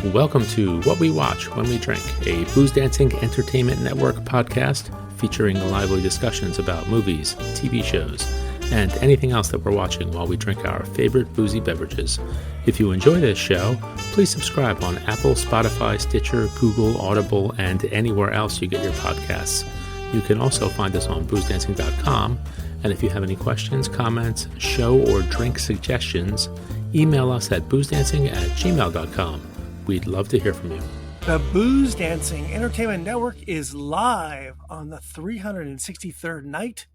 Welcome to What We Watch When We Drink, a Boozedancing Entertainment Network podcast featuring lively discussions about movies, TV shows, and anything else that we're watching while we drink our favorite boozy beverages. If you enjoy this show, please subscribe on Apple, Spotify, Stitcher, Google, Audible, and anywhere else you get your podcasts. You can also find us on boozedancing.com, and if you have any questions, comments, show or drink suggestions, email us at boozedancing@gmail.com. We'd love to hear from you. The Boozedancing Entertainment Network is live on the 363rd night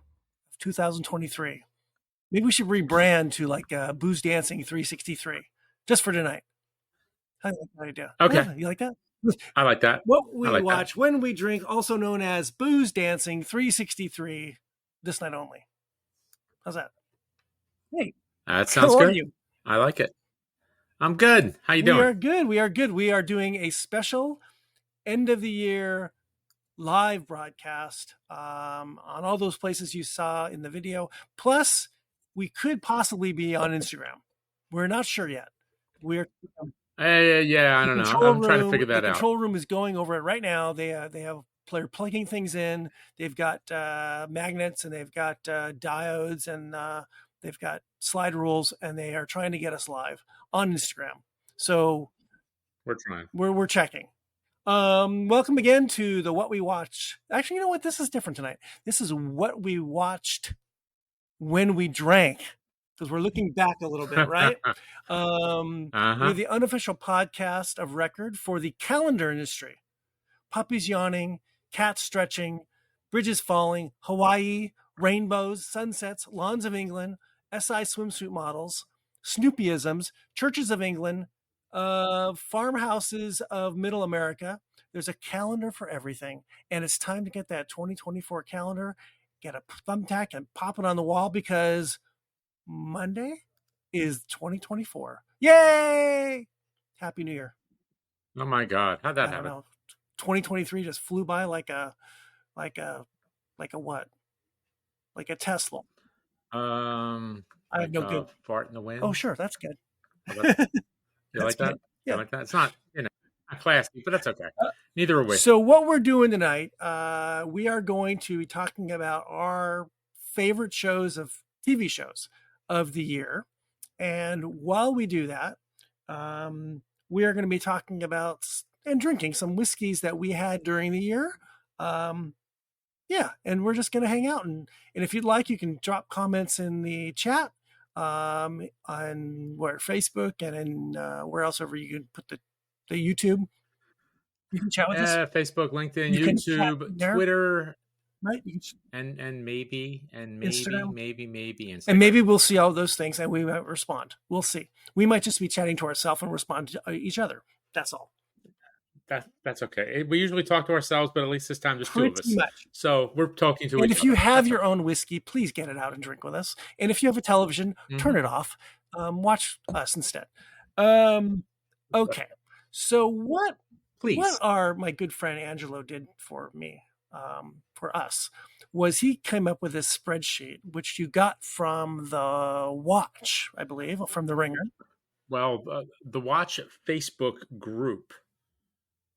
of 2023. Maybe we should rebrand to like Boozedancing 363 just for tonight. I like that idea. Okay. Yeah, you like that? I like that. What we watch when we drink, also known as Boozedancing 363, this night only. How's that? Hey, that sounds how good. Are you? I like it. I'm good. How you doing? We are good. We are good. We are doing a special end of the year live broadcast on all those places you saw in the video. Plus, we could possibly be on Instagram. We're not sure yet. We're yeah, I don't know. I'm trying to figure that out. The control room is going over it right now. They're plugging things in. They've got magnets and they've got diodes and they've got slide rules, and they are trying to get us live on Instagram. So we're trying. We're checking. Welcome again to the What We Watch. Actually, you know what? This is different tonight. This is what we watched when we drank, because we're looking back a little bit, right? We're the unofficial podcast of record for the calendar industry. Puppies yawning, cats stretching, bridges falling, Hawaii, rainbows, sunsets, lawns of England, SI swimsuit models, Snoopyisms, churches of England, farmhouses of Middle America. There's a calendar for everything, and it's time to get that 2024 calendar, get a thumbtack and pop it on the wall, because Monday is 2024. Yay! Happy New Year. Oh my God. How'd that happen? 2023 just flew by like a what? Like a Tesla. I have no good fart in the wind. Oh, sure, that's good. You like that? Yeah. You like that? It's not, not classy, but that's okay. Neither are we. So what we're doing tonight, we are going to be talking about our favorite shows of TV shows of the year. And while we do that, we are going to be talking about and drinking some whiskeys that we had during the year. And we're just going to hang out. And if you'd like, you can drop comments in the chat on Facebook and in where else ever you can put the YouTube. You can chat with us. Facebook, LinkedIn, YouTube, Twitter, right? And maybe Instagram. And maybe we'll see all those things and we might respond. We'll see. We might just be chatting to ourselves and respond to each other. That's all. That's okay. We usually talk to ourselves, but at least this time there's two of us. Much. So we're talking to each other. And if you have your own whiskey, please get it out and drink with us. And if you have a television, turn it off. Watch us instead. Okay. So what my good friend Angelo did for me, for us, was he came up with this spreadsheet, which you got from the Watch, I believe, from the Ringer. Well, the Watch Facebook group.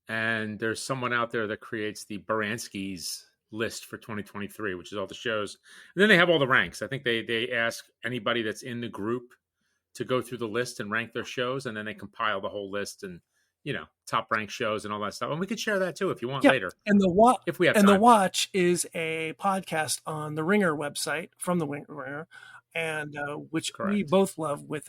And there's someone out there that creates the Baranski's list for 2023, which is all the shows. And then they have all the ranks. I think they ask anybody that's in the group to go through the list and rank their shows. And then they compile the whole list and, top ranked shows and all that stuff. And we could share that too if you want later. And if we have time. The Watch is a podcast on the Ringer website, from the Ringer, and which we both love, with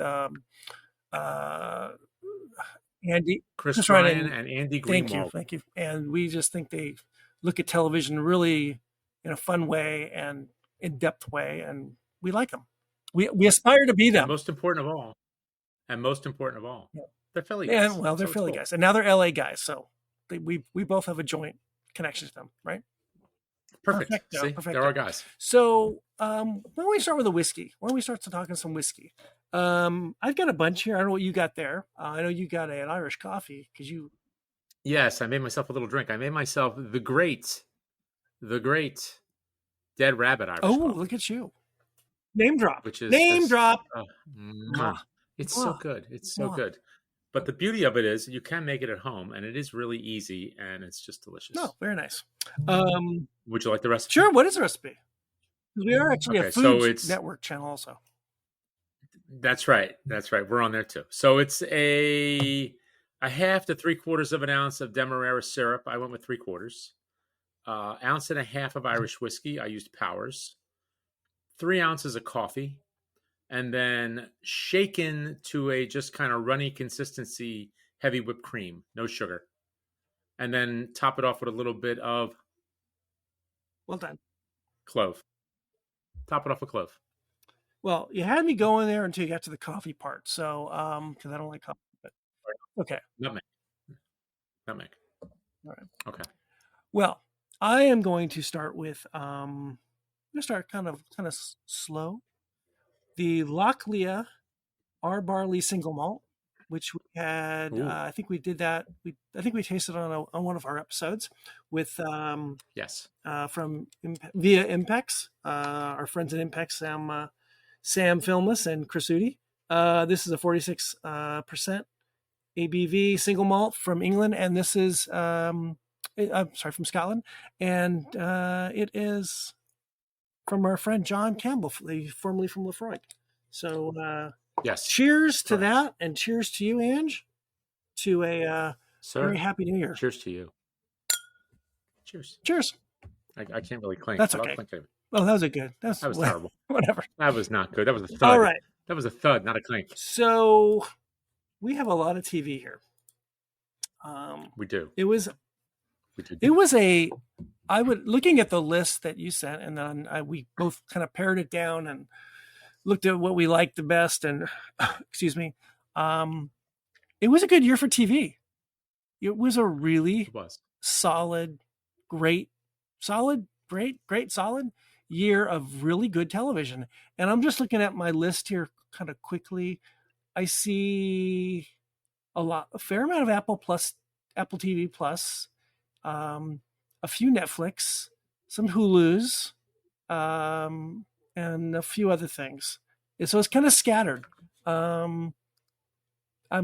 Andy, Chris Ryan and Andy Greenwald. Thank you. And we just think they look at television really in a fun way and in-depth way, and we like them. We aspire to be them. And most important of all, they're Philly guys. Yeah, well, they're Philly guys, and now they're LA guys. So we both have a joint connection to them, right? Perfect. See, they're our guys. So why don't we start with a whiskey? Why don't we start talking some whiskey? I've got a bunch here. I don't know what you got there. I know you got an Irish coffee because you. Yes, I made myself a little drink. I made myself the great Dead Rabbit Irish coffee. Look at you. Name drop. Which is name drop. It's so good. It's so good. But the beauty of it is you can make it at home, and it is really easy, and it's just delicious. No, very nice. Would you like the recipe? Sure. What is the recipe? We are actually Okay, a so food it's network channel also. that's right. That's right. We're on there too. So it's a half to 3/4 of an ounce of Demerara syrup. I went with 3/4. Ounce and a half of Irish whiskey. I used Powers. 3 ounces of coffee, and then shaken to a just kind of runny consistency, heavy whipped cream, no sugar. And then top it off with a little bit of Well done. clove. Top it off with clove. Well, you had me going there until you got to the coffee part. So, because I don't like coffee, but okay. Nutmeg. All right. Okay. Well, I am going to start with I'm going to start kind of slow. The Lockleah R Barley single malt, which we had. I think we did that. I think we tasted on one of our episodes with Yes. from via Impex, our friends at Impex, Sam Filmus and Chris Udi. This is a 46% ABV single malt from England, and this is I'm sorry, from Scotland, and it is from our friend John Campbell, formerly from Lefroy. So yes, cheers to that, and cheers to you, Ange, to a very happy New Year. Cheers to you. Cheers. Cheers. I can't really clink. That's okay. Well, that was a good. That was terrible. Whatever. That was not good. That was a thud. All right. That was a thud, not a clink. So we have a lot of TV here. We do. It was looking at the list that you sent, and then we both kind of pared it down and looked at what we liked the best. And excuse me, it was a good year for TV. It was a really solid year of really good television. And I'm just looking at my list here kind of quickly. I see a fair amount of Apple TV Plus, a few Netflix, some Hulus, and a few other things. So it's kind of scattered. I'm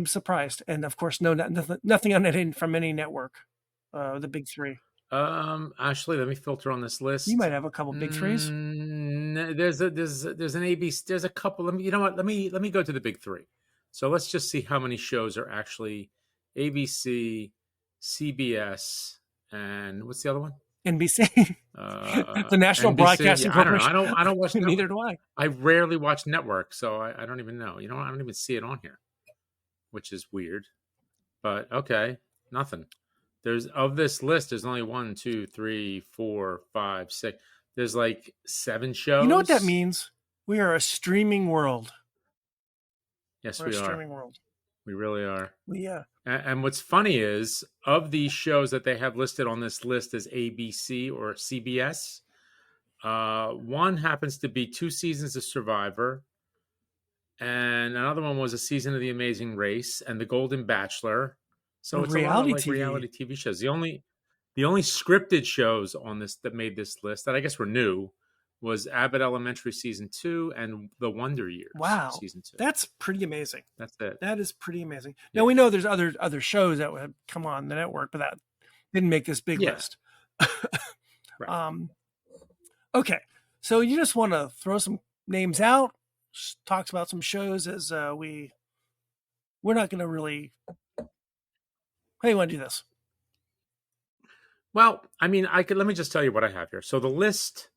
surprised, and of course, nothing on it from any network. The big three. Actually, let me filter on this list. You might have a couple big threes. There's an ABC. There's a couple. You know what? Let me go to the big three. So let's just see how many shows are actually ABC, CBS, and what's the other one? NBC. The National NBC, Broadcasting Corporation. I don't watch. Neither do I. I rarely watch network, so I don't even know. You know, I don't even see it on here, which is weird. But okay, nothing. Of this list, there's only 1, 2, 3, 4, 5, 6. There's like 7 shows. You know what that means? We are a streaming world. Yes, we are. Streaming world. We really are. Yeah. And what's funny is, of these shows that they have listed on this list as ABC or CBS, one happens to be 2 seasons of Survivor, and another one was a season of The Amazing Race and The Golden Bachelor. So it's reality TV shows. The only scripted shows on this that made this list that I guess were new was Abbott Elementary season 2 and The Wonder Years season 2. That's pretty amazing. That's it. That is pretty amazing. Yeah. Now we know there's other shows that would come on the network, but that didn't make this big list. Right. Okay, so you just want to throw some names out, talks about some shows as we're not going to really. How do you want to do this? Well, I mean, let me just tell you what I have here. So the list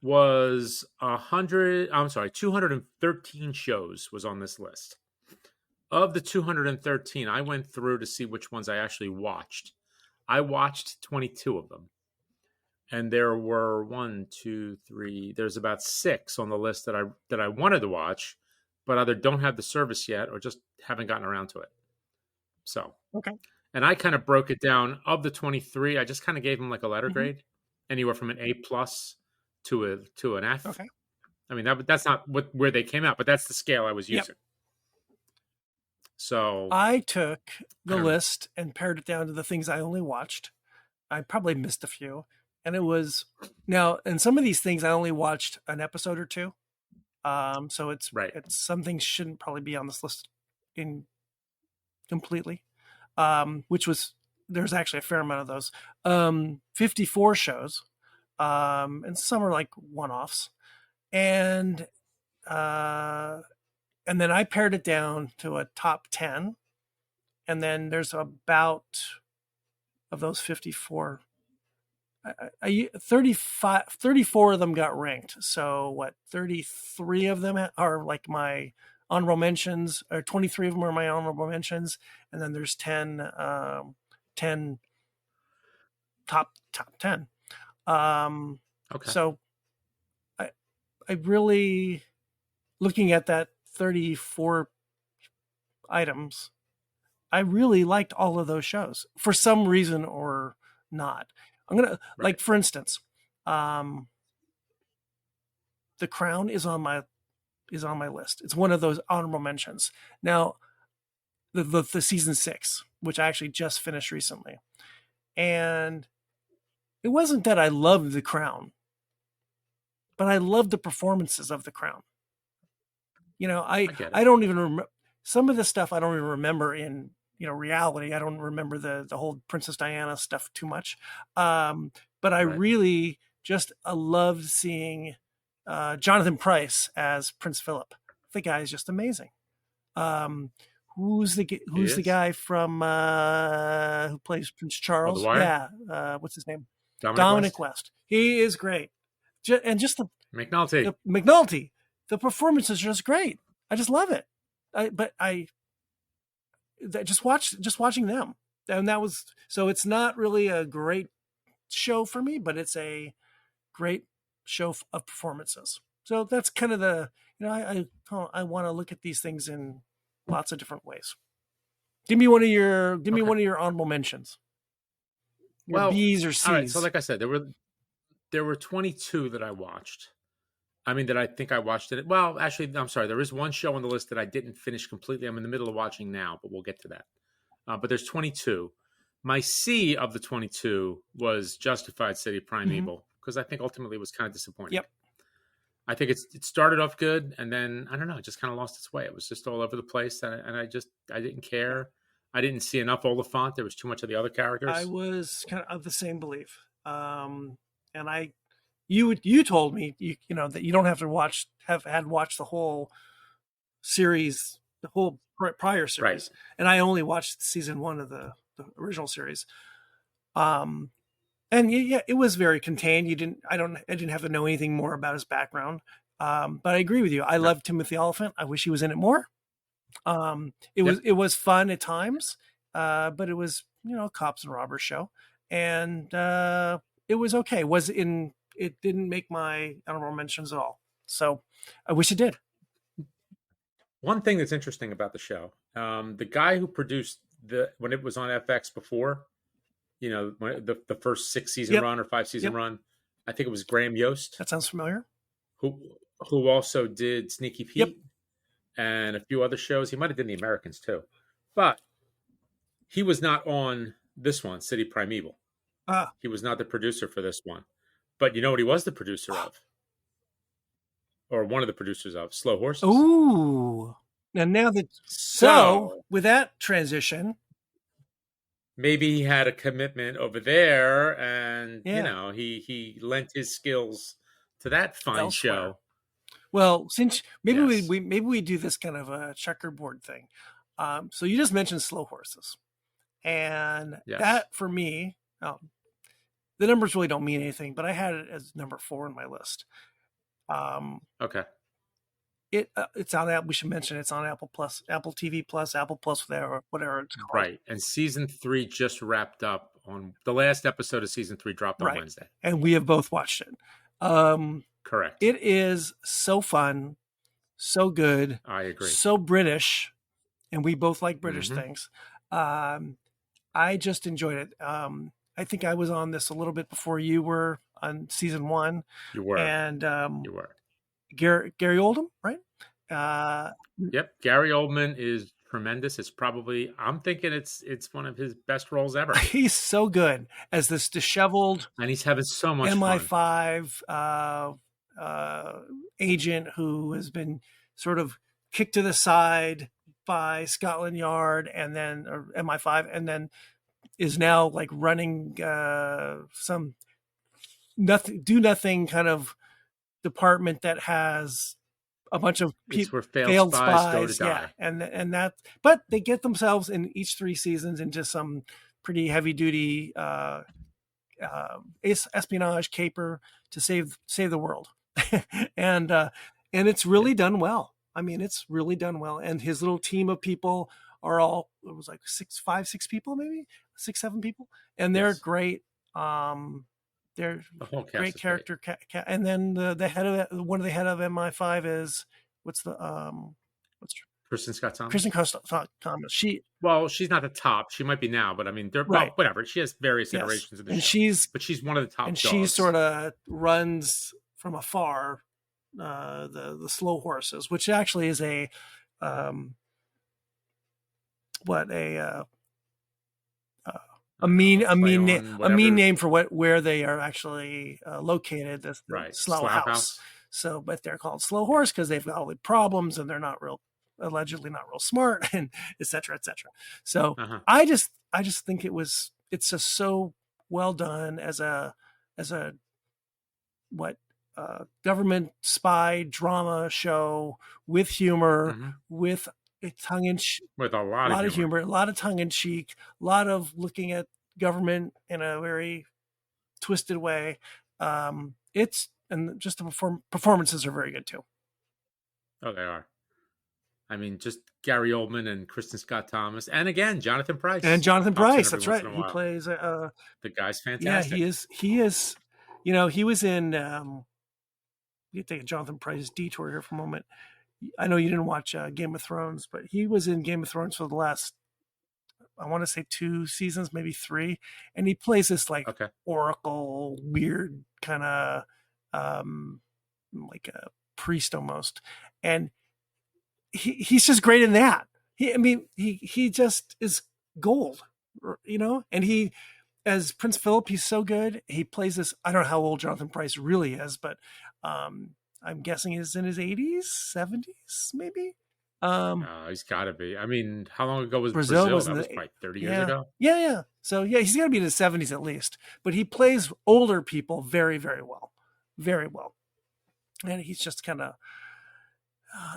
was 213 shows was on this list. Of the 213, I went through to see which ones I actually watched. I watched 22 of them. And there were there's about 6 on the list that I wanted to watch, but either don't have the service yet or just haven't gotten around to it. So, okay. And I kind of broke it down. Of the 23, I just kind of gave them like a letter grade, anywhere from an A+ to an F. Okay. I mean, that's not where they came out, but that's the scale I was using. Yep. So I took the list and pared it down to the things I only watched. I probably missed a few. And it was and some of these things I only watched an episode or 2. So it's some things shouldn't probably be on this list because completely, which was, there's actually a fair amount of those. 54 shows, and some are like one-offs. And then I pared it down to a top 10. And then there's about, of those 54, 34 of them got ranked. So what, 33 of them are like my honorable mentions, or 23 of them are my honorable mentions. And then there's 10 top 10. Okay. So I really, looking at that 34 items, I really liked all of those shows for some reason or not. I'm going to, like, for instance, The Crown is on my list. It's one of those honorable mentions. Now, the season 6, which I actually just finished recently. And it wasn't that I loved The Crown, but I loved the performances of The Crown. You know, I don't even remember some of the stuff. I don't even remember in, you know, reality. I don't remember the whole Princess Diana stuff too much. But I really just loved seeing Jonathan Pryce as Prince Philip. The guy is just amazing. Who's the guy from who plays Prince Charles? The Wire? Yeah. What's his name? Dominic West. He is great. And just the McNulty. The performances are just great. I just love it. Just watching them, and that was, so it's not really a great show for me, but it's a great show of performances. So that's kind of the, you know, I want to look at these things in lots of different ways. Give me one of your honorable mentions. Your B's or C's. All right, so like I said, there were 22 that I watched. I mean, that I think I watched it. Well, actually, I'm sorry. There is one show on the list that I didn't finish completely. I'm in the middle of watching now, but we'll get to that. But there's 22. My C of the 22 was Justified City Primeval, because I think ultimately it was kind of disappointing. Yep. I think it started off good, and then, I don't know, it just kind of lost its way. It was just all over the place, and I didn't care. I didn't see enough Oliphant. There was too much of the other characters. I was kind of the same belief. And you told me, you know, that you don't have to watched the whole series, the whole prior series. Right. And I only watched season 1 of the original series. And yeah, it was very contained. I didn't have to know anything more about his background. But I agree with you. I love Timothy Oliphant. I wish he was in it more. It was fun at times, but it was, you know, a cops and robbers show, and it was okay. It didn't make my honorable mentions at all. So I wish it did. One thing that's interesting about the show, the guy who produced when it was on FX before, you know, when the first 6-season run or 5-season run, I think it was Graham Yost. That sounds familiar. Who also did Sneaky Pete and a few other shows. He might have done The Americans too, but he was not on this one, City Primeval. He was not the producer for this one. But you know what he was the producer of? Or one of the producers of? Slow Horses. Ooh. Now that, so with that transition, maybe he had a commitment over there, and you know, he lent his skills to that fine show. Well, since maybe we do this kind of a checkerboard thing. So you just mentioned Slow Horses, and that for me, the numbers really don't mean anything, but I had it as number 4 on my list. Okay. It's on. We should mention it's on Apple Plus, Apple TV Plus, Apple Plus, whatever it's called. Right, and season 3 just wrapped up on the last episode of season 3 dropped on Wednesday, and we have both watched it. Correct. It is so fun, so good. I agree. So British, and we both like British things. I just enjoyed it. I think I was on this a little bit before you were on season 1. You were, and you were. Gary Oldman, right? Yep, Gary Oldman is tremendous. It's probably, I'm thinking it's one of his best roles ever. He's so good as this disheveled, and he's having so much MI5 agent who has been sort of kicked to the side, by Scotland Yard and then or MI5, and then is now like running some nothing kind of department that has a bunch of It's where failed spies go to die. and that, but they get themselves in each 3 seasons into some pretty heavy duty espionage caper to save the world. and it's really done well. I mean, it's really done well. And his little team of people are all, it was like 6 people, maybe 6, 7 people. And they're great. They're The whole cast great is character. And then the head of one of the head of MI5 is what's Kristen Scott Thomas. Kristen Scott Thomas. She's not the top. She might be now, but I mean, they're right. Well, whatever. She has various iterations of the show. She's one of the top. And dogs. she sort of runs from afar the slow horses, which actually is a mean name for where they are actually located. The right. Slough House. So, but they're called slow horse because they've got all the problems and they're allegedly not real smart, and et cetera, et cetera. So I just think it's just so well done as a government spy drama show with humor, with a with a lot of humor, a lot of tongue in cheek, a lot of looking at government in a very twisted way. And just the performances are very good too. Oh, they are. I mean, just Gary Oldman and Kristen Scott Thomas, and again Jonathan Pryce. That's right. He plays the guy's fantastic. Yeah, he is. You know, he was in. You take a Jonathan Pryce detour here for a moment. I know you didn't watch Game of Thrones, but he was in Game of Thrones for the last, I want to say 2 seasons, maybe 3, and he plays this like oracle, weird kind of like a priest almost, and he's just great in that. He just is gold, you know. And he, as Prince Philip, he's so good. He plays this. I don't know how old Jonathan Pryce really is, but I'm guessing he's in his 80s, 70s, maybe. He's got to be. I mean, how long ago was Brazil? That was like 30 years ago. Yeah. So yeah, he's got to be in his 70s at least. But he plays older people very, very well, very well. And he's just kind of,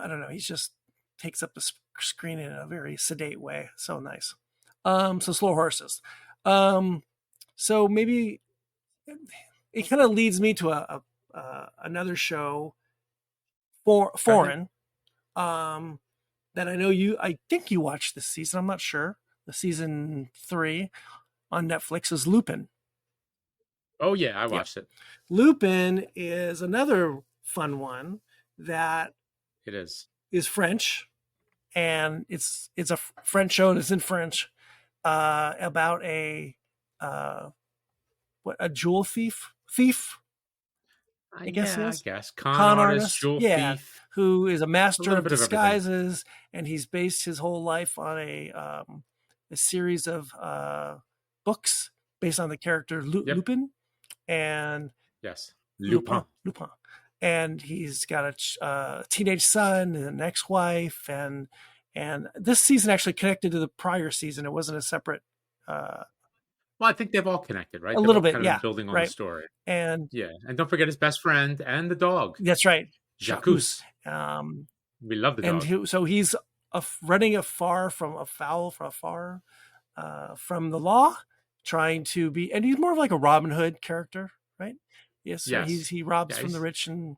I don't know. He's just takes up the screen in a very sedate way. So nice. So Slow Horses. So maybe it kind of leads me to another show foreign that I think you watched this season. I'm not sure. The season 3 on Netflix is Lupin. Oh yeah, I watched it. Lupin is another fun one that is French, and it's a French show and it's in French about a jewel thief. I guess con artist, jewel thief, who is a master of disguises, and he's based his whole life on a series of books based on the character Lupin, and Lupin, and he's got a teenage son and an ex-wife, and this season actually connected to the prior season. It wasn't a separate. Well, I think they've all connected, right? A little bit, kind of building on the story. And don't forget his best friend and the dog. That's right. Jacques. We love the dog. And so he's running afar from the law, trying to be, and he's more of like a Robin Hood character, right? Yes. He robs from the rich and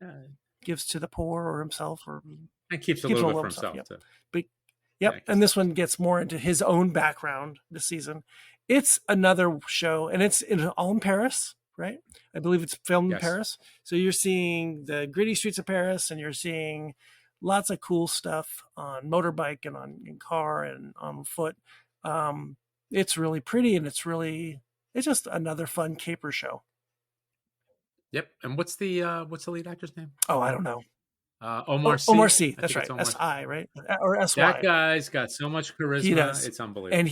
gives to the poor or himself, and keeps a little bit for himself too. But and this one gets more into his own background this season. It's another show, and it's all in Paris, right? I believe it's filmed in Paris. So you're seeing the gritty streets of Paris, and you're seeing lots of cool stuff on motorbike and in car and on foot. It's really pretty, and it's just another fun caper show. Yep. And what's the lead actor's name? Oh, I don't know. Omar Sy. Omar Sy. That's right. S-I, right? Or S-Y. That guy's got so much charisma. He does. It's unbelievable. And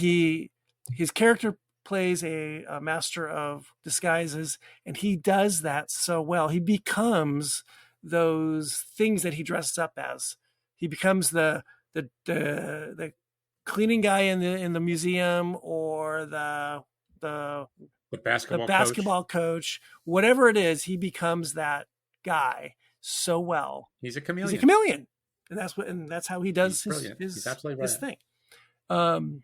his character plays a master of disguises, and he does that so well. He becomes those things that he dresses up as. He becomes the the cleaning guy in the museum, or the basketball coach, whatever it is, he becomes that guy so well. He's a chameleon. He's a chameleon, and that's how he does He's absolutely his right. thing.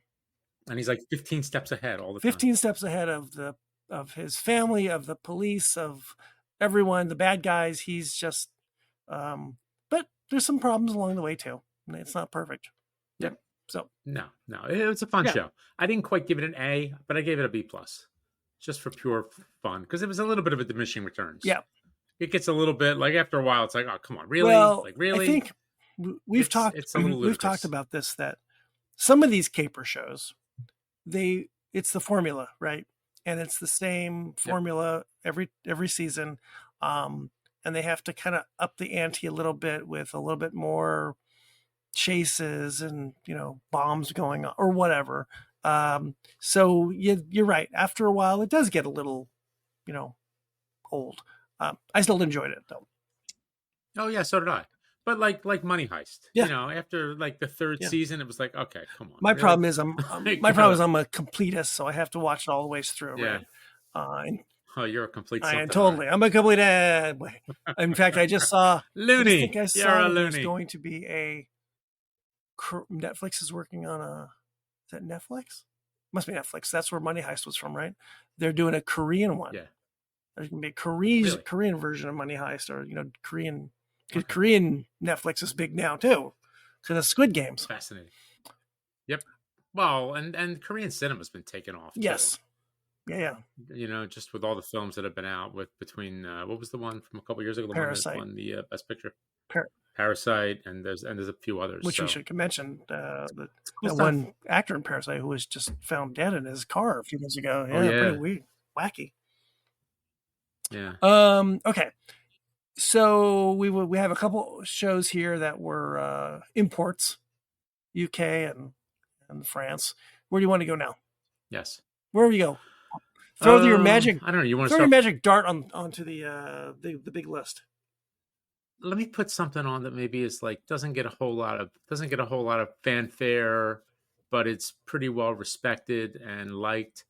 And he's like 15 steps ahead all the 15 steps ahead of his family, of the police, of everyone, the bad guys. He's just, but there's some problems along the way too. It's not perfect. Yep. So no, it was a fun show. I didn't quite give it an A, but I gave it a B+, just for pure fun, because it was a little bit of a diminishing returns. Yeah. It gets a little bit like after a while, it's like, oh, come on, really? Well, like really? I think we've talked about this, that some of these caper shows, it's the formula, right? And it's the same formula every season. And they have to kind of up the ante a little bit with a little bit more chases and, bombs going on or whatever. So you're right. After a while, it does get a little, old. I still enjoyed it though. Oh yeah, so did I. But like Money Heist, after like the third season, it was like, okay, come on. My problem is I'm a completist, so I have to watch it all the way through. Yeah. Right? You're a complete. Totally. I'm a complete. In fact, I just saw loony. I think I saw there's going to be a Netflix is working on a. Is that Netflix? Must be Netflix. That's where Money Heist was from, right? They're doing a Korean one. Yeah. There's gonna be a Korean version of Money Heist, or Korean. Because Korean Netflix is big now too, because of Squid Games. Fascinating. Yep. Well, and Korean cinema's been taken off. Yes. Too. Yeah. Just with all the films that have been out with what was the one from a couple years ago? The Parasite. one that won the Best Picture. Parasite, and there's a few others. Which we should mention. That one actor in Parasite who was just found dead in his car a few months ago. Yeah, pretty weird, wacky. Yeah. Okay. So we have a couple shows here that were imports, UK and France. Where do you want to go now? Yes. Where do you go? Throw your magic. I don't know. You want to throw your magic dart onto the big list. Let me put something on that maybe is like doesn't get a whole lot of fanfare, but it's pretty well respected and liked.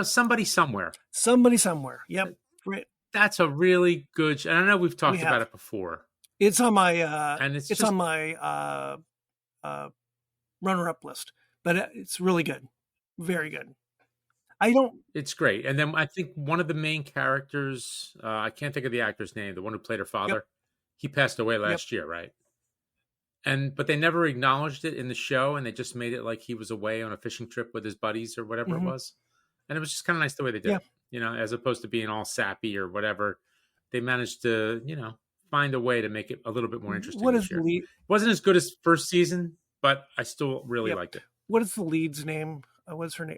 Somebody somewhere. Somebody somewhere. Yep. Right. That's a really good. And I know we've talked about it before. It's on my on my runner-up list, but it's really good, very good. It's great. And then I think one of the main characters, I can't think of the actor's name, the one who played her father, he passed away last year, right? But they never acknowledged it in the show, and they just made it like he was away on a fishing trip with his buddies or whatever it was. And it was just kind of nice the way they did it, as opposed to being all sappy or whatever. They managed to, find a way to make it a little bit more interesting. What is the lead? It wasn't as good as first season, but I still really liked it. What is the lead's name? What's her name?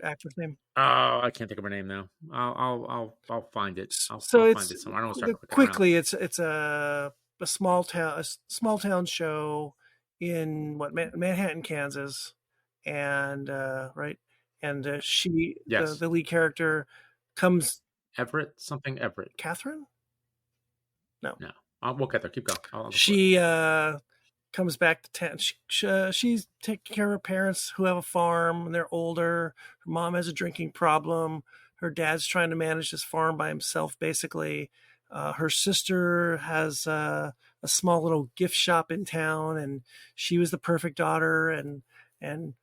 Actress name? Oh, I can't think of her name now. I'll find it. I'll find it somewhere. I don't start quickly. It's a small town show in Manhattan, Kansas, and right. And she, the lead character, comes. Everett. Catherine? No. We'll get there. Keep going. She comes back to town. She's taking care of her parents who have a farm, and they're older. Her mom has a drinking problem. Her dad's trying to manage this farm by himself, basically. Her sister has a small little gift shop in town, and she was the perfect daughter. And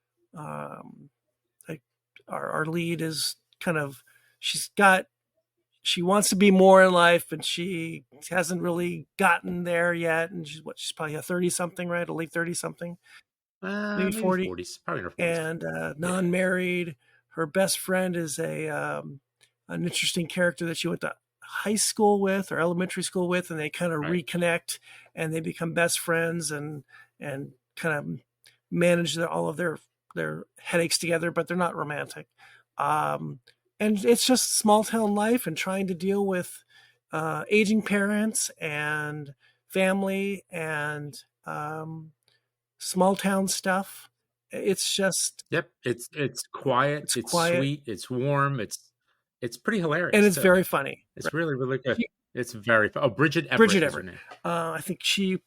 our lead is kind of, she wants to be more in life, and she hasn't really gotten there yet. And she's probably a 30-something, right? A late 30-something, maybe 40. 40s, probably in her 40s. And non-married. Her best friend is an interesting character that she went to high school with or elementary school with, and they kind of reconnect, and they become best friends and kind of manage all of their headaches together, but they're not romantic. And it's just small town life and trying to deal with aging parents and family and small town stuff. It's just it's quiet, it's sweet, it's warm, it's pretty hilarious, and it's very funny. It's really, really good. It's very Bridget Everett. Bridget Everett. I think she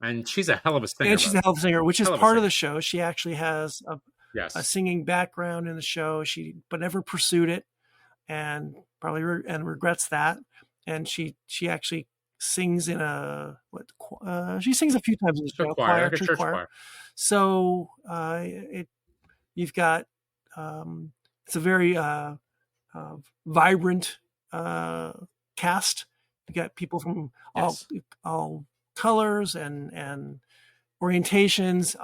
And she's a hell of a singer, and by she's the a way. hell of a singer, which is Hell of a part of the singer. show. She actually has a Yes. singing background in the show. But never pursued it, and probably regrets that. And she actually sings in she sings a few times in the A show, choir, like a church church choir. choir. So you've got it's a very vibrant cast. You got people from Yes. all colors and orientations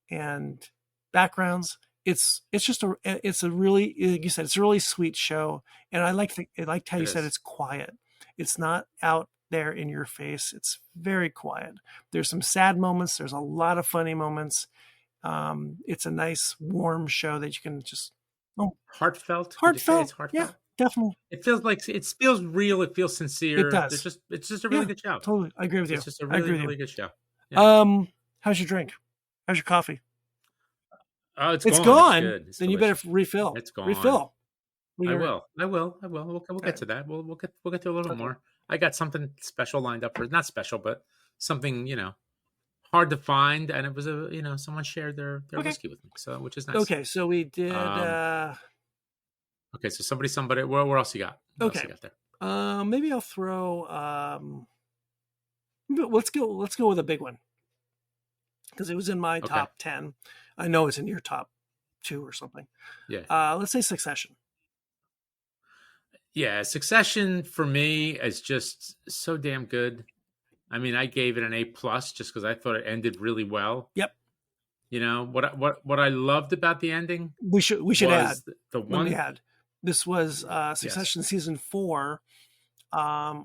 and backgrounds. It's a really, like you said, it's a really sweet show, and I liked how you It said is. it's quiet. It's not out there in your face. It's very quiet. There's some sad moments. There's a lot of funny moments. It's a nice, warm show that you can just Heartfelt. Would you say it's heartfelt. Yeah, heartfelt? definitely. It feels like it feels real. It feels It sincere. does. It's just a really Yeah, good show. totally. I agree with you. It's just a I really, agree with really you. good show. Yeah. How's your drink? How's your coffee? Oh, it's It's gone. It's gone. good. It's Then you better delicious. refill. It's gone. Refill. I will. We'll All get right. to that. We'll get to a little bit Okay. more. I got something special lined up for not special, but something hard to find, and it was someone shared their Okay. whiskey with me, so which is nice. Okay, so we did. Okay, so somebody. Where else you got? What Okay. else you got there? Maybe I'll throw. Let's go with a big one because it was in my top 10. I know it's in your top 2 or something. Yeah. Let's say Succession. Yeah, Succession for me is just so damn good. I mean, I gave it an A+ just because I thought it ended really well. Yep. What I loved about the ending. We should add the one. Let me add. This was Succession season 4 on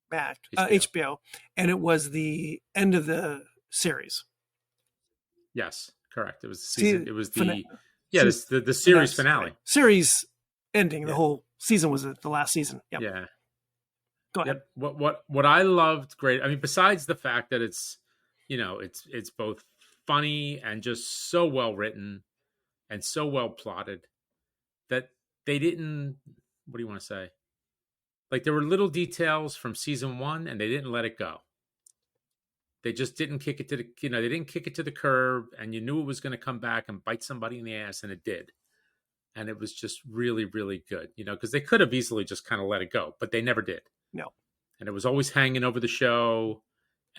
back HBO, and it was the end of the series. Yes, correct. It was the season. It was the the series finale. Right. Series ending. The whole season was the last season. Yep. Yeah. Go ahead. What I loved great. I mean, besides the fact that it's it's both funny and just so well written and so well plotted that they didn't. What do you want to say? Like there were little details from season 1, and they didn't let it go. They just didn't kick it to they didn't kick it to the curb, and you knew it was going to come back and bite somebody in the ass, and it did. And it was just really, really good, because they could have easily just kind of let it go, but they never did. No. And it was always hanging over the show,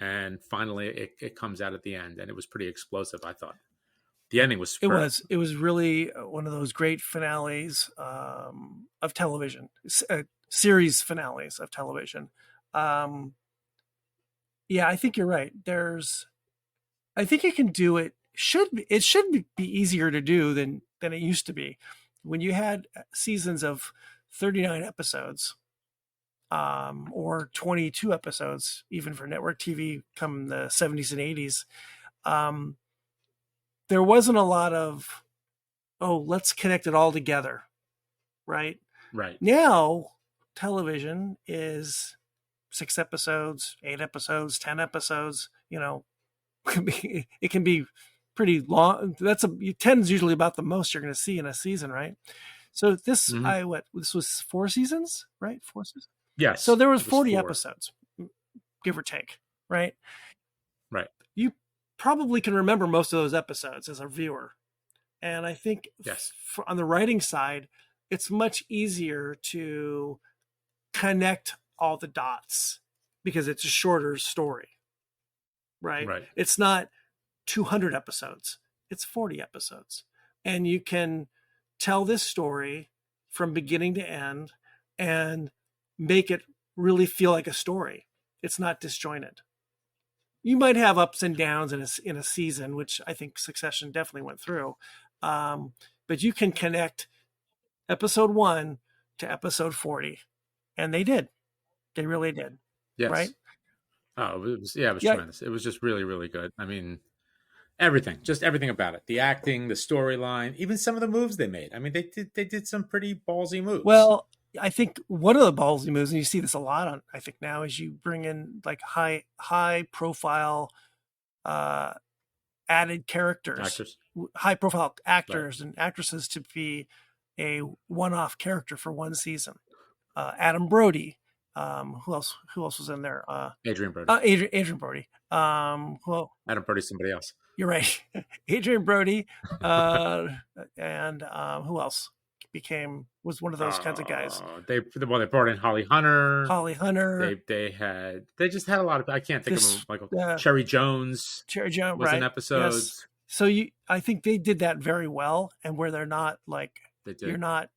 and finally it comes out at the end, and it was pretty explosive, I thought. The ending was superb. It was really one of those great finales of television, series finales of television. Yeah, I think you're right. I think you can do it. It should be easier to do than it used to be. When you had seasons of 39 episodes, or 22 episodes, even for network TV, come the 70s and 80s, there wasn't a lot of, let's connect it all together, right? Right. Now, television is 6 episodes, 8 episodes, 10 episodes. It can be pretty long. 10 is usually about the most you're going to see in a season, right? So this, this was 4 seasons, right? 4 seasons. Yes. So there was 40 episodes, give or take, right? Right. You probably can remember most of those episodes as a viewer. And I think on the writing side, it's much easier to connect all the dots because it's a shorter story, right? It's not 200 episodes. It's 40 episodes. And you can tell this story from beginning to end and make it really feel like a story. It's not disjointed. You might have ups and downs in a season, which I think Succession definitely went through. But you can connect episode 1 to episode 40. And they did. They really did. Yes. Right? Oh, it was tremendous. It was just really, really good. I mean, just everything about it. The acting, the storyline, even some of the moves they made. I mean, they did some pretty ballsy moves. Well, I think one of the ballsy moves, and you see this a lot on, I think now, is you bring in like high profile added characters, high profile actors and actresses to be a one-off character for one season. Adam Brody, Who else? Who else was in there? Adrian Brody. Adrian Brody. Well, Adam Brody's somebody else. You're right. Adrian Brody. And who else was one of those kinds of guys? They brought in Holly Hunter. They just had a lot of. I can't think of them. Like Cherry Jones. Cherry Jones was in episodes. Yes. So I think they did that very well, and where they're not like you're not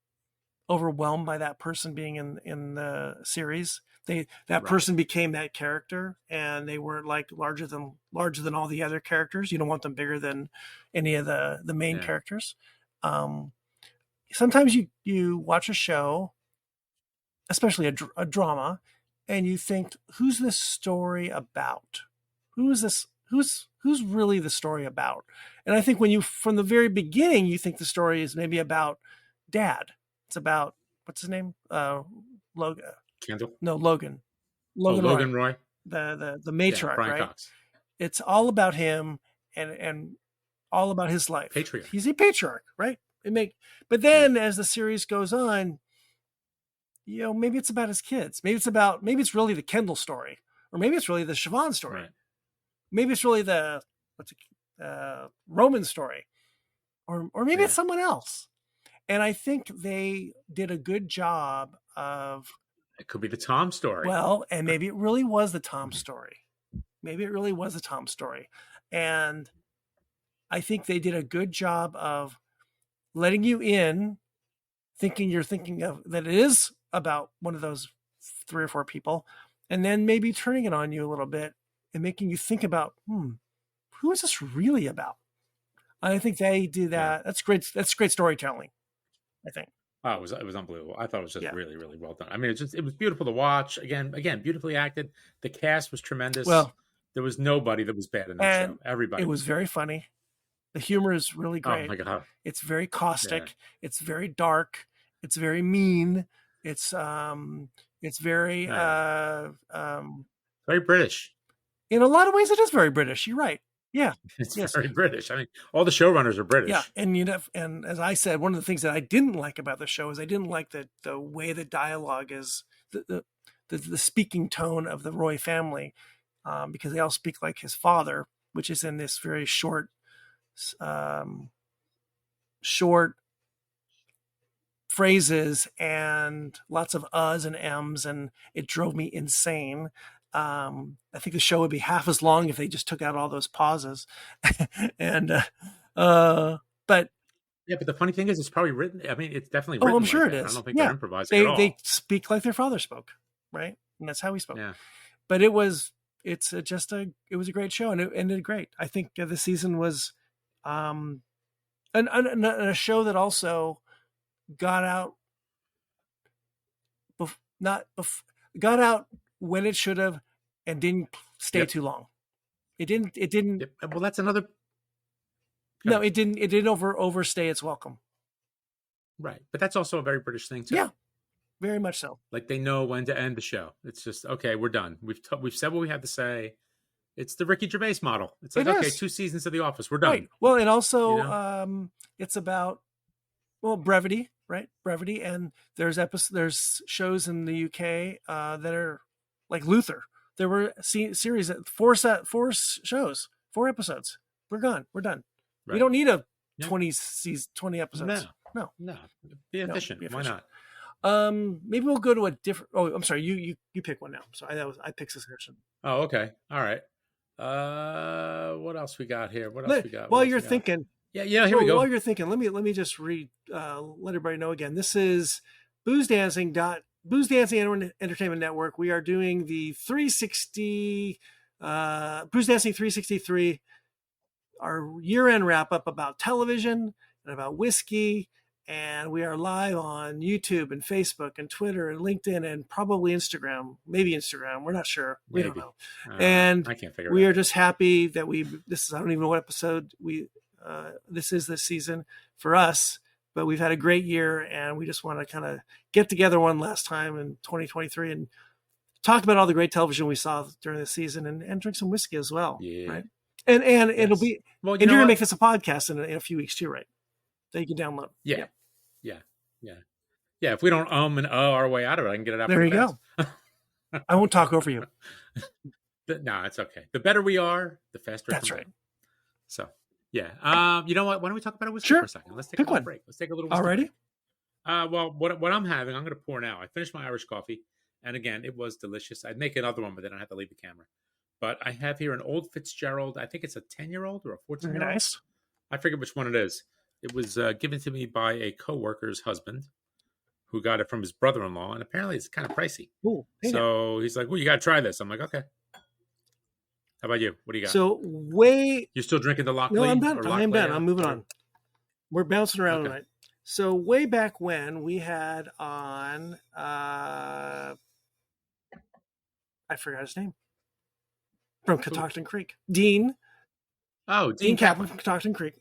overwhelmed by that person being in the series. That person became that character, and they weren't like larger than all the other characters. You don't want them bigger than any of the main characters. Sometimes you watch a show, especially a drama, and you think, who's this story about? Who is this? Who's really the story about? And I think when from the very beginning, you think the story is maybe about Dad. It's about, what's his name? Logan. Kendall? No, Logan. Logan Roy. The matriarch, Brian right? Cox. It's all about him and all about his life. Patriarch. He's a patriarch, right? But then as the series goes on, maybe it's about his kids. Maybe it's really the Kendall story, or maybe it's really the Siobhan story. Right. Maybe it's really the Roman story, or maybe it's someone else. And I think they did a good job of. It could be the Tom story. Well, and maybe it really was the Tom story. And I think they did a good job of letting you in, thinking you're thinking of that it is about one of those 3 or 4 people, and then maybe turning it on you a little bit and making you think about, who is this really about? I think they do that. Yeah. That's great storytelling, I think. Oh, it was unbelievable. I thought it was just really, really well done. I mean, it was beautiful to watch. Again, beautifully acted. The cast was tremendous. Well, there was nobody that was bad in that show. Everybody. It was very funny. The humor is really great. Oh my God. It's very caustic. Yeah. It's very dark. It's very mean. It's very very British. In a lot of ways, it is very British. You're right. Yeah, it's very British. I mean, all the showrunners are British. Yeah, and as I said, one of the things that I didn't like about the show is I didn't like the way the dialogue is, the speaking tone of the Roy family, because they all speak like his father, which is in this very short phrases and lots of uhs and ems, and it drove me insane. I think the show would be half as long if they just took out all those pauses. And but the funny thing is, it's probably written. I mean, it's definitely written. Oh, I'm sure like it that. is. I don't think they're improvising at all. They speak like their father spoke, right? And that's how he spoke. Yeah. But it was a great show, and it ended great. I think the season was a show that also got out got out when it should have, and didn't stay too long. It didn't. Yep. Well, that's another. No, it didn't. It didn't overstay its welcome. Right, but that's also a very British thing too. Yeah, very much so. Like they know when to end the show. It's just okay. We're done. We've said what we had to say. It's the Ricky Gervais model. It's like, okay, 2 seasons of The Office. We're done. Right. Well, and also it's about brevity, right? Brevity, and there's shows in the UK that are like Luther. There were series at 4 shows, 4 episodes. We're gone. We're done. Right. We don't need a 20 episodes. No. Be efficient. Why not? Maybe we'll go to a different. Oh, I'm sorry. You pick one now. Sorry, I picked Succession. Oh, okay. All right. What else we got here? While you're thinking. Yeah. Here we go. While you're thinking, let me just read. Let everybody know again. This is Boozedancing Entertainment Network. We are doing the 360 Boozedancing 363, our year-end wrap-up about television and about whiskey, and we are live on YouTube and Facebook and Twitter and LinkedIn and probably Instagram. Maybe Instagram. We're not sure. We don't know. And I can't figure it we out. are just happy that I don't even know what episode this is this season for us, but we've had a great year, and we just want to kind of get together one last time in 2023 and talk about all the great television we saw during the season, and drink some whiskey as well. Yeah. Right. And it'll be, and you're going to make this a podcast in a few weeks too, right? That you can download. Yeah. If we don't and our way out of it, I can get it out. There you go. I won't talk over you. No, it's okay. The better we are, the faster. That's right. Down. So, yeah. You know what? Why don't we talk about a whiskey for a second? Let's take a little break. Let's take a little whiskey break. Well, what I'm having, I'm going to pour now. I finished my Irish coffee, and again, it was delicious. I'd make another one, but then I have to leave the camera. But I have here an Old Fitzgerald. I think it's a 10-year-old or a 14-year-old. Very nice. I forget which one it is. It was given to me by a coworker's husband, who got it from his brother-in-law, and apparently it's kind of pricey. Ooh, so he's like, "Well, you got to try this." I'm like, "Okay." How about you? What do you got? So you're still drinking the Lockley? No, I'm done. I'm done. I'm moving on. We're bouncing around tonight. So way back when we had on, I forgot his name, from Catoctin Creek, Dean. Oh, Dean Kaplan from Catoctin Creek,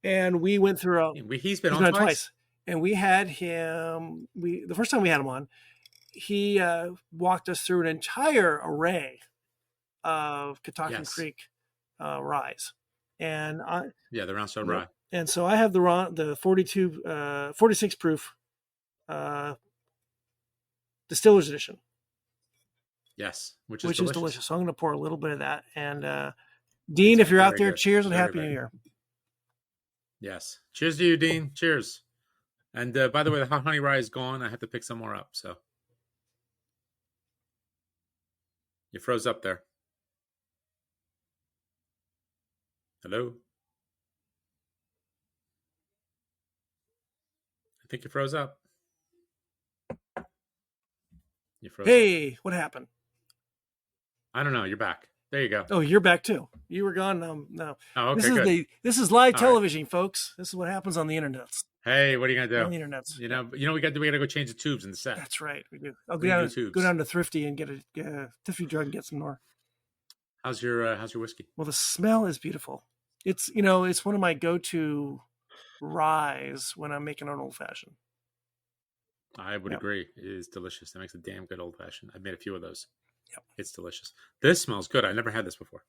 and we went through. He's been on twice. And we had him. The first time we had him on, he walked us through an entire array of Catoctin Creek ryes, and the Roundstone rye. And so I have the 46 proof Distiller's Edition. Yes, which is delicious. So I'm going to pour a little bit of that. And Dean, if you're out there, cheers and Happy New Year. Yes, cheers to you, Dean. Cheers. And by the way, the hot honey rye is gone. I have to pick some more up. So you froze up there. Hello? I think you froze up. Hey, what happened? I don't know. You're back. There you go. Oh, you're back too. You were gone. No. Oh, okay. This is live television, folks. This is what happens on the internet. Hey, what are you gonna do? On the internet. You know, we got to go change the tubes in the set. That's right. We do. I'll go down to Thrifty and get a Thrifty drug and get some more. How's your whiskey? Well, the smell is beautiful. It's it's one of my go-to ryes when I'm making an old fashioned. I would agree. It is delicious. It makes a damn good old fashioned. I've made a few of those. Yep. It's delicious. This smells good. I never had this before.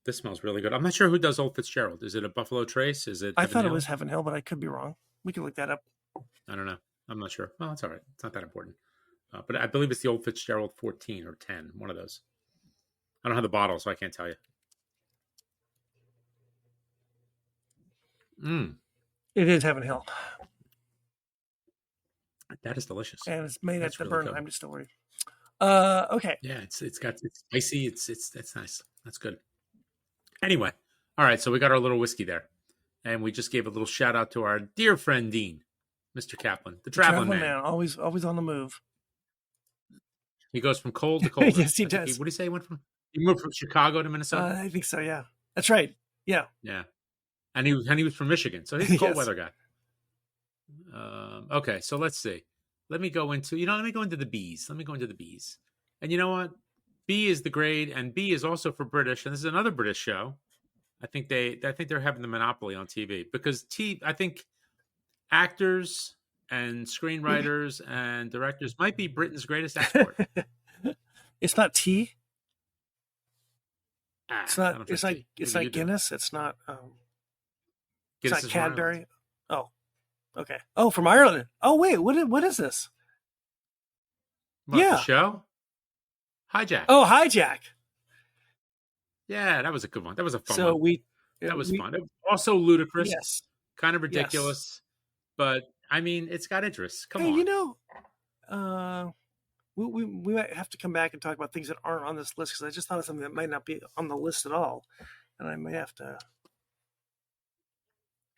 This smells really good. I'm not sure who does Old Fitzgerald. Is it a Buffalo Trace? Is it? I thought it was Heaven Hill, but I could be wrong. We can look that up. I don't know. I'm not sure. Well, it's all right. It's not that important. But I believe it's the Old Fitzgerald 14 or 10. One of those. I don't have the bottle, so I can't tell you. It is Heaven Hill. That is delicious. And it's made at the Bernheim Distillery. Okay. Yeah, it's spicy. It's nice. That's good. Anyway, all right. So we got our little whiskey there, and we just gave a little shout out to our dear friend Dean, Mr. Kaplan, the traveling man. Always on the move. He goes from cold to cold. Yes, he does. What did he say? He moved from Chicago to Minnesota. I think so. Yeah, that's right. Yeah. Yeah, and he was from Michigan, so he's a cold weather guy. Okay, so let's see. Let me go into the B's. And you know what? B is the grade, and B is also for British, and this is another British show. I think they're having the monopoly on TV because I think actors and screenwriters and directors might be Britain's greatest export. It's not tea. It's not. It's like Guinness. It's not. It's not Cadbury. Oh, okay. Oh, from Ireland. Oh, wait. What is this? The show? Hijack. Oh, Hijack. Yeah, that was a good one. That was a fun one. That was fun. It was also ludicrous. Yes. Kind of ridiculous. Yes. But, I mean, it's got interest. Come on. You know, we might have to come back and talk about things that aren't on this list because I just thought of something that might not be on the list at all. And I may have to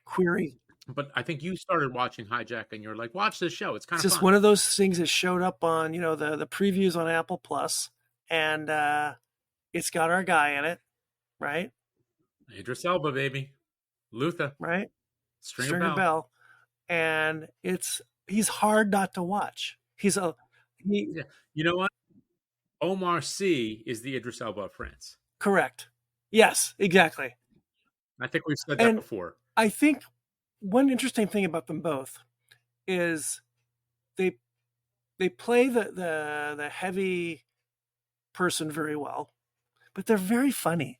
query. But I think you started watching Hijack and you're like, watch this show. It's kind of just fun. One of those things that showed up on, the previews on Apple Plus, and it's got our guy in it, right? Idris Elba, baby. Luther. Right? Stringer Bell. And he's hard not to watch. Yeah. You know what? Omar Sy is the Idris Elba of France. Correct. Yes, exactly. I think we've said that before. I think one interesting thing about them both is they play the heavy person very well, but they're very funny.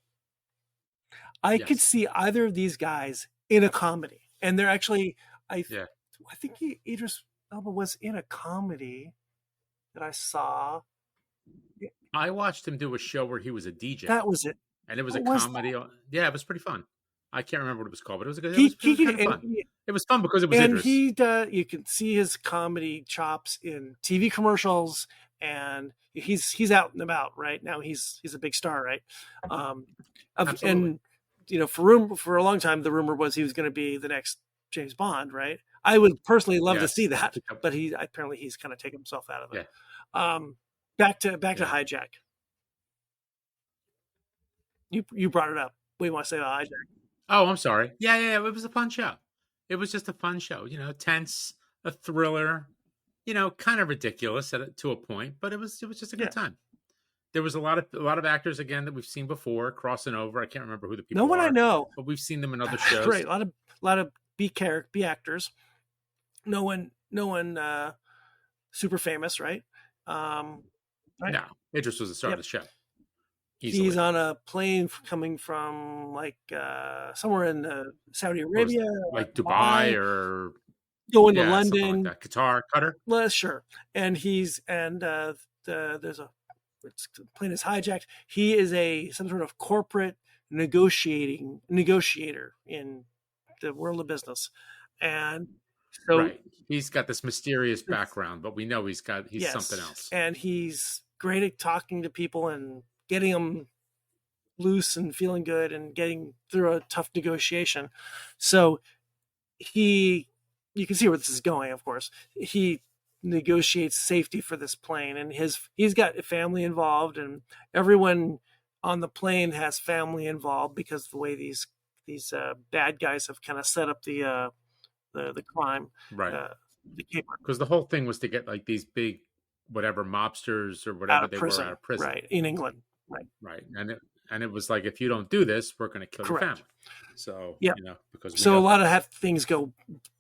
I could see either of these guys in a comedy, and they're actually I think Idris Elba was in a comedy that I saw I watched him do a show where he was a DJ, That was it. and it was a What was comedy. Yeah, it was pretty fun. I can't remember what it was called, but it was a good. he It was could, kind of fun. It was fun because it was and Idris. you can see his comedy chops in TV commercials, and he's out and about right now. He's a big star, right? And for a long time, the rumor was he was going to be the next James Bond, right? I would personally love to see that, but apparently he's kind of taken himself out of it. Yeah. Back to Hijack. You brought it up. What do you want to say about Hijack? Oh, I'm sorry. Yeah. It was a fun show. It was just a fun show. Tense, a thriller. Kind of ridiculous to a point, but it was just a good time. There was a lot of actors again that we've seen before crossing over. I can't remember who the people. No one are, I know, but we've seen them in other shows. Right, a lot of B actors. No one super famous, right? Right? No, Idris was the star of the show. Easily. He's on a plane coming from somewhere in Saudi Arabia, like Dubai or going to London, like Qatar. Well, sure. And there's a plane is hijacked. He is some sort of corporate negotiator in the world of business, and so right. He's got this mysterious background, but we know he's something else. And he's great at talking to people and getting them loose and feeling good and getting through a tough negotiation. So you can see where this is going, of course. He negotiates safety for this plane, and he's got a family involved, and everyone on the plane has family involved because of the way these bad guys have kind of set up the crime. Right. Because the whole thing was to get like these big whatever mobsters or whatever they were out of prison. Right, in England. Right. And it was like, if you don't do this, we're going to kill your family. So, because a lot of things go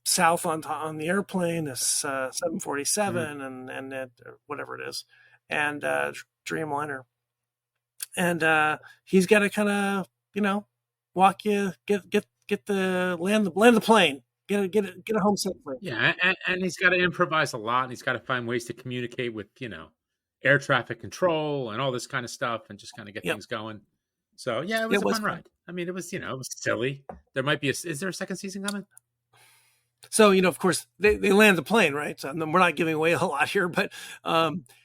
south on the airplane, this 747 and whatever it is, and Dreamliner. And he's got to kind of, walk you, get the land the plane. Get it home safely. Yeah, and he's got to improvise a lot, and he's got to find ways to communicate with air traffic control and all this kind of stuff, and just kind of get things going. So yeah, it was a fun ride. I mean, it was it was silly. There might be is there a second season coming? So of course they land the plane, right? So we're not giving away a lot here, but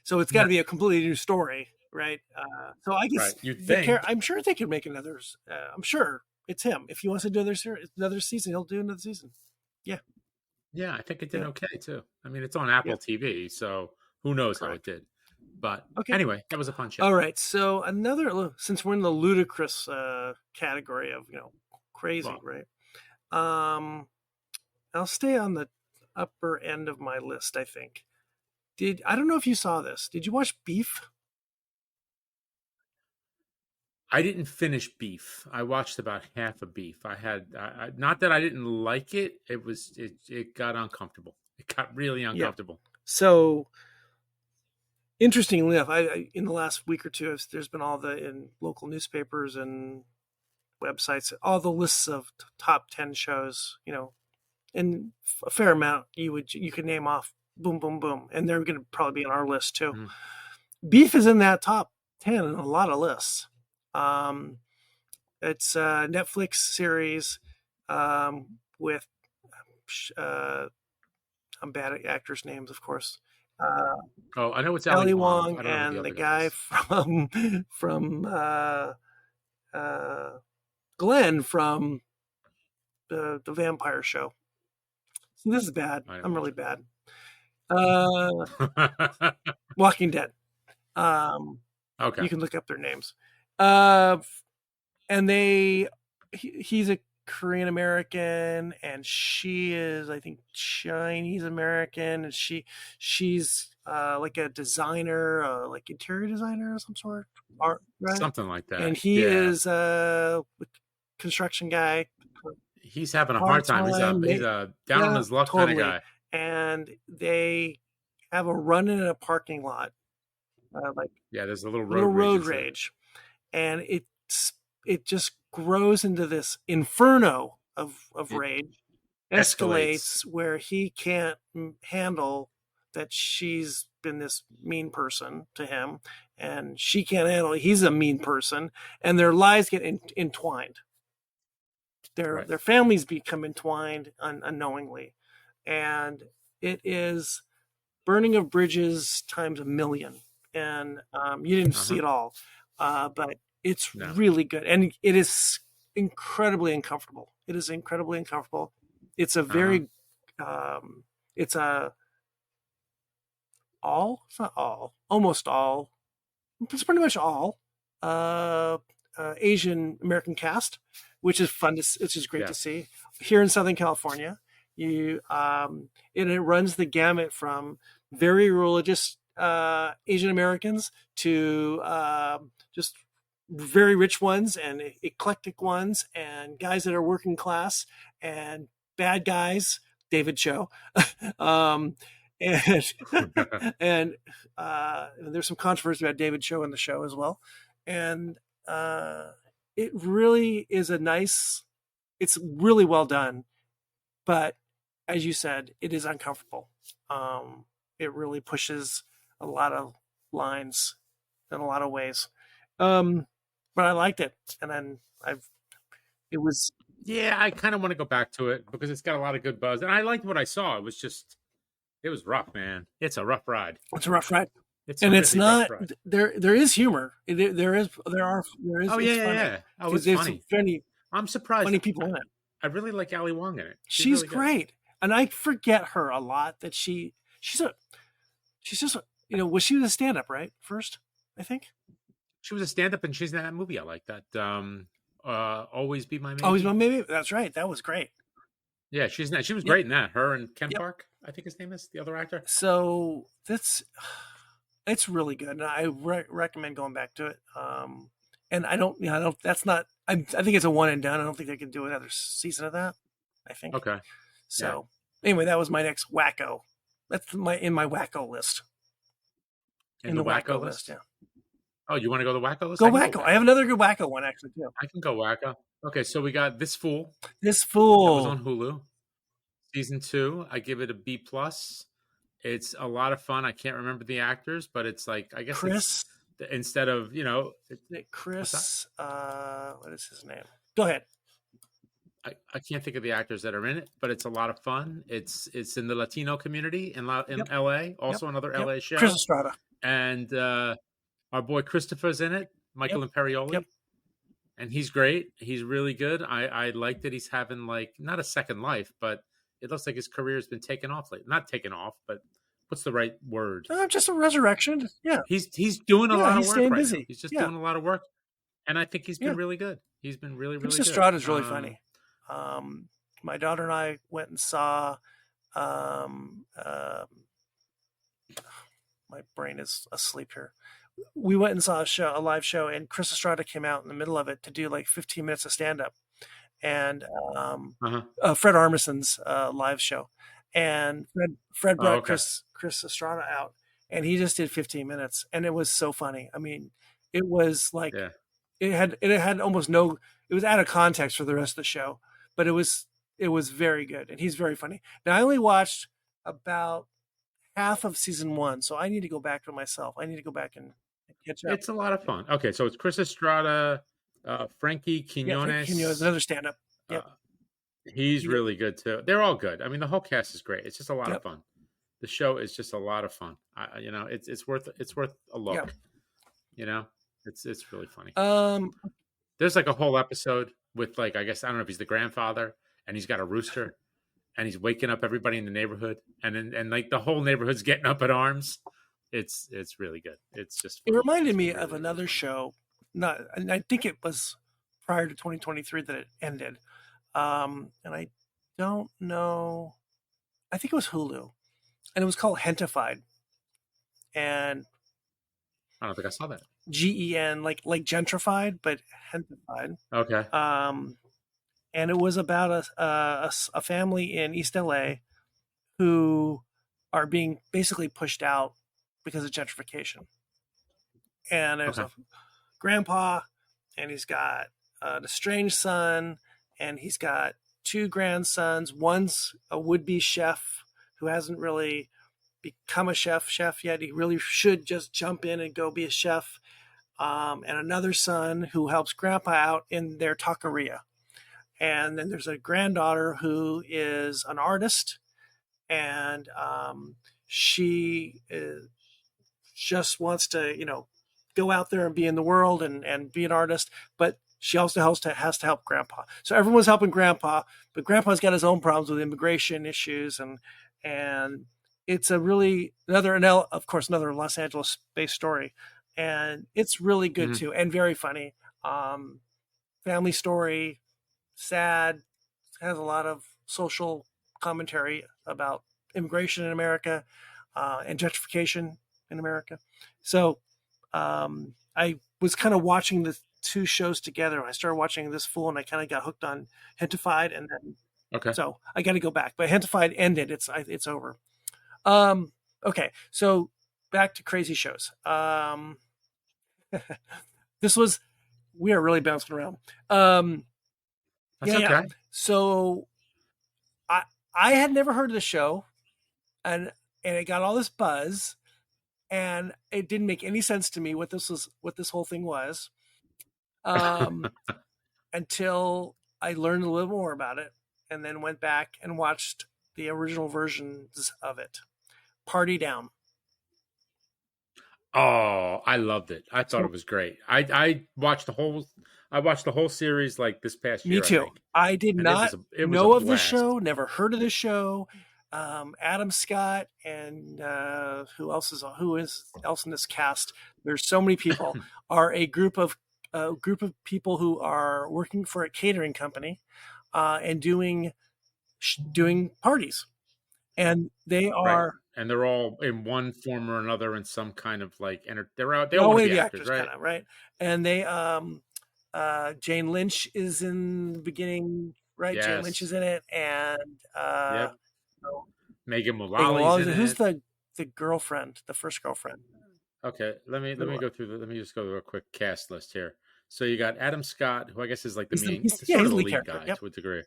so it's got to be a completely new story, right? So I guess I'm sure they could make another. I'm sure it's him. If he wants to do another season, he'll do another season. Yeah, I think it did okay too. I mean, it's on Apple TV, so who knows how it did. But anyway, that was a fun show. All right, so since we're in the ludicrous category of crazy, right? I'll stay on the upper end of my list. I think. I don't know if you saw this. Did you watch Beef? I didn't finish Beef. I watched about half of Beef. I had not that I didn't like it. It got uncomfortable. It got really uncomfortable. Yeah. So, interestingly enough, I in the last week or two, there's been in local newspapers and websites, all the lists of top 10 shows. And a fair amount you could name off. Boom, boom, boom, and they're going to probably be on our list too. Mm-hmm. Beef is in that top 10 in a lot of lists. It's a Netflix series with I'm bad at actors' names, of course. I know it's Ali Wong and the guy from Glenn from the Vampire Show. So this is bad. I'm really bad. Walking Dead. Okay. You can look up their names. And he's a Korean American, and she is, I think, Chinese American, and she's like a designer, like interior designer of some sort, art, right? Something like that. And he is a construction guy. He's having a hard time. He's a down on his luck kind of guy. And they have a run in a parking lot. There's a little road rage. And it just grows into this inferno of rage, escalates where he can't handle that she's been this mean person to him, and she can't handle it. He's a mean person, and their lives get entwined. Their families become entwined unknowingly, and it is burning of bridges times a million. And you didn't see it all, but it's really good, and it is incredibly uncomfortable. It is incredibly uncomfortable. It's a very, it's a all. It's not all. Almost all. It's pretty much all Asian American cast, which is fun to, which is great to see here in Southern California. You and it runs the gamut from very religious Asian Americans to just very rich ones and eclectic ones and guys that are working class and bad guys. David Cho, and and there's some controversy about David Cho in the show as well, and it really is a nice. It's really well done, but as you said, it is uncomfortable. It really pushes a lot of lines in a lot of ways. But I liked it, and then it was. Yeah, I kind of want to go back to it because it's got a lot of good buzz, and I liked what I saw. It was rough, man. It's a rough ride. It's a rough ride, and it's not there. There is humor. There is. Oh yeah. Oh, it's funny. I'm surprised. Funny people in it. I really like Ali Wong in it. She's really great, and I forget her a lot. That she's just was she a stand up right first? I think she was a stand up, and she's in that movie. I like that. Always Be My Maybe. Always Be My Maybe. That's right. That was great. Yeah, she was great in that. Her and Ken Park, I think his name is, the other actor. So it's really good, and I recommend going back to it. And I don't. That's not. I think it's a one and done. I don't think they can do another season of that. I think. Okay. So anyway, that was my next wacko. That's in my wacko list. In the wacko list. Yeah. Oh, you want to go the wacko list? Go wacko. I have another good wacko one actually too. I can go wacko. Okay, so we got This Fool. This Fool. That was on Hulu. Season 2. I give it a B+. It's a lot of fun. I can't remember the actors, but it's like, I guess Chris. Instead of, Chris. What is his name? Go ahead. I can't think of the actors that are in it, but it's a lot of fun. It's in the Latino community in LA. Also another LA show. Chris Estrada. And our boy Christopher's in it, Michael Imperioli. Yep. And he's great. He's really good. I like that he's having not a second life, but it looks like his career's been taken off lately. Not taken off, but what's the right word? Just a resurrection. Yeah. He's doing a lot of work staying busy. now. He's just doing a lot of work. And I think he's been really good. He's been really, really good. Chris Estrada's really funny. My daughter and I went and saw my brain is asleep here. We went and saw a live show, and Chris Estrada came out in the middle of it to do 15 minutes of stand up, and Fred Armisen's live show, and Fred brought Chris Estrada out, and he just did 15 minutes, and it was so funny. I mean, it was it had almost no. It was out of context for the rest of the show, but it was very good, and he's very funny. Now I only watched about half of season 1, so I need to go back to it myself. I need to go back and catch up. It's a lot of fun. Okay, so it's Chris Estrada, Frankie Quinones. Frankie Quinones, another stand-up. Yep. He's really good too. They're all good. I mean, the whole cast is great. It's just a lot of fun. The show is just a lot of fun. It's worth a look. Yep. It's really funny. There's a whole episode with I guess I don't know if he's the grandfather and he's got a rooster and he's waking up everybody in the neighborhood and the whole neighborhood's getting up at arms. It's really good. It's just funny. It reminded me of another show. And I think it was prior to 2023 that it ended. And I don't know. I think it was Hulu, and it was called Hentified. And I don't think I saw that. GEN, like gentrified, but Hentified. Okay. And it was about a family in East LA who are being basically pushed out because of gentrification. And there's a grandpa, and he's got an estranged son, and he's got 2 grandsons. One's a would-be chef who hasn't really become a chef yet. He really should just jump in and go be a chef. And another son who helps grandpa out in their taqueria. And then there's a granddaughter who is an artist, and she just wants to, go out there and be in the world and be an artist, but she also has to help grandpa. So everyone's helping grandpa, but grandpa's got his own problems with immigration issues, and it's a really another Los Angeles based story, and it's really good too, and very funny. Family story, sad, has a lot of social commentary about immigration in America and gentrification in America. So I was kind of watching the two shows together. I started watching This Fool, and I kind of got hooked on Hentified, and then so I got to go back. But Hentified ended; it's over. Okay, so back to crazy shows. We are really bouncing around. That's okay. So I had never heard of the show, and it got all this buzz, and it didn't make any sense to me what this whole thing was, until I learned a little more about it, and then went back and watched the original versions of it. Party Down. Oh, I loved it. I thought it was great. I watched the whole series like this past year. Me too. I did not know of the show, never heard of the show. Adam Scott and who else in this cast? There's so many people. Are a group of people who are working for a catering company and doing parties, and they are. Right. And they're all in one form or another in some kind of like they're out. They all want to be actors, right? Kind of, right. And they Jane Lynch is in the beginning, right? Yes. Jane Lynch is in it, and Megan Mullally's in who's it. the girlfriend, the first girlfriend? Okay, let me go through let me just go through a quick cast list here. So you got Adam Scott, who I guess is like the main, he's sort of the lead guy to a degree.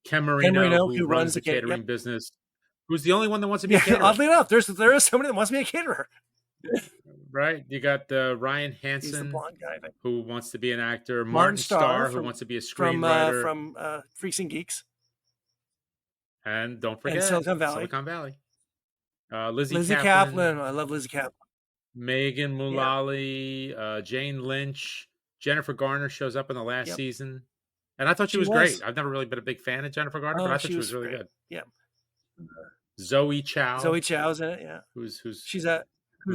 Ken Marino, who runs the catering business. Who's the only one that wants to be a caterer? Oddly enough, there is somebody that wants to be a caterer. Right. You got Ryan Hansen, he's the blonde guy, who wants to be an actor. Martin Starr, who wants to be a screenwriter. From Freaks and Geeks. And don't forget Silicon Valley. Lizzie Kaplan. I love Lizzie Kaplan. Megan Mullally, Jane Lynch. Jennifer Garner shows up in the last season. And I thought she was great. I've never really been a big fan of Jennifer Garner, but I thought she was really good. Yeah. Zoe Chow's in it, yeah. Who's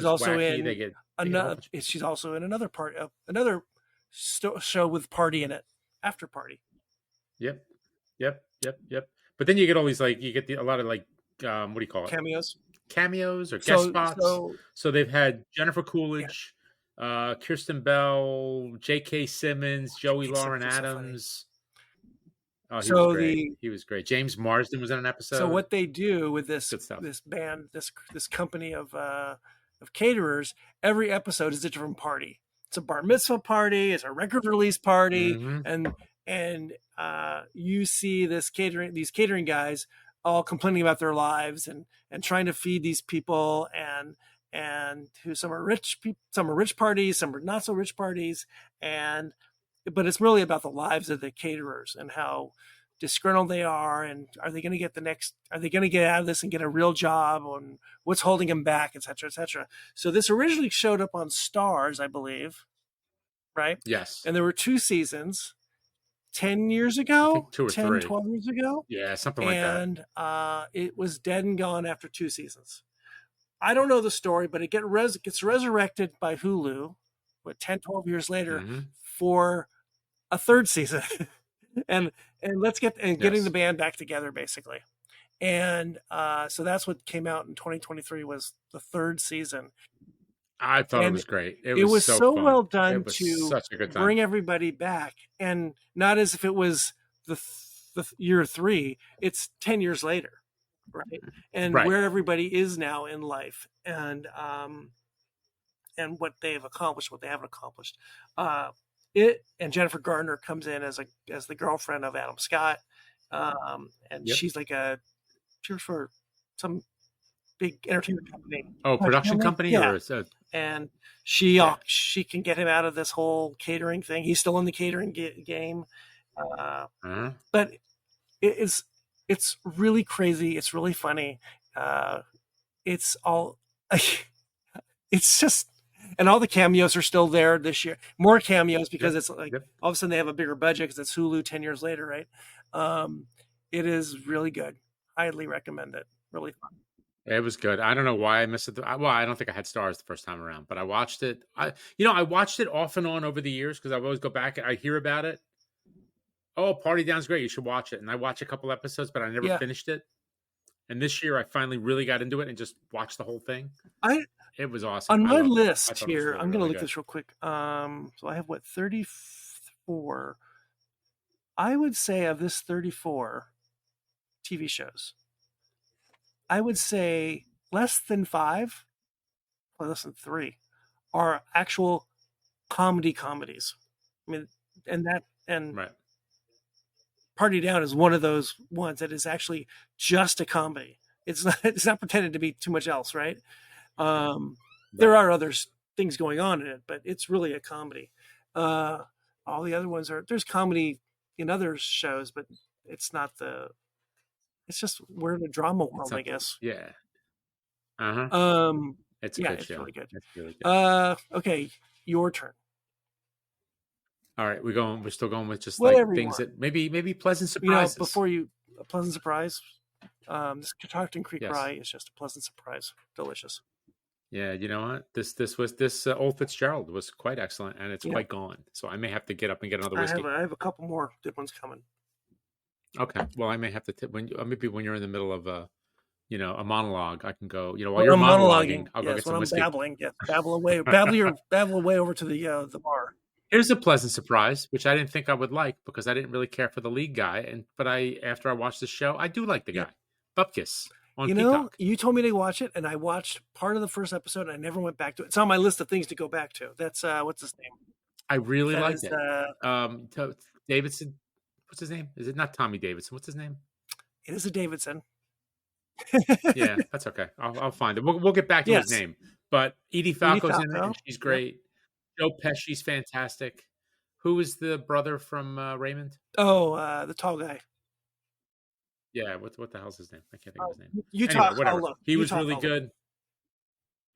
also wacky. in she's also in another show with party in it, After Party. Yep. But then you get all these a lot of what do you call it? Cameos or guest spots. So they've had Jennifer Coolidge, Kirsten Bell, J.K. Simmons, Joey Lauren Adams. Oh, he was great. James Marsden was in an episode. So what they do with this band, this company of caterers, every episode is a different party. It's a bar mitzvah party, it's a record release party, and you see these catering guys all complaining about their lives and trying to feed these people, and who some are rich parties, some are not so rich parties, but it's really about the lives of the caterers and how disgruntled they are, and are they going to get out of this and get a real job, and what's holding them back, et cetera, et cetera. So this originally showed up on Starz, I believe, right? Yes. And there were 2 seasons, 10 years ago, 2 or 3. 12 years ago. Yeah, something like that. And it was dead and gone after 2 seasons. I don't know the story, but it gets resurrected by Hulu, 10, 12 years later for a 3rd season. and getting the band back together, basically. And so that's what came out in 2023 was the 3rd season. I thought it was great. It was so fun. well done to bring everybody back, and not as if it was the year 3. It's 10 years later, right? And where everybody is now in life, and what they've accomplished, what they haven't accomplished. And Jennifer Garner comes in as the girlfriend of Adam Scott, and she's for some big entertainment company. Oh, production company Yeah. or so? And she Yeah. she can get him out of this whole catering thing. He's still in the catering game, but it's really crazy. It's really funny. It's all it's just, and all the cameos are still there this year. More cameos because it's like all of a sudden they have a bigger budget because it's Hulu 10 years later, right? It is really good. Highly recommend it. Really fun. It was good. I don't know why I missed it. Well, I don't think I had stars the first time around, but I watched it. I watched it off and on over the years because I always go back and I hear about it. Oh, Party Down's great. You should watch it. And I watched a couple episodes, but I never finished it. And this year I finally really got into it and just watched the whole thing. It was awesome. On my list here, I'm going to look this real quick. So I have 34. I would say of this 34 TV shows, I would say less than 5 or less than 3 are actual comedies. I mean, and right. Party Down is one of those ones that is actually just a comedy. It's not pretending to be too much else, right? There are other things going on in it, but it's really a comedy. All the other ones there's comedy in other shows, but it's not it's just we're in a drama world, I guess. Yeah. It's a good show. Really good. It's really good. Okay, your turn. All right, we're still going with just like things that maybe pleasant surprises. Before a pleasant surprise. This Catoctin Creek Rye is just a pleasant surprise. Delicious. Yeah, you know what? This Old Fitzgerald was quite excellent, and it's quite gone. So I may have to get up and get another whiskey. I have a couple more good ones coming. Okay, well, I may have to maybe when you're in the middle of a monologue, I can go. While you're monologuing, I'll go get some whiskey. Babbling, babble away, babble away over to the bar. Here's a pleasant surprise, which I didn't think I would like because I didn't really care for the lead guy, but after I watched the show, I do like the guy, Bupkis. Peacock. You told me to watch it, and I watched part of the first episode, and I never went back to it. It's on my list of things to go back to. That's what's his name? I really liked it. Davidson. What's his name? Is it not Tommy Davidson? What's his name? It is a Davidson. Yeah, that's okay. I'll find it. We'll get back to his name. But Edie Falco's in it, and she's great. Joe Pesci's fantastic. Who is the brother from Raymond? Oh, the tall guy. Yeah, what the hell's his name? I can't think of his name. Utah, whatever. He was really good.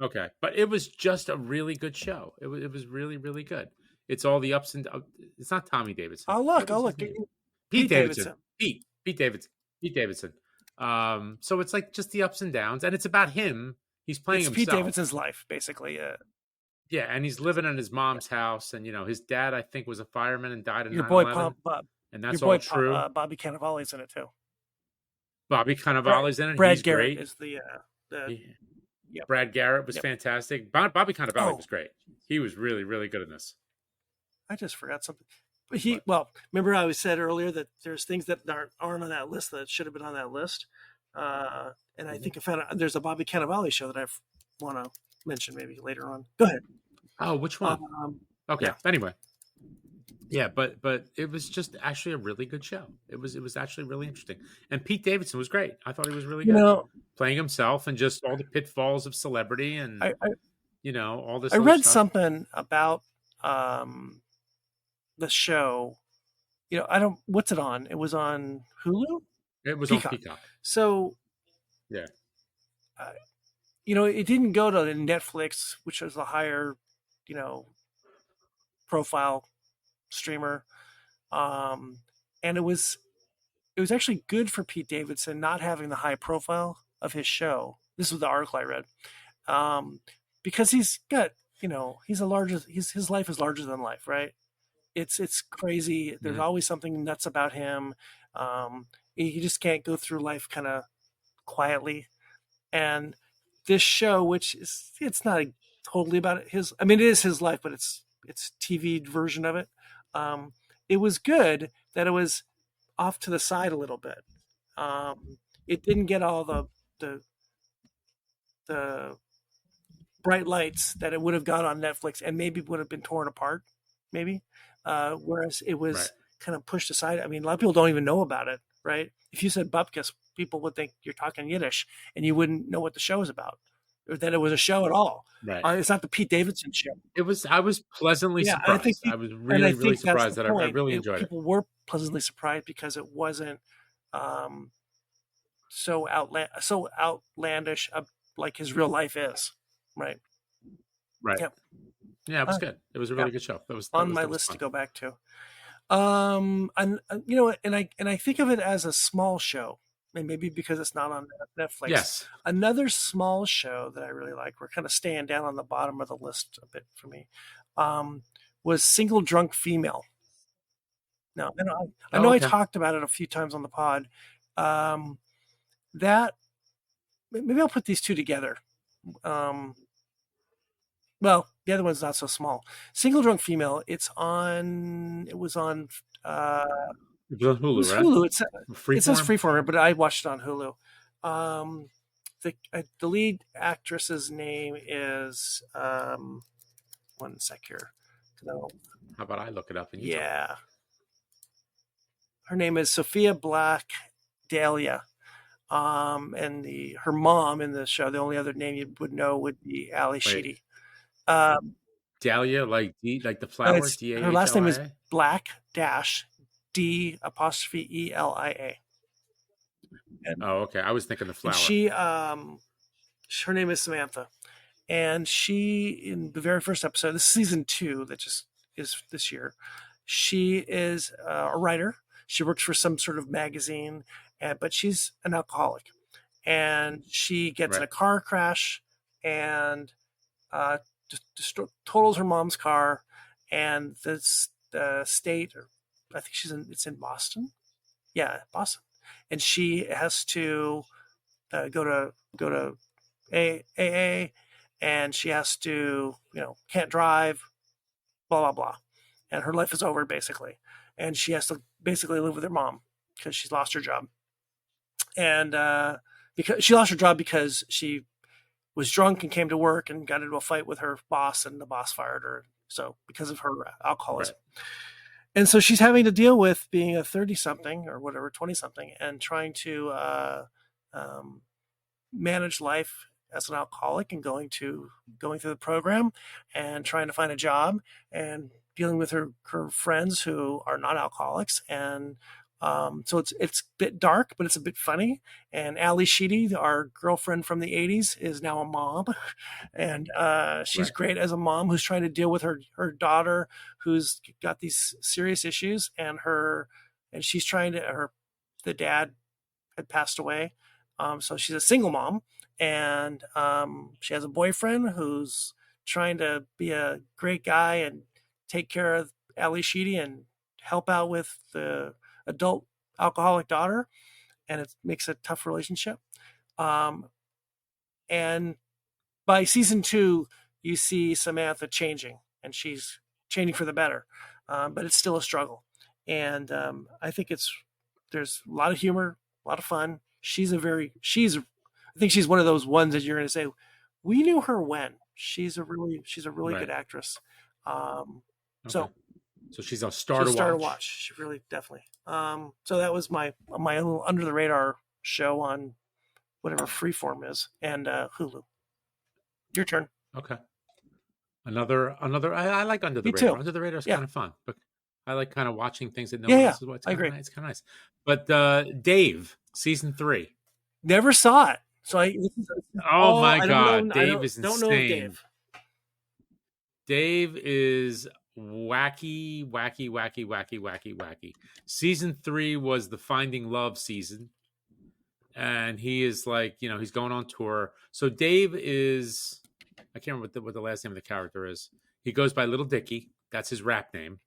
Okay, but it was just a really good show. It was really, really good. It's all the ups and downs. It's not Tommy Davidson. I'll look. Pete Davidson. Pete Davidson. So it's like just the ups and downs, and it's about him. He's playing himself. Pete Davidson's life, basically. Yeah, and he's living in his mom's house, and his dad, I think, was a fireman and died in 9/11. Your boy Bob, and that's all true. Bobby Cannavale's in it too. Bobby Cannavale's in it. Brad He's Garrett great. Is Brad Garrett was fantastic. Bobby Cannavale was great. He was really, really good in this. I just forgot something. Remember I said earlier that there's things that aren't on that list that should have been on that list. And I think I found there's a Bobby Cannavale show that I want to mention maybe later on. Go ahead. Oh, which one? Okay. Yeah. Anyway. Yeah, but it was just actually a really good show. It was actually really interesting. And Pete Davidson was great. I thought he was really good. Playing himself and just all the pitfalls of celebrity and all this. I read something about the show. What's it on? It was on Hulu? It was Peacock. On Peacock. So yeah. It didn't go to Netflix, which was a higher, profile streamer. And it was actually good for Pete Davidson not having the high profile of his show. This was the article I read. Because he's got, his life is larger than life, right? It's crazy. There's always something nuts about him. He just can't go through life kind of quietly. And this show, it's not totally about it. It is his life, but it's TV version of it. It was good that it was off to the side a little bit. It didn't get all the bright lights that it would have got on Netflix, and maybe would have been torn apart, maybe. Whereas it was kind of pushed aside. I mean, a lot of people don't even know about it. right? If you said bupkis, people would think you're talking Yiddish, and you wouldn't know what the show is about, or that it was a show at all. Right. It's not the Pete Davidson show. It was. I was pleasantly Yeah, and surprised. I was and I really, really think that's surprised the that I point. really enjoyed it. People were pleasantly surprised because it wasn't um, so outlandish, like his real life is, right? Right. Yep. Yeah, it was good. It was a really good show. That was on my list to go back to. And you know, and I think of it as a small show, and maybe because it's not on Netflix. Yes. Another small show that I really like, we're kind of staying down on the bottom of the list a bit for me, was Single Drunk Female. Now, I know I talked about it a few times on the pod. That maybe I'll put these two together. Well, the other one's not so small. Single Drunk Female. It was on. It was on Hulu, It was right? Hulu. It says Freeform, but I watched it on Hulu. The lead actress's name is one sec here. How about I look it up and you yeah, her name is Sophia Black Dahlia. And her mom in the show, the only other name you would know would be Ali Sheedy. Dahlia, like the flower. Her last name is Black D'*Elia. Oh, okay. I was thinking the flower. She, her name is Samantha, and she, in the very first episode, this is season 2 that just is this year. She is a writer. She works for some sort of magazine, but she's an alcoholic, and she gets in a car crash and just totals her mom's car, and the state, or I think it's in Boston. Yeah, Boston. And she has to go to AA, and she has to, can't drive, blah, blah, blah. And her life is over, basically. And she has to basically live with her mom because she's lost her job. And because she lost her job because she was drunk and came to work and got into a fight with her boss, and the boss fired her. So because of her alcoholism. Right. And so she's having to deal with being a 30-something or whatever, 20-something, and trying to manage life as an alcoholic, and going through the program and trying to find a job and dealing with her friends who are not alcoholics. And so it's a bit dark, but it's a bit funny. And Ali Sheedy, our girlfriend from the 80s, is now a mom. And she's great as a mom who's trying to deal with her daughter who's got these serious issues. And she's trying to, the dad had passed away. So she's a single mom. And she has a boyfriend who's trying to be a great guy and take care of Ali Sheedy and help out with the adult alcoholic daughter, and it makes a tough relationship. And by season 2, you see Samantha changing, and she's changing for the better, but it's still a struggle. And I think there's a lot of humor, a lot of fun. I think she's one of those ones that you're going to say, we knew her when. She's a really good actress. So she's a star to watch. She really, definitely. So that was my little under the radar show on whatever Freeform is, and Hulu. Your turn. Okay. Another. I like Under the Radar. Under the Radar is kind of fun, but I like kind of watching things that no one else is watching. I agree. It's kind of nice. But Dave, season 3. Never saw it. So oh my God, Dave is insane. Don't know Dave. Dave is wacky. Season 3 was the Finding Love season, and he is like, he's going on tour. So Dave is, I can't remember what the last name of the character is. He goes by Little Dicky. That's his rap name,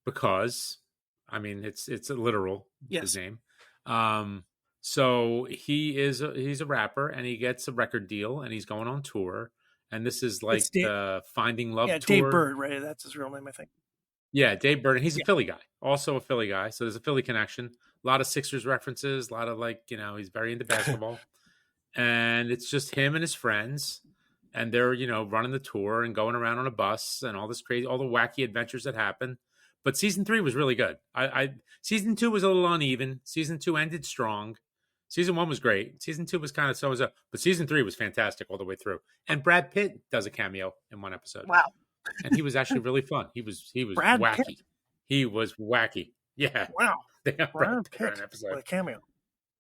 because it's a literal his name. So he's a rapper, and he gets a record deal, and he's going on tour. And this is like the Finding Love tour. Dave Bird, right? That's his real name, I think. Yeah, Dave Bird. And he's a Philly guy, also a Philly guy. So there's a Philly connection. A lot of Sixers references, a lot of he's very into basketball. And it's just him and his friends. And they're, running the tour and going around on a bus and all the wacky adventures that happen. But season 3 was really good. Season 2 was a little uneven. Season 2 ended strong. Season 1 was great. Season 2 was kind of so, but season 3 was fantastic all the way through. And Brad Pitt does a cameo in one episode. Wow. And he was actually really fun. He was Brad wacky. Pitt? He was wacky. Yeah. Wow. Brad Brad Pitt in Pitt an episode. with a cameo.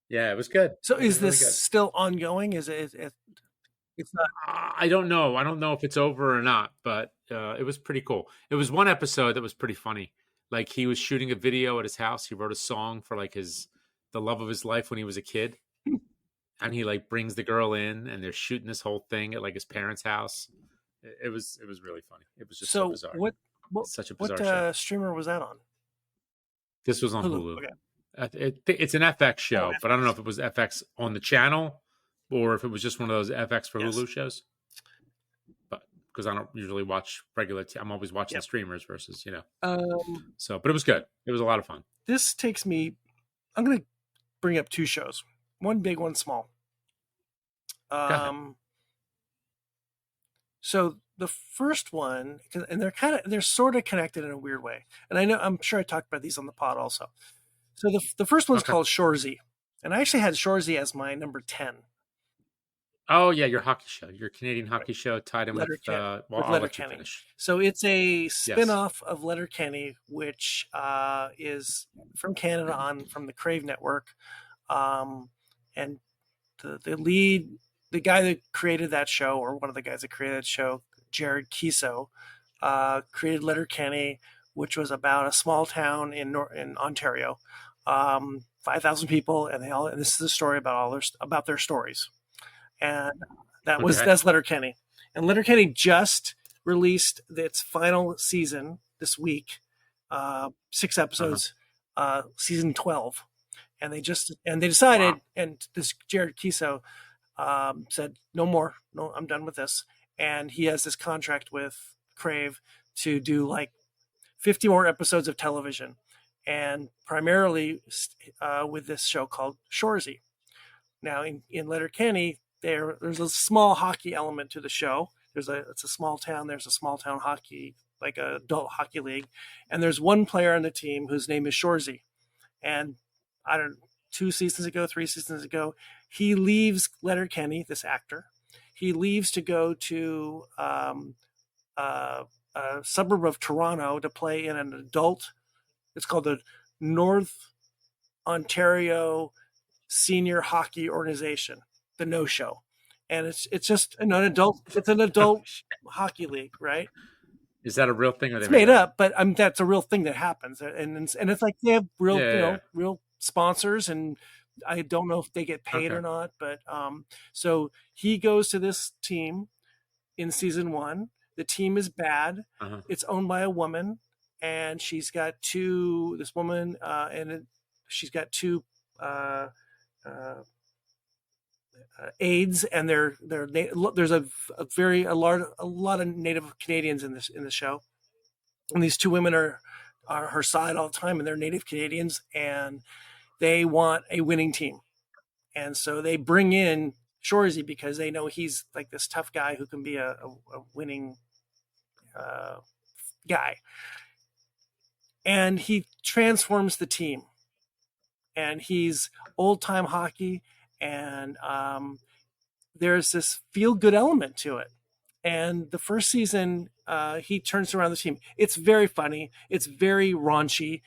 Yeah, it was good. So It is was really this good. still ongoing? Is it? It's not. I don't know. I don't know if it's over or not, but it was pretty cool. It was one episode that was pretty funny. Like he was shooting a video at his house. He wrote a song for like the love of his life when he was a kid. And he like brings the girl in and they're shooting this whole thing at like his parents' house. It was really funny. It was just so bizarre. Such a bizarre show. What streamer was that on? This was on Hulu. Okay. It's an FX show, but I don't know if it was FX on the channel or if it was just one of those FX for Hulu shows. But because I don't usually watch regular, I'm always watching streamers versus, So, but it was good. It was a lot of fun. This takes me. I'm going to bring up two shows. One big, one small. So the first one, and they're sort of connected in a weird way. And I'm sure I talked about these on the pod also. So the first one's called Shoresy. And I actually had Shoresy as my number 10. Oh yeah, your hockey show, your Canadian hockey show tied in with Letterkenny. So it's a spin-off of Letterkenny, which is from Canada from the Crave Network. And the guy that created that show, or one of the guys that created that show, Jared Kiso, created Letterkenny, which was about a small town in Ontario, 5,000 people, and this is a story about their stories, and that's Letterkenny, and Letterkenny just released its final season this week, 6 episodes, season 12. And they decided, and this Jared Kiso said, no more, I'm done with this. And he has this contract with Crave to do like 50 more episodes of television, and primarily with this show called Shoresy. Now in Letterkenny, there's a small hockey element to the show. It's a small town. There's a small town hockey, like a adult hockey league, and there's one player on the team whose name is Shoresy, and 3 seasons ago, he leaves Letterkenny, this actor. He leaves to go to a suburb of Toronto to play in an adult. It's called the North Ontario Senior Hockey Organization, the No Show, and it's just an adult. It's an adult hockey league, right? Is that a real thing? Or it's made up, but that's a real thing that happens, and it's like they have real sponsors, and I don't know if they get paid or not, but so he goes to this team in season 1. The team is bad. It's owned by a woman, and she's got two aides, and there's a lot of Native Canadians in the show, and these two women are her side all the time, and they're Native Canadians, and they want a winning team. And so they bring in Shoresy because they know he's like this tough guy who can be a winning guy. And he transforms the team. And he's old-time hockey, and there's this feel-good element to it. And the first season, he turns around the team. It's very funny. It's very raunchy.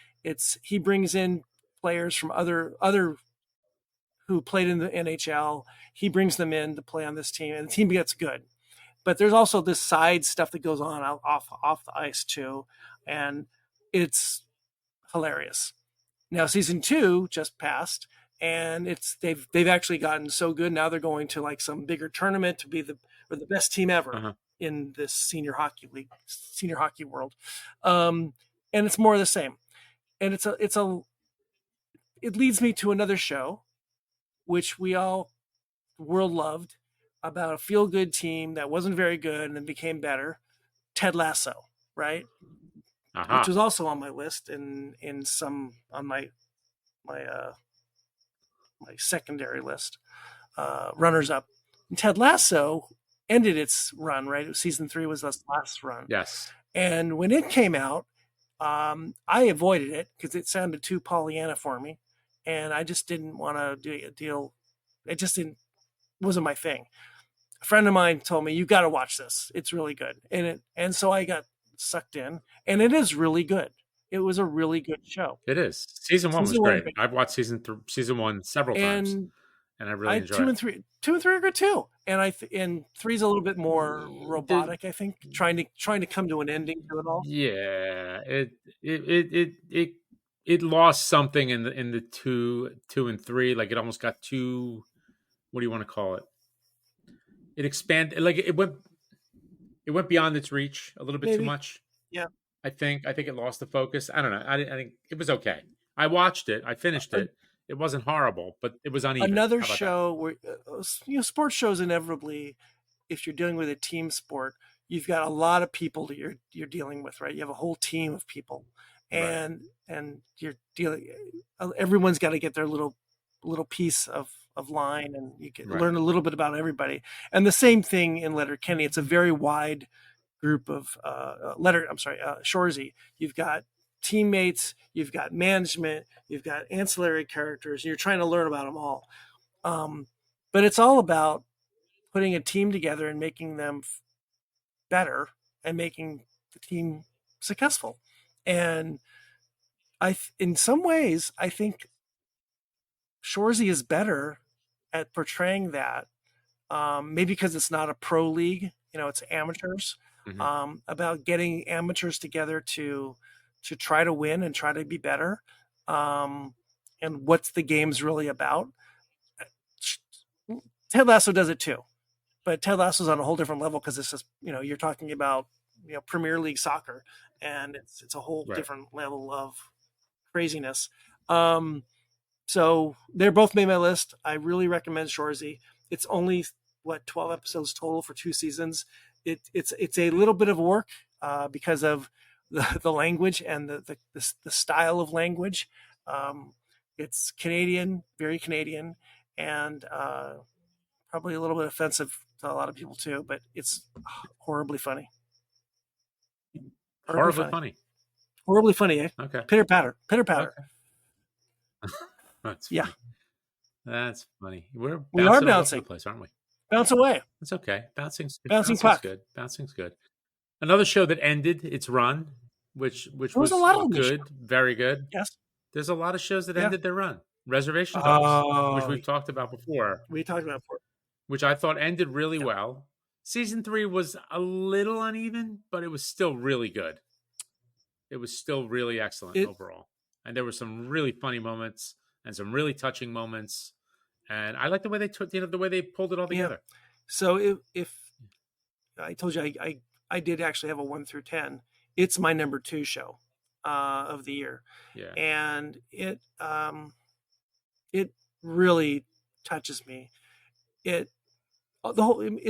He brings in players from other who played in the NHL. He brings them in to play on this team, and the team gets good. But there's also this side stuff that goes on off the ice too, and it's hilarious. Now season 2 just passed, and they've actually gotten so good now they're going to like some bigger tournament to be the best team ever in this senior hockey league, senior hockey world, and it's more of the same. And it leads me to another show, which the world loved, about a feel-good team that wasn't very good and then became better. Ted Lasso, right? Which was also on my list and on my secondary list, runners up. And Ted Lasso ended its run, right? Season 3 was the last run. Yes. And when it came out, I avoided it because it sounded too Pollyanna for me, and I just didn't want to do a deal. It just didn't wasn't my thing. A friend of mine told me, "You got to watch this. It's really good," and so I got sucked in, and it is really good. It was a really good show. It is. Season one was Season one, great. I've watched season one several times, and and I really I enjoy it. two and three are good too. And three's a little bit more robotic, I think, trying to come to an ending to it all. Yeah, it lost something in the two and three. Like it almost got too. What do you want to call it? It expanded. Like it went beyond its reach a little bit too Maybe, much. yeah. I think it lost the focus. I don't know. I think it was okay. I watched it. I finished it. It wasn't horrible, but it was uneven. Another How about show where sports shows inevitably, if you're dealing with a team sport, you've got a lot of people that you're dealing with, right? You have a whole team of people, that? Right. and you're dealing. Everyone's got to get their little piece of line, and you can Right. learn a little bit about everybody. And the same thing in Letterkenny. It's a very wide group of Shoresy. You've got teammates, you've got management, you've got ancillary characters, and you're trying to learn about them all. But it's all about putting a team together and making them better and making the team successful. And in some ways, I think Shoresy is better at portraying that. Maybe because it's not a pro league, it's amateurs. Mm-hmm. About getting amateurs together to try to win and try to be better, and what's the game's really about. Ted Lasso does it too, but Ted Lasso's on a whole different level because it's just you're talking about Premier League soccer, and it's a whole different level of craziness. So they're both made my list. I really recommend Shoresy. It's only 12 episodes total for 2 seasons. It's a little bit of work because of the language and the style of language. It's Canadian, very Canadian, and probably a little bit offensive to a lot of people too. But it's horribly funny. Horribly funny. Horribly funny, eh? Okay. Pitter patter, pitter patter. Okay. That's yeah. Funny. That's funny. We are bouncing all over the place, aren't we? Bounce away. It's okay. Bouncing's puck. Good. Bouncing's good. Another show that ended its run, which was a lot of good, very good. Yes. There's a lot of shows that ended their run. Reservation Dogs, which we've talked about before. Which I thought ended really well. Season 3 was a little uneven, but it was still really good. It was still really excellent overall. And there were some really funny moments and some really touching moments. And I like the way they took, the way they pulled it all together. Yeah. So if I told you I did actually have a 1 through 10, it's my number 2 show of the year. Yeah. And it really touches me. It's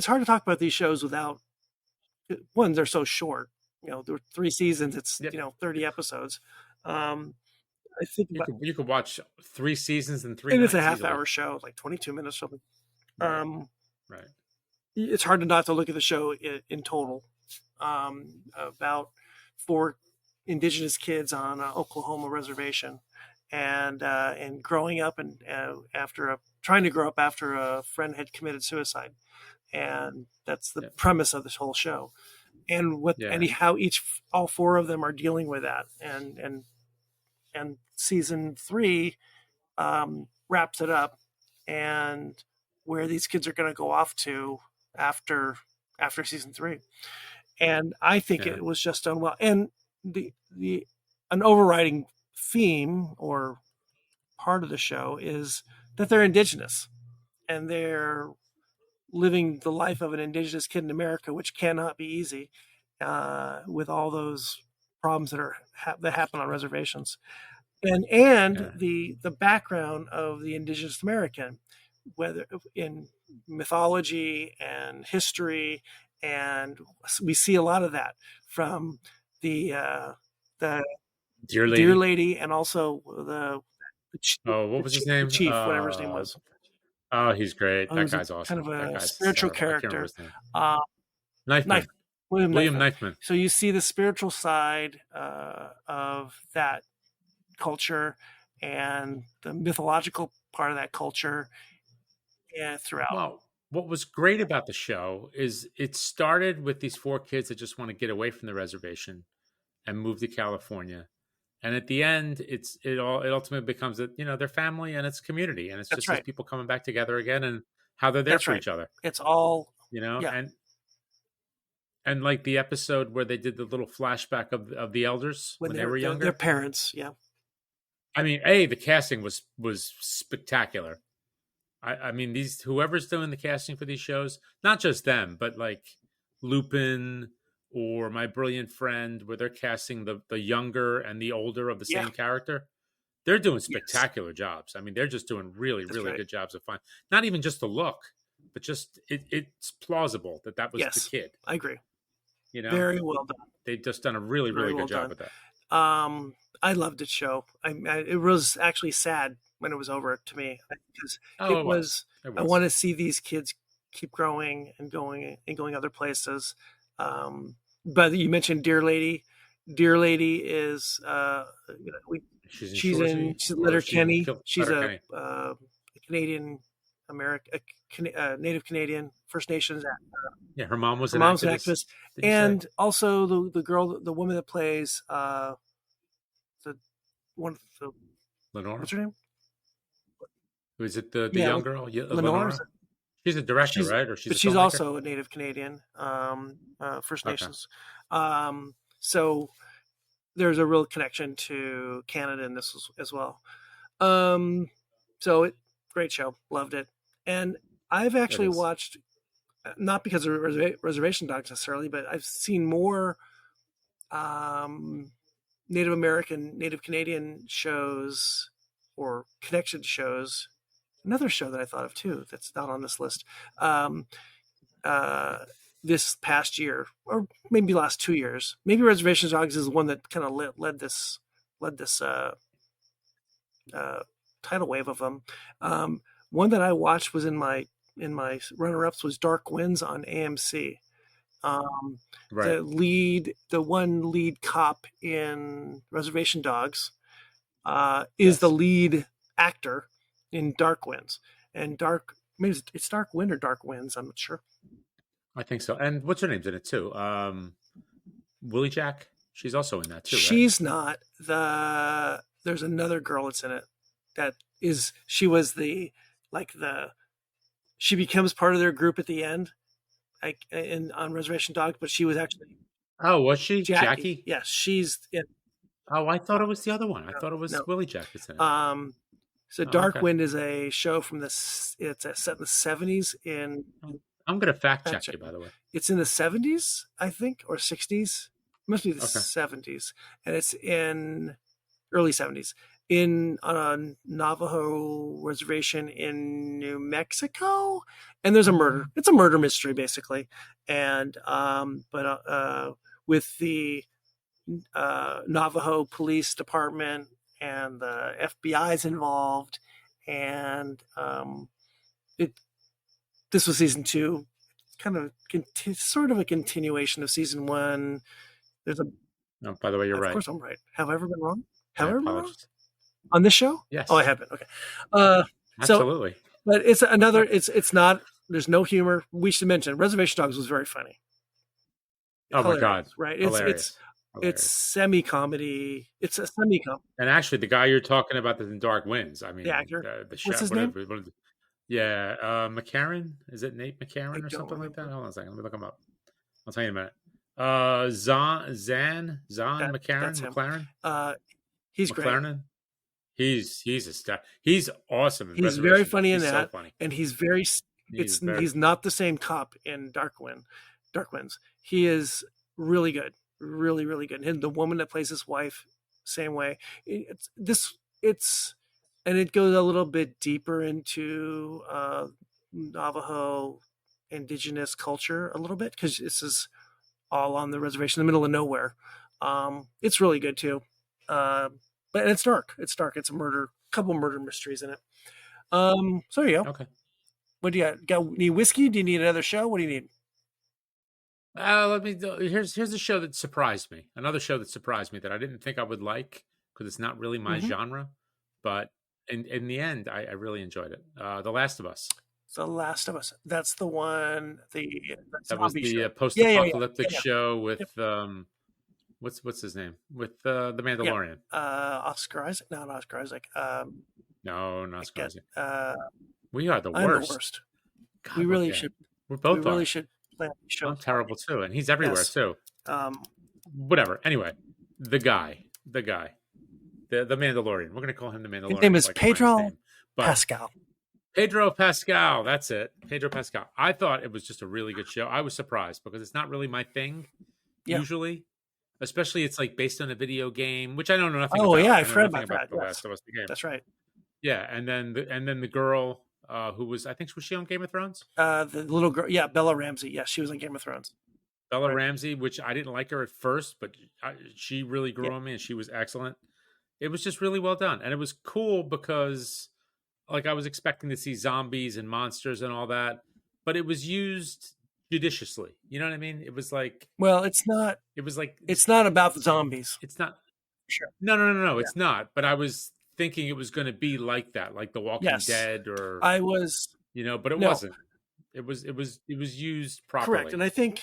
hard to talk about these shows without, one, they're so short. There were 3 seasons. It's 30 episodes. I think you could watch 3 seasons in 3 and nights. It's a half-hour show, like 22 minutes something. Right. It's hard not to look at the show in total. About 4 indigenous kids on an Oklahoma reservation, and growing up and trying to grow up after a friend had committed suicide, and that's the premise of this whole show, and how all 4 of them are dealing with that, and season 3 wraps it up, and where these kids are going to go off to after season 3. And I think it was just done well. And an overriding theme or part of the show is that they're indigenous and they're living the life of an indigenous kid in America, which cannot be easy with all those problems that happen on reservations. And the background of the indigenous American, whether in mythology and history, and we see a lot of that from the Deer Lady, and also the what was his name? The chief, whatever his name was. Oh, he's great. That guy's awesome. Kind of a spiritual character. Knifeman. William Knifeman. Knifeman. So you see the spiritual side of that culture and the mythological part of that culture throughout. Well, what was great about the show is it started with these four kids that just want to get away from the reservation and move to California. And at the end, it ultimately becomes that their family and it's community, and it's That's just these right. people coming back together again and how they're there That's for right. each other. It's all Yeah. yeah. And like the episode where they did the little flashback of the elders when they were younger. Their parents, yeah. I mean, the casting was spectacular. I mean, whoever's doing the casting for these shows, not just them, but like Lupin or My Brilliant Friend, where they're casting the younger and the older of the same character, they're doing spectacular jobs. I mean, they're just doing really good jobs of finding not even just the look, but just it's plausible that was the kid. I agree. Very well done. They've just done a really good job with that. I loved the show. It was actually sad when it was over to me because it was. I want to see these kids keep growing and going other places. But you mentioned Dear Lady. Dear Lady is she's in Letterkenny. She's a Canadian American, Native Canadian First Nations. Her mom was an activist. And also the woman that plays Lenore. What's her name? Is it the young girl? Lenore. She's a director, right? Or she's also a Native Canadian, First Nations. So there's a real connection to Canada in this as well. Great show, loved it, and I've actually watched, not because of Reservation Dogs necessarily, but I've seen more Native American, Native Canadian shows or connection shows. Another show that I thought of too that's not on this list. This past year, or maybe last 2 years, maybe Reservation Dogs is the one that kind of led this tidal wave of them. One that I watched was in my runner-ups was Dark Winds on AMC. The one lead cop in Reservation Dogs is the lead actor in Dark Winds. And maybe it's Dark Wind or Dark Winds, I'm not sure. I think so. And what's her name's in it too? Willie Jack. She's also in that too. She's not. There's another girl that's in it. She becomes part of their group at the end, like on Reservation Dogs, but she was actually. Oh, was she Jackie? Yes, she's in. Oh, I thought it was the other one. I thought it was Willie Jack that's in it. So Dark Wind is a show from it's set in the 70s in. I'm going to fact check you, by the way. It's in the 70s, I think, or 60s. It must be the 70s, and it's in early 70s on a Navajo reservation in New Mexico, and there's a murder. It's a murder mystery, basically, and with the Navajo Police Department and the FBI's involved, and this was season 2, kind of sort of a continuation of season 1. There's a. No, by the way, you're right. Of course, I'm right. Have I ever been wrong? Have I ever been wrong on this show? Yes. Oh, I have been. Okay. Absolutely. But it's another. It's not. There's no humor. We should mention Reservation Dogs was very funny. Oh my God! Right. Hilarious. It's semi-comedy. It's a semi-comedy. And actually, the guy you're talking about that's in Dark Winds. I mean, the actor. The chef. What's his name? Yeah, McCarran. Is it Nate McCarran or something like that? Hold on a second. Let me look him up. I'll tell you in a minute. Zan McCarran. He's McLaren. Great. He's a star. He's awesome. He's very funny in that, so funny. And he's very. He's not the same cop in Dark Winds. He is really good, really good. And the woman that plays his wife, same way. And it goes a little bit deeper into Navajo indigenous culture a little bit, because this is all on the reservation in the middle of nowhere. It's really good too. But it's dark. It's a couple murder mysteries in it. So there you go. Okay. What do you got? Need whiskey? Do you need another show? What do you need? Here's a show that surprised me. Another show that surprised me that I didn't think I would like because it's not really my Mhm. genre, but in the end, I really enjoyed it. The Last of Us. The Last of Us. That's the one, the That was zombie the show. Yeah, yeah, yeah, post-apocalyptic yeah, show yeah. with what's his name with the Yeah. Mandalorian. Oscar Isaac, not Oscar Isaac. No, not I get. Skarsgård. We are the I'm the worst. worst. God, We we're really bad. should. We We both really are. should plan these shows. I'm terrible too, and he's everywhere Yes. too. Whatever. Anyway, the Mandalorian. We're gonna call him the Mandalorian. His name is like Ryan's Pedro name. But Pascal. Pedro Pascal. That's it. Pedro Pascal. I thought it was just a really good show. I was surprised because it's not really my thing Yeah. usually. Especially it's like based on a video game, which I don't know nothing about. Oh yeah, I I've know heard nothing about that. The Yes. Last of Us, the game. That's right. Yeah, and then the girl who was, I think, was she on Game of Thrones? The little girl, yeah, Bella Ramsey. Yes, she was on Game of Thrones. Bella Right. Ramsey, which I didn't like her at first, but she really grew on me, and she was excellent. It was just really well done, and it was cool because, like, I was expecting to see zombies and monsters and all that, but it was used judiciously. You know what I mean? It was like, well, it's not. It was like it's not about the zombies. It's not. Sure. No. Yeah. It's not. But I was thinking it was going to be like that, like The Walking Dead, or I was, but it wasn't. It was used properly. Correct, and I think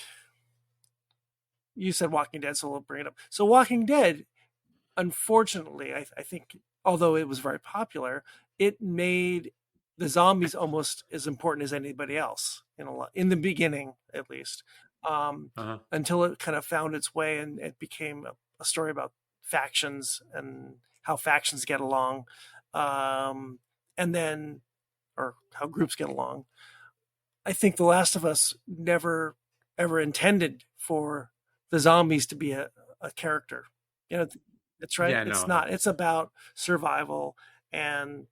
you said Walking Dead, so we'll bring it up. So Walking Dead, unfortunately, I think, although it was very popular, it made the zombies almost as important as anybody else in the beginning, at least, until it kind of found its way and it became a story about factions and how factions get along, and then, or how groups get along. I think The Last of Us never ever intended for the zombies to be a character. That's right. Yeah, it's not. It's about survival and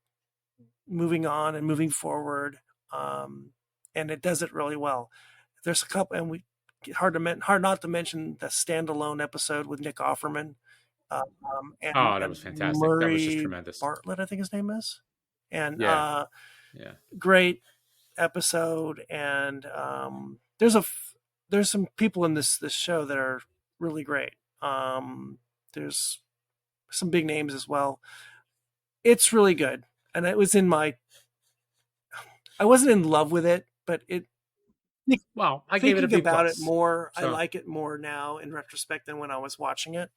moving on and moving forward, and it does it really well. There's a couple, and hard not to mention the standalone episode with Nick Offerman. That was fantastic. Murray that was just tremendous. Bartlett, I think his name is, and great episode. And there's some people in this show that are really great. There's some big names as well. It's really good, and it was I wasn't in love with it, but it. Well, I gave it a B+. About it more, so. I like it more now in retrospect than when I was watching it.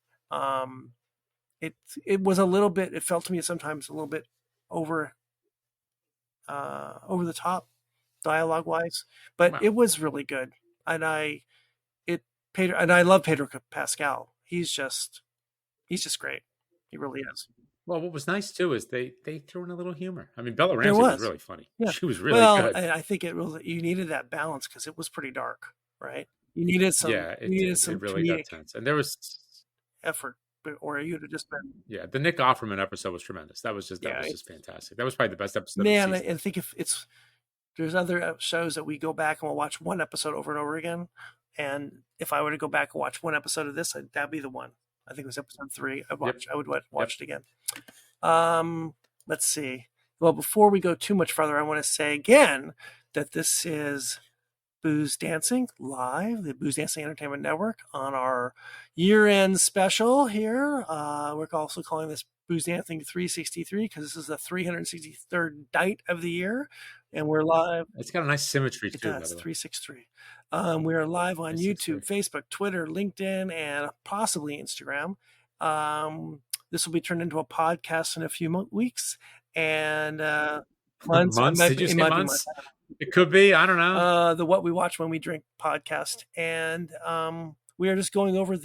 It was a little bit. It felt to me sometimes a little bit over the top, dialogue wise, but it was really good. And I love Pedro Pascal. He's just great. He really is. Well, what was nice too is they threw in a little humor. I mean, Bella Ramsey was really funny. Yeah. She was really good. I think you needed that balance because it was pretty dark, right? You needed some. Yeah, it really got tense, and there was effort, or you'd have just been. Yeah, the Nick Offerman episode was tremendous. That was just fantastic. That was probably the best episode. Man, I think if there's other shows that we go back and we'll watch one episode over and over again, and if I were to go back and watch one episode of this, that'd be the one. I think it was episode 3. I would watch it again. Let's see. Well, before we go too much further, I want to say again that this is Boozedancing live, the Boozedancing Entertainment Network, on our year-end special here. We're also calling this Boozedancing 363 because this is the 363rd night of the year, and we're live. It's got a nice symmetry too. It does, 363. We are live on YouTube, Facebook, Twitter, LinkedIn, and possibly Instagram. This will be turned into a podcast in a few weeks. And months? Did you say months? It could be. I don't know. The What We Watch When We Drink podcast. And we are just going over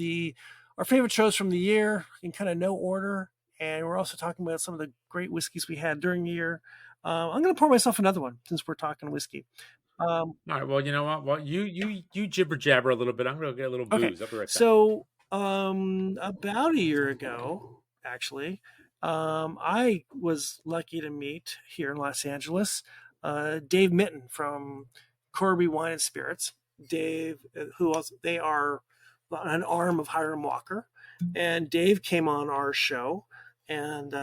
our favorite shows from the year in kind of no order. And we're also talking about some of the great whiskeys we had during the year. I'm going to pour myself another one since we're talking whiskey. All right. Well, you know what? Well, you jibber jabber a little bit. I'm going to get a little booze. Okay. I'll be right back. So, about a year ago, actually, I was lucky to meet here in Los Angeles Dave Mitten from Corby Wine and Spirits. Dave, they are an arm of Hiram Walker, and Dave came on our show and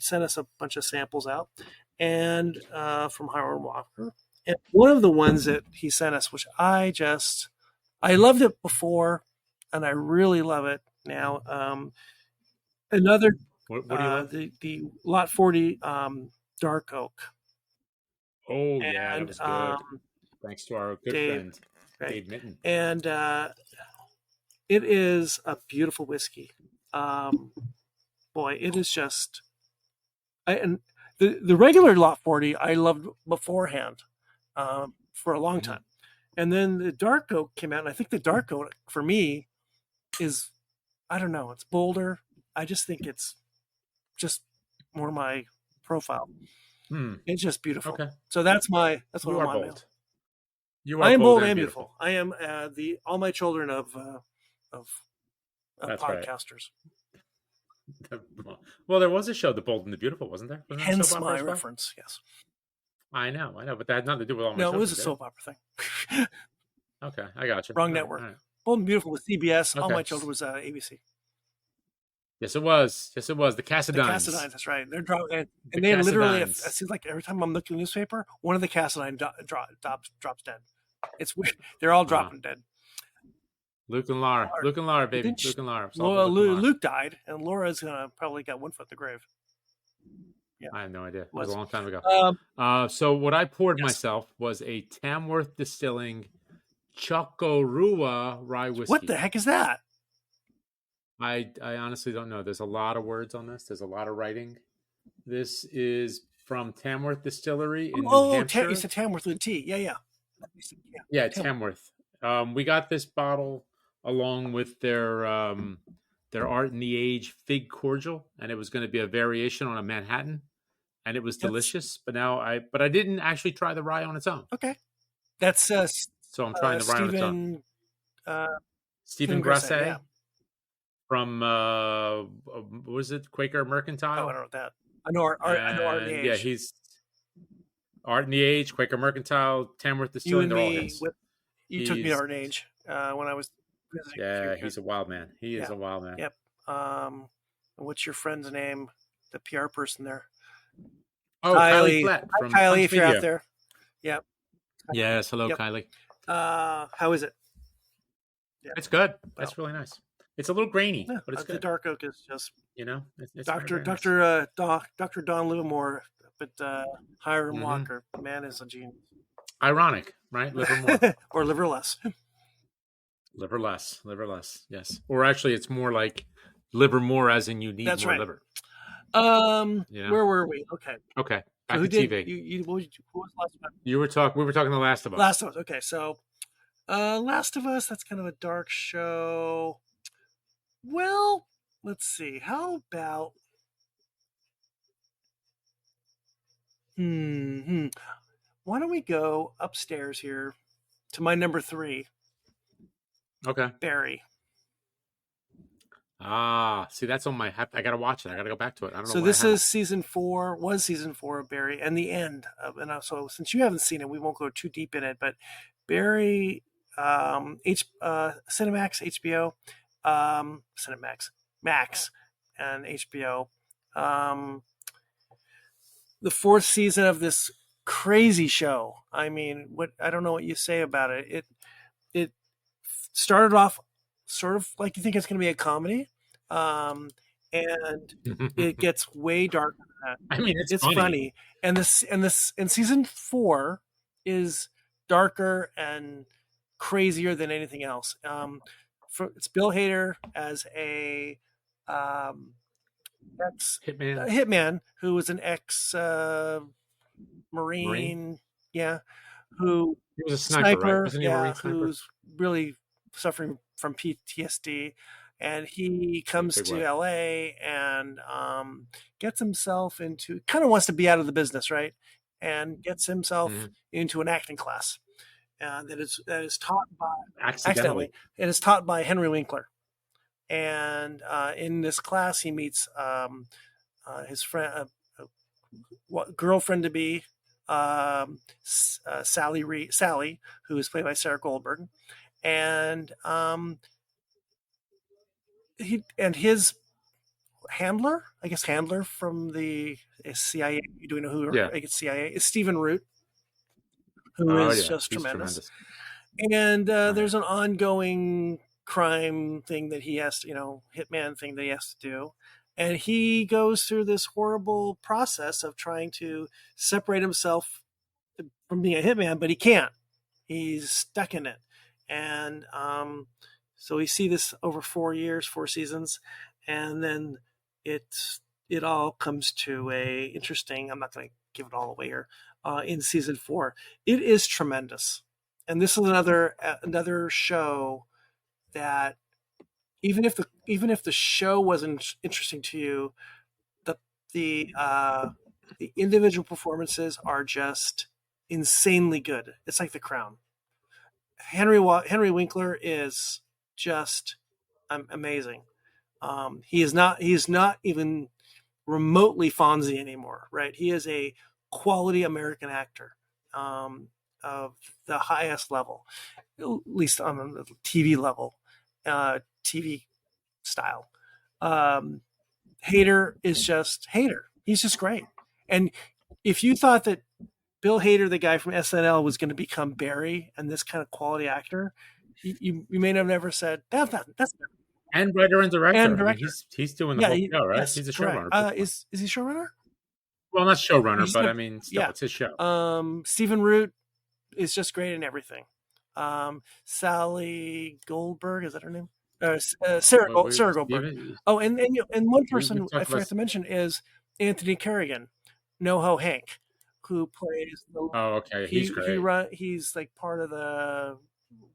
sent us a bunch of samples out and from Hiram Walker. And one of the ones that he sent us, which I just I loved it before, and I really love it now. Another What do you love? the Lot 40 Dark Oak, Oh yeah, that and was good. Thanks to our good Dave, friend right? Dave Mitten. And it is a beautiful whiskey. Boy, it is just. And the regular Lot 40 I loved beforehand for a long time, and then the Dark Oak came out, and I think the Dark Oak for me is, I don't know, it's bolder. I just think it's just more my profile. It's just beautiful. Okay. So that's what You I'm are on now. bold. You I are am bold and and beautiful. beautiful. I am all my children of That's right. podcasters. Well, there was a show, The Bold and the Beautiful, wasn't there? Wasn't that a Hence soap opera my as well? reference. Yes. I know, but that had nothing to do with all my No, children. it was a did soap opera thing. Okay, I got you. Wrong All network. Right, all right. Bold and Beautiful was CBS. All Okay. my children was ABC. Yes, it was. Yes, it was. The The Cassadines. Cassadines, that's right. They're dropping, and The they literally. It Cassadines. seems like every time I'm looking at the newspaper, one of the Cassadine drops dead. It's weird. They're all dropping dead. Luke and Laura, baby. Didn't she- Luke and Laura. Luke died, and Laura's gonna probably got one foot in the grave. Yeah. I have no idea. It was a long time ago. So what I poured myself was a Tamworth Distilling Chocorua rye whiskey. What the heck is that? I honestly don't know. There's a lot of words on this. There's a lot of writing. This is from Tamworth Distillery in New Hampshire. You said Tamworth with a T. Yeah. Yeah, Tamworth. We got this bottle along with their Art in the Age fig cordial, and it was going to be a variation on a Manhattan, and it was delicious. But I didn't actually try the rye on its own. Okay, that's so I'm trying the rye on its own. Stephen Grasset, yeah. From what was it, Quaker Mercantile? Oh, I don't know that. I know Art in the Age. Yeah, he's Art in the Age, Quaker Mercantile, Tamworth Distilling. They're all his. You took me to Art in the Age when I was visiting. Yeah, he's a wild man. He is a wild man. Yep. What's your friend's name? The PR person there. Oh, Kylie Flat from Kylie, if you're out there. Yep. Yes, hello, Kylie. How is it? Yeah. It's good. That's really nice. It's a little grainy, but it's good. The Dark Oak is just, it's Dr. Don Livermore, but Hiram Walker. The man is a genius. Ironic, right? Livermore. Or liverless. Liverless, yes. Or actually, it's more like livermore, as in you need more liver. Where were we? Okay. Back to TV. What was Last of Us? We were talking The Last of Us. Last of Us. Okay, so Last of Us. That's kind of a dark show. Well, let's see. How about why don't we go upstairs here to my number 3? Okay. Barry. See, that's on my. I gotta watch it. I gotta go back to it. I don't know. So this is season 4. Was season 4 of Barry, and the end of. And so since you haven't seen it, we won't go too deep in it. But Barry, Cinemax, HBO, Cinemax, Max, and HBO. The 4th season of this crazy show. I mean, I don't know what you say about it. It started off sort of like you think it's going to be a comedy, and it gets way darker than that. I mean, it's funny. And season 4 is darker and crazier than anything else. It's Bill Hader as a hitman who was an ex Marine, who he was a sniper, right? Wasn't he a Marine sniper? Who's really suffering from PTSD, and he comes to LA and gets himself into, kind of wants to be out of the business, right? And gets himself into an acting class that is taught by accidentally. It is taught by Henry Winkler. And in this class, he meets his friend, girlfriend to be, Sally, who is played by Sarah Goldberg, and his handler from the CIA. Do we know who? CIA is Stephen Root, who is just tremendous. And All right. there's an ongoing crime thing that he has to, hitman thing that he has to do. And he goes through this horrible process of trying to separate himself from being a hitman, but he can't. He's stuck in it. And so we see this over 4 years, 4 seasons, and then it all comes to a interesting. I'm not going to give it all away here. In season 4, it is tremendous, and this is another show that even if the show wasn't interesting to you, the the individual performances are just insanely good. It's like The Crown. Henry Winkler is just amazing. He is not even remotely Fonzie anymore, right? He is a quality American actor of the highest level, at least on the TV level, TV style. Hader is just Hader. He's just great. And if you thought that Bill Hader, the guy from SNL, was going to become Barry and this kind of quality actor, you may have never said that's not. And writer and director. And director. I mean, he's doing the whole show, right? Yes, He's a correct. showrunner. Is he showrunner? Well, not showrunner, but I mean, still, it's his show. Stephen Root is just great in everything. Sally Goldberg, is that her name? Sarah Goldberg. Oh, and one person I forgot to mention is Anthony Carrigan, NoHo Hank, who plays the. Oh, okay, he's great. He's like part of the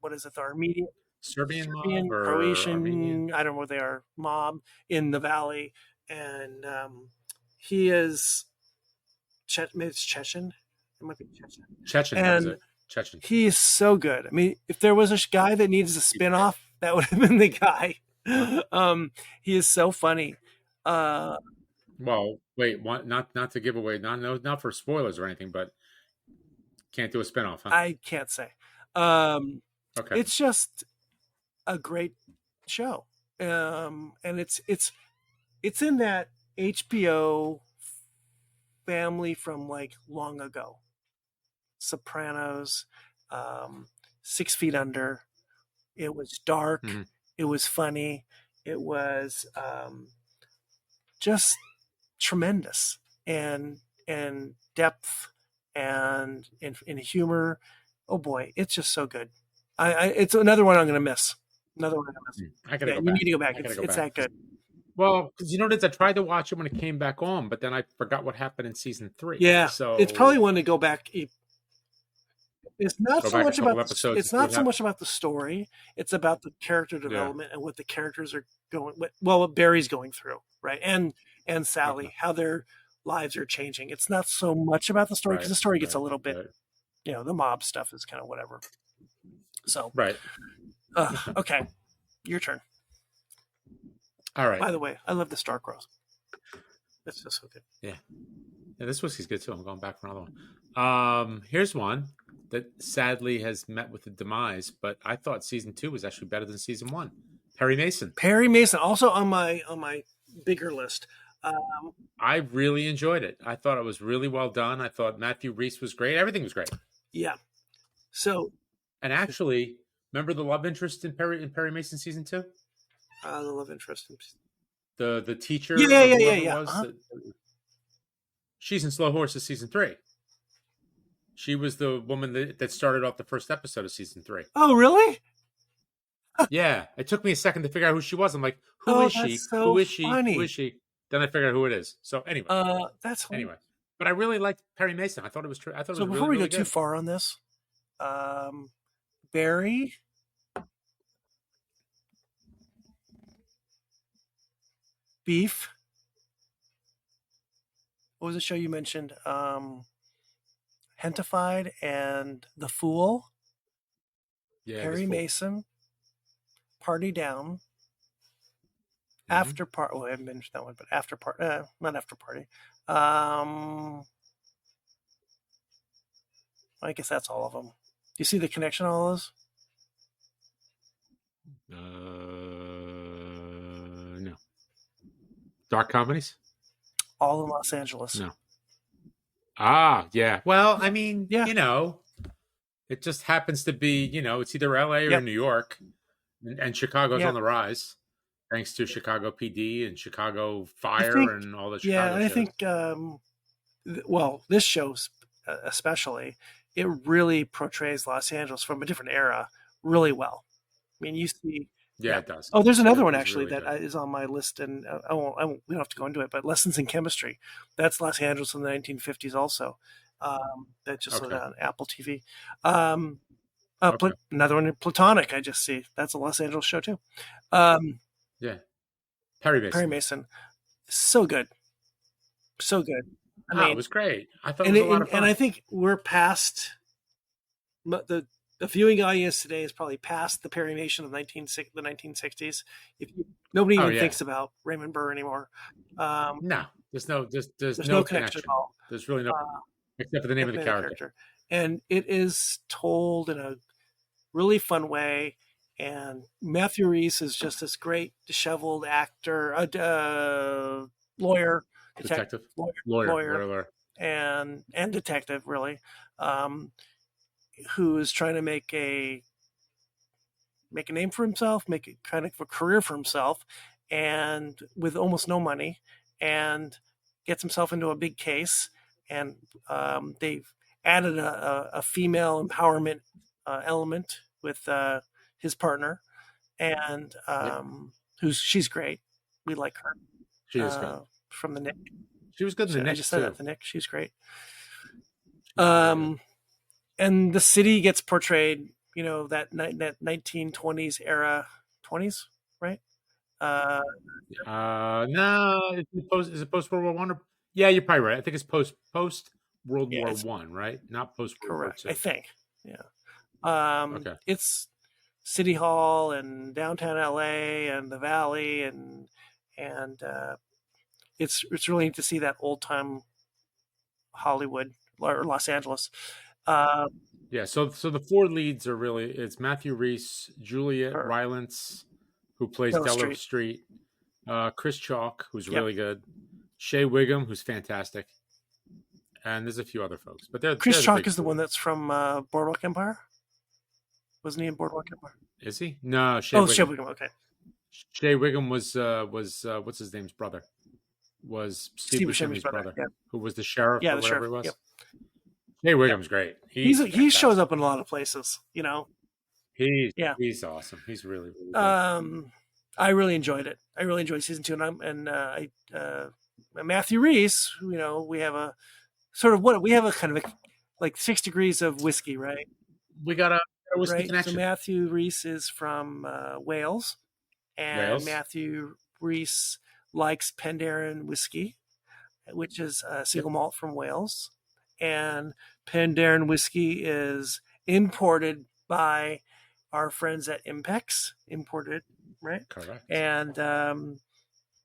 the Armenian. Serbian mob or Croatian, Armenian? I don't know what they are, mob in the valley, and he is maybe it's Chechen. It might be Chechen. Chechen, and Chechen. He is so good. I mean, if there was a guy that needs a spinoff, that would have been the guy. He is so funny. Well, wait, not to give away, not for spoilers or anything, but can't do a spinoff, huh? I can't say. Okay, it's just a great show, and it's in that HBO family from like long ago. Sopranos, 6 Feet Under. It was dark. Mm-hmm. It was funny. It was just tremendous and depth and in humor. Oh boy, it's just so good. It's another one I'm going to miss. Another one I'm going to miss. I gotta go back. You need to go back. It's that good. Well, because I tried to watch it when it came back on, but then I forgot what happened in season 3. Yeah, so it's probably one to go back. It's not so much about the story. It's about the character development and what the characters are going. What Barry's going through, right? And Sally, how their lives are changing. It's not so much about the story because the story gets a little bit, the mob stuff is kind of whatever. So right. Okay, your turn. All right. By the way, I love the Starcross. That's just so good. Yeah, this whiskey's good too. I'm going back for another one. Here's one that sadly has met with the demise, but I thought season 2 was actually better than season 1. Perry Mason. Perry Mason, also on my bigger list. I really enjoyed it. I thought it was really well done. I thought Matthew Rhys was great. Everything was great. Yeah. So. And actually, remember the love interest in Perry Mason season 2? The love interest. The teacher. Yeah. Uh-huh. She's in Slow Horses season 3. She was the woman that started off the first episode of season 3. Oh, really? Yeah. It took me a second to figure out who she was. I'm like, who is she? So who is she? funny. Who is she? Then I figured out who it is. So anyway. That's funny. Anyway. But I really liked Perry Mason. I thought it was true. So before we go too far on this, Barry. Beef. What was the show you mentioned? Hentified and The Fool. Yeah, Perry Mason. Party Down. Mm-hmm. After Party. Well, I haven't mentioned that one, but After Party. Not After Party. I guess that's all of them. Do you see the connection on all those? No. Dark comedies? All in Los Angeles. No. Ah, yeah. Well, I mean, It just happens to be, it's either LA or Yep. New York, and Chicago's on Yep. the rise thanks to Chicago PD and Chicago I Fire think, and all the yeah, Chicago and I shows. think, well, this show especially, it really portrays Los Angeles from a different era really well. I mean, you see, Yeah, yeah. it does. Oh, there's another It one was actually really that good. is on my list, and we don't have to go into it. But Lessons in Chemistry, that's Los Angeles in the 1950s, also. That just was Okay. on Apple TV. Okay. Another one, Platonic. I just see that's a Los Angeles show too. Um, Yeah. Perry Perry Mason. Mason, so good, so good. I Ah, it mean, was great. I thought it and was a lot of and fun. I think we're past the viewing audience today is probably past the Perry Mason of the 1960s. Nobody Oh even yeah. thinks about Raymond Burr anymore. Um, No, there's there's no no connection at connection. all, There's really no, uh, except for the name of the definitely the character. character, and it is told in a really fun way. And Matthew Reese is just this great disheveled actor, lawyer, Detective, lawyer, lawyer. and detective, really, um, who is trying to make a name for himself, make a kind of a career for himself, and with almost no money, and gets himself into a big case. And they've added a female empowerment element with his partner, and Yep, she's great. We like her she is good. from the Nick. She was good in the I Knicks just said too. that, the Nick. She's great. She's really good. And the city gets portrayed, that 1920s era, 20s, right? Uh, No, is it post World War One? Yeah, you're probably right. I think it's post World yeah, War it's One, right? Not post World War correct, I Two. think. Yeah. Okay. It's City Hall and downtown LA and the Valley, and it's really neat to see that old time Hollywood or Los Angeles. Uh, Yeah. So the four leads are really it's Matthew Reese, Juliet or Rylance, who plays Della Della Street. Street, Chris Chalk, who's Yep. really good, Shea Wiggum, who's fantastic, and there's a few other folks, but Chris they're the Chalk big is the one four. that's from Boardwalk Empire. Wasn't he in Boardwalk Empire? Is he? No, Shea Oh, Wiggum. Wiggum. Okay. Shea Wiggum was what's his name's brother? Was Steve Steve Buscemi's Buscemi's brother. brother, Yeah. who was the sheriff Yeah, or the whatever sheriff. he was. Yep. Shea Yep. Wiggum's great. He's He shows fantastic. up in a lot of places. Yeah. He's awesome. He's really really good. I really enjoyed it. I really enjoyed season 2, and Matthew Reese. We have a sort of we have a kind of like 6 degrees of whiskey, right? We got a whiskey Right. connection. So Matthew Reese is from Wales, and Wales. Matthew Reese likes Penderyn whiskey, which is a single malt from Wales, and Penderyn whiskey is imported by our friends at Impex, right? Correct. And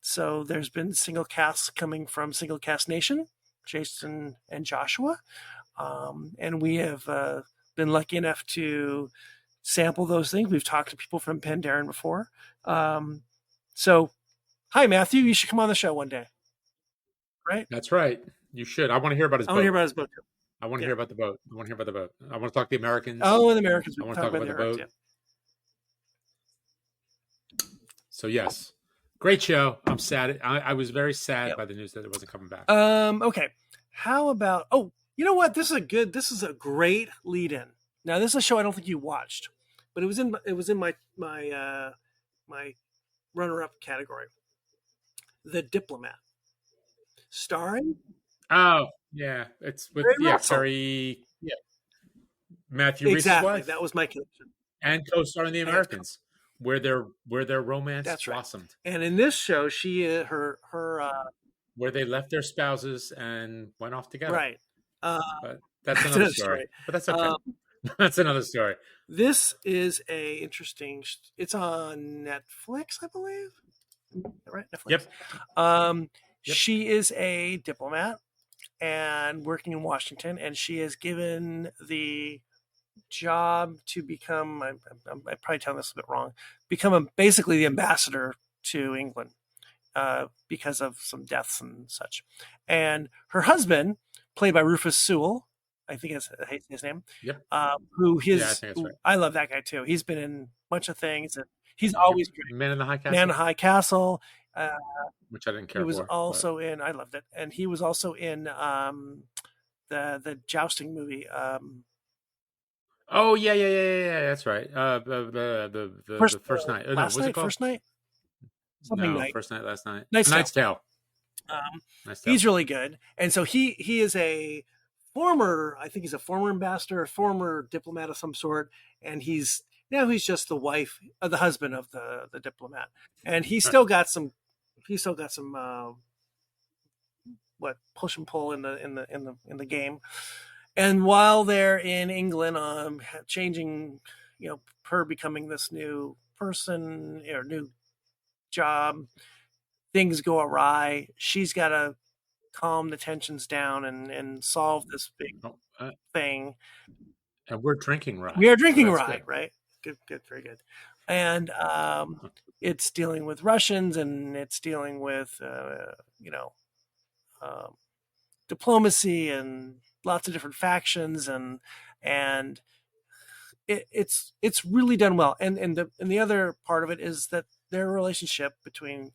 so there's been single casks coming from Single Cask Nation, Jason and Joshua, and we have been lucky enough to sample those things. We've talked to people from Penderyn before. So, hi Matthew, you should come on the show one day. Right? That's right. You should. I want to hear about his I boat. want to hear about his boat too. I want to hear about the boat. I want to hear about the boat. I want to talk to the Americans. Oh, the Americans. I want to talk about the boat. Yeah. So yes, great show. I'm sad. I was very sad Yep. by the news that it wasn't coming back. Okay. How about? Oh, you know what? This is a great lead-in. Now, this is a show I don't think you watched, but it was in my runner-up category. The Diplomat, starring Oh yeah, it's with Ray Russell. Perry. Yeah, Matthew Reese's Exactly. wife. That was my connection. And co-starring the Americans, where their romance That's right. blossomed. And in this show, she her where they left their spouses and went off together. right. But that's another story. But that's okay. That's another story. This is a interesting. It's on Netflix, I believe. Right, Netflix. Yep. She is a diplomat and working in Washington, and she is given the job to become. I'm probably telling this a bit wrong. Basically the ambassador to England because of some deaths and such. And her husband, played by Rufus Sewell, I think that's his name. Yep. Who Yeah, I his think that's right. I love that guy too. He's been in a bunch of things, and he's Yep. always great. Man in the High Man in Castle, High Castle. Uh, which I didn't he care was for, but also in. I loved it, and he was also in the jousting movie. oh yeah. That's right. The first night. Oh, no, Last what's it night, called? first night, something No, night, first night, last night. Night's Tale. Knight's Tale. Um, Knight's Tale. he's really good, and so he is a former. I think he's a former ambassador, a former diplomat of some sort, and he's just the wife, the husband of the diplomat, and he's All right. still got some. He's still got some what push and pull in the game. And while they're in England, changing, her becoming this new person or new job, things go awry. She's got to calm the tensions down and solve this big Oh, thing. and we're drinking rye. We are drinking so rye, right? Good, very good. And it's dealing with Russians, and it's dealing with um, diplomacy and lots of different factions, and it's really done well. And the other part of it is that their relationship between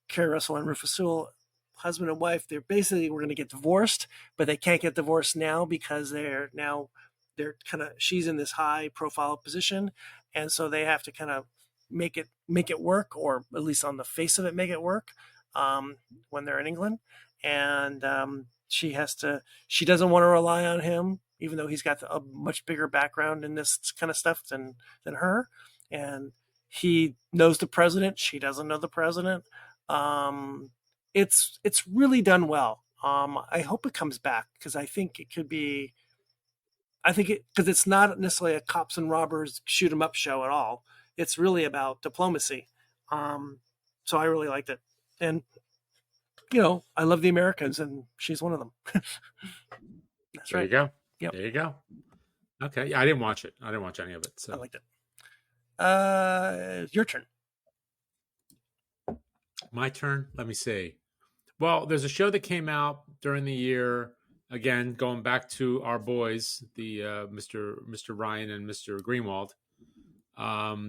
Kerry Russell and Rufus Sewell, husband and wife, they're basically we're going to get divorced, but they can't get divorced now because they're kind of she's in this high profile position, and so they have to kind of make it work, or at least on the face of it make it work when they're in England. And she doesn't want to rely on him, even though he's got a much bigger background in this kind of stuff than her. And he knows the president, she doesn't know the president. It's really done well. I hope it comes back, because I think it could be. I think because it's not necessarily a cops and robbers shoot 'em up show at all. It's really about diplomacy. So I really liked it, and I love the Americans, and she's one of them. That's there right. you go. Yep. There you go. Okay. Yeah, I didn't watch it. I didn't watch any of it. So I liked it. Your turn. my turn. Let me see. Well, there's a show that came out during the year. Again, going back to our boys, the Mr. Ryan and Mr. Greenwald.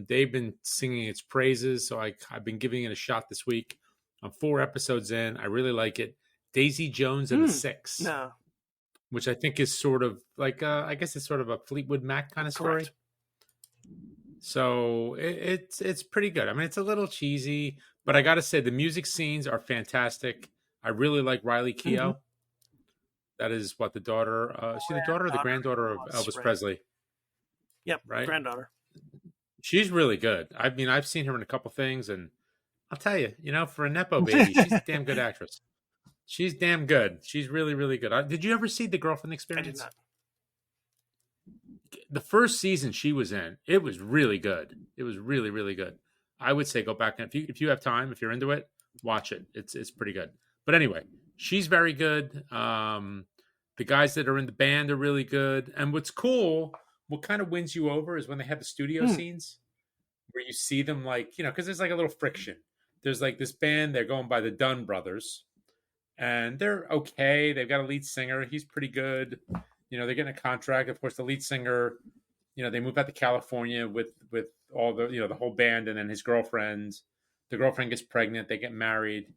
They've been singing its praises, so I've been giving it a shot this week. I'm 4 episodes in. I really like it. Daisy Jones and the Six, No. which I think is sort of like I guess it's sort of a Fleetwood Mac kind of story. Correct. So it's pretty good. I mean, it's a little cheesy, but I got to say the music scenes are fantastic. I really like Riley Keough. Mm-hmm. That is what the daughter. Is she the daughter or the granddaughter of Elvis Presley? Yep, right. Granddaughter. She's really good. I mean, I've seen her in a couple things, and I'll tell you, for a nepo baby, she's a damn good actress. She's damn good. She's really, really good. Did you ever see The Girlfriend Experience? I did not. The first season she was in, it was really good. It was really, really good. I would say go back, and if you have time, if you're into it, watch it. It's pretty good. But anyway, she's very good. The guys that are in the band are really good. And what's cool, what kind of wins you over is when they have the studio scenes where you see them because there's like a little friction. There's like this band, they're going by the Dunn brothers, and they're okay. They've got a lead singer. He's pretty good. They're getting a contract. Of course, the lead singer, they move out to California with all the, the whole band, and then his girlfriend. The girlfriend gets pregnant. They get married.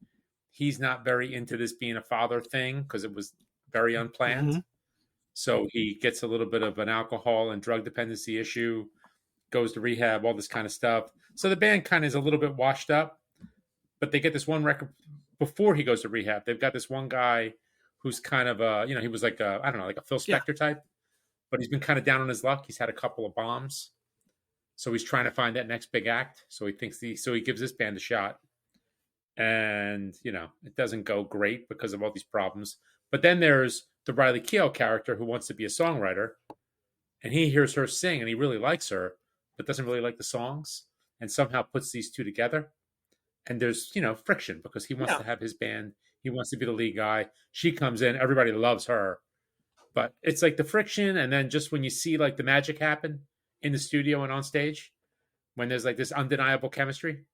He's not very into this being a father thing because it was very unplanned. Mm-hmm. So he gets a little bit of an alcohol and drug dependency issue, goes to rehab, all this kind of stuff. So the band kind of is a little bit washed up, but they get this one record before he goes to rehab. They've got this one guy who's kind of he was like I don't know, like a Phil Spector type, but he's been kind of down on his luck. He's had a couple of bombs. So he's trying to find that next big act. So he gives this band a shot. And, it doesn't go great because of all these problems. But then there's the Riley Keough character who wants to be a songwriter. And he hears her sing and he really likes her, but doesn't really like the songs. And somehow puts these two together. And there's, friction because he wants to have his band. He wants to be the lead guy. She comes in. Everybody loves her. But it's like the friction. And then just when you see like the magic happen in the studio and on stage, when there's like this undeniable chemistry.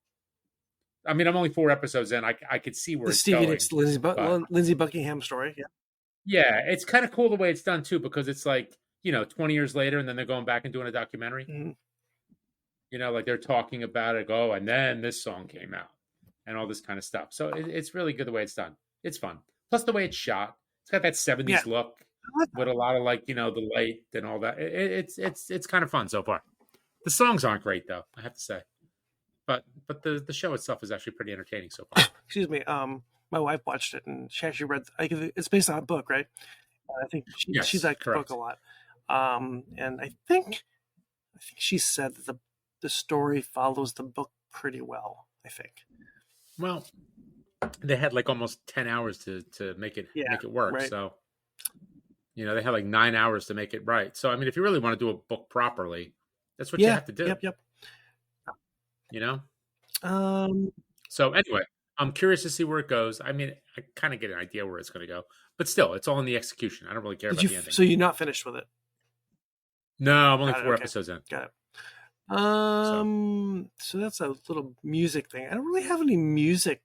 I mean, I'm only 4 episodes in. I could see where the it's Stevie going. Nicks, Lindsey Buckingham story. Yeah. Yeah, it's kind of cool the way it's done too, because it's like, 20 years later, and then they're going back and doing a documentary. Mhm. Like they're talking about it, oh, and then this song came out, and all this kind of stuff. So it's really good the way it's done. It's fun. Plus the way it's shot. It's got that Yeah, 70s look I like that. with a lot of like, the light and all that. It's kind of fun so far. The songs aren't great though, I have to say. But the show itself is actually pretty entertaining so far. Excuse me. My wife watched it, and she actually read. It's based on a book, right? I think she's Yes, liked the book correct. a lot. And I think she said that the story follows the book pretty well. I think. Well, they had like almost 10 hours to Yeah. make it work. Right. So, they had like 9 hours to make it right. So, I mean, if you really want to do a book properly, that's what you Yeah. have to do, Yep. Yep. you know? Um. So, anyway, I'm curious to see where it goes. I mean, I kind of get an idea where it's going to go, but still, it's all in the execution. I don't really care Did about you? the ending. So you're not finished with it? No, I'm only Got it, 4 episodes in. Got it. So, So that's a little music thing. I don't really have any music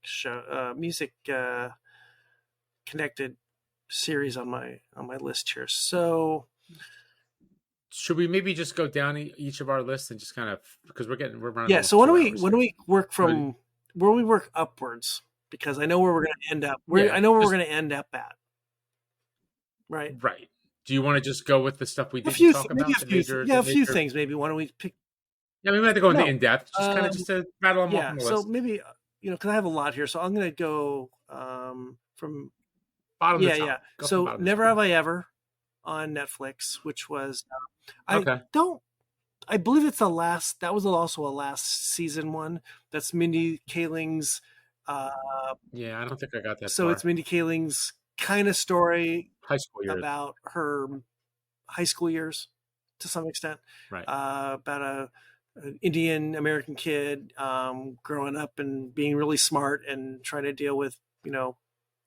connected series on my list here. So should we maybe just go down each of our lists and just kind of, because we're running yeah. almost So why 2 hours don't we here. work from where we work upwards, because I know where we're going to end up. I know where we're going to end up at. Right. Right. Do you want to just go with the stuff we A didn't few, talk maybe about? a few, a few things. Maybe why don't we pick? Yeah, we might have to go into No. in depth, just kind of just to rattle them off Yeah. on the So list. maybe because I have a lot here, so I'm going to go from Bottom to top. yeah. Go from So bottom to Never top. Have I Ever on Netflix, which was Okay. I believe it's the last. That was also a last season one. That's Mindy Kaling's. Yeah, I don't think I got that So far. it's Mindy Kaling's kind of story High school years. about her high school years, to some extent. Right. About an Indian American kid growing up and being really smart and trying to deal with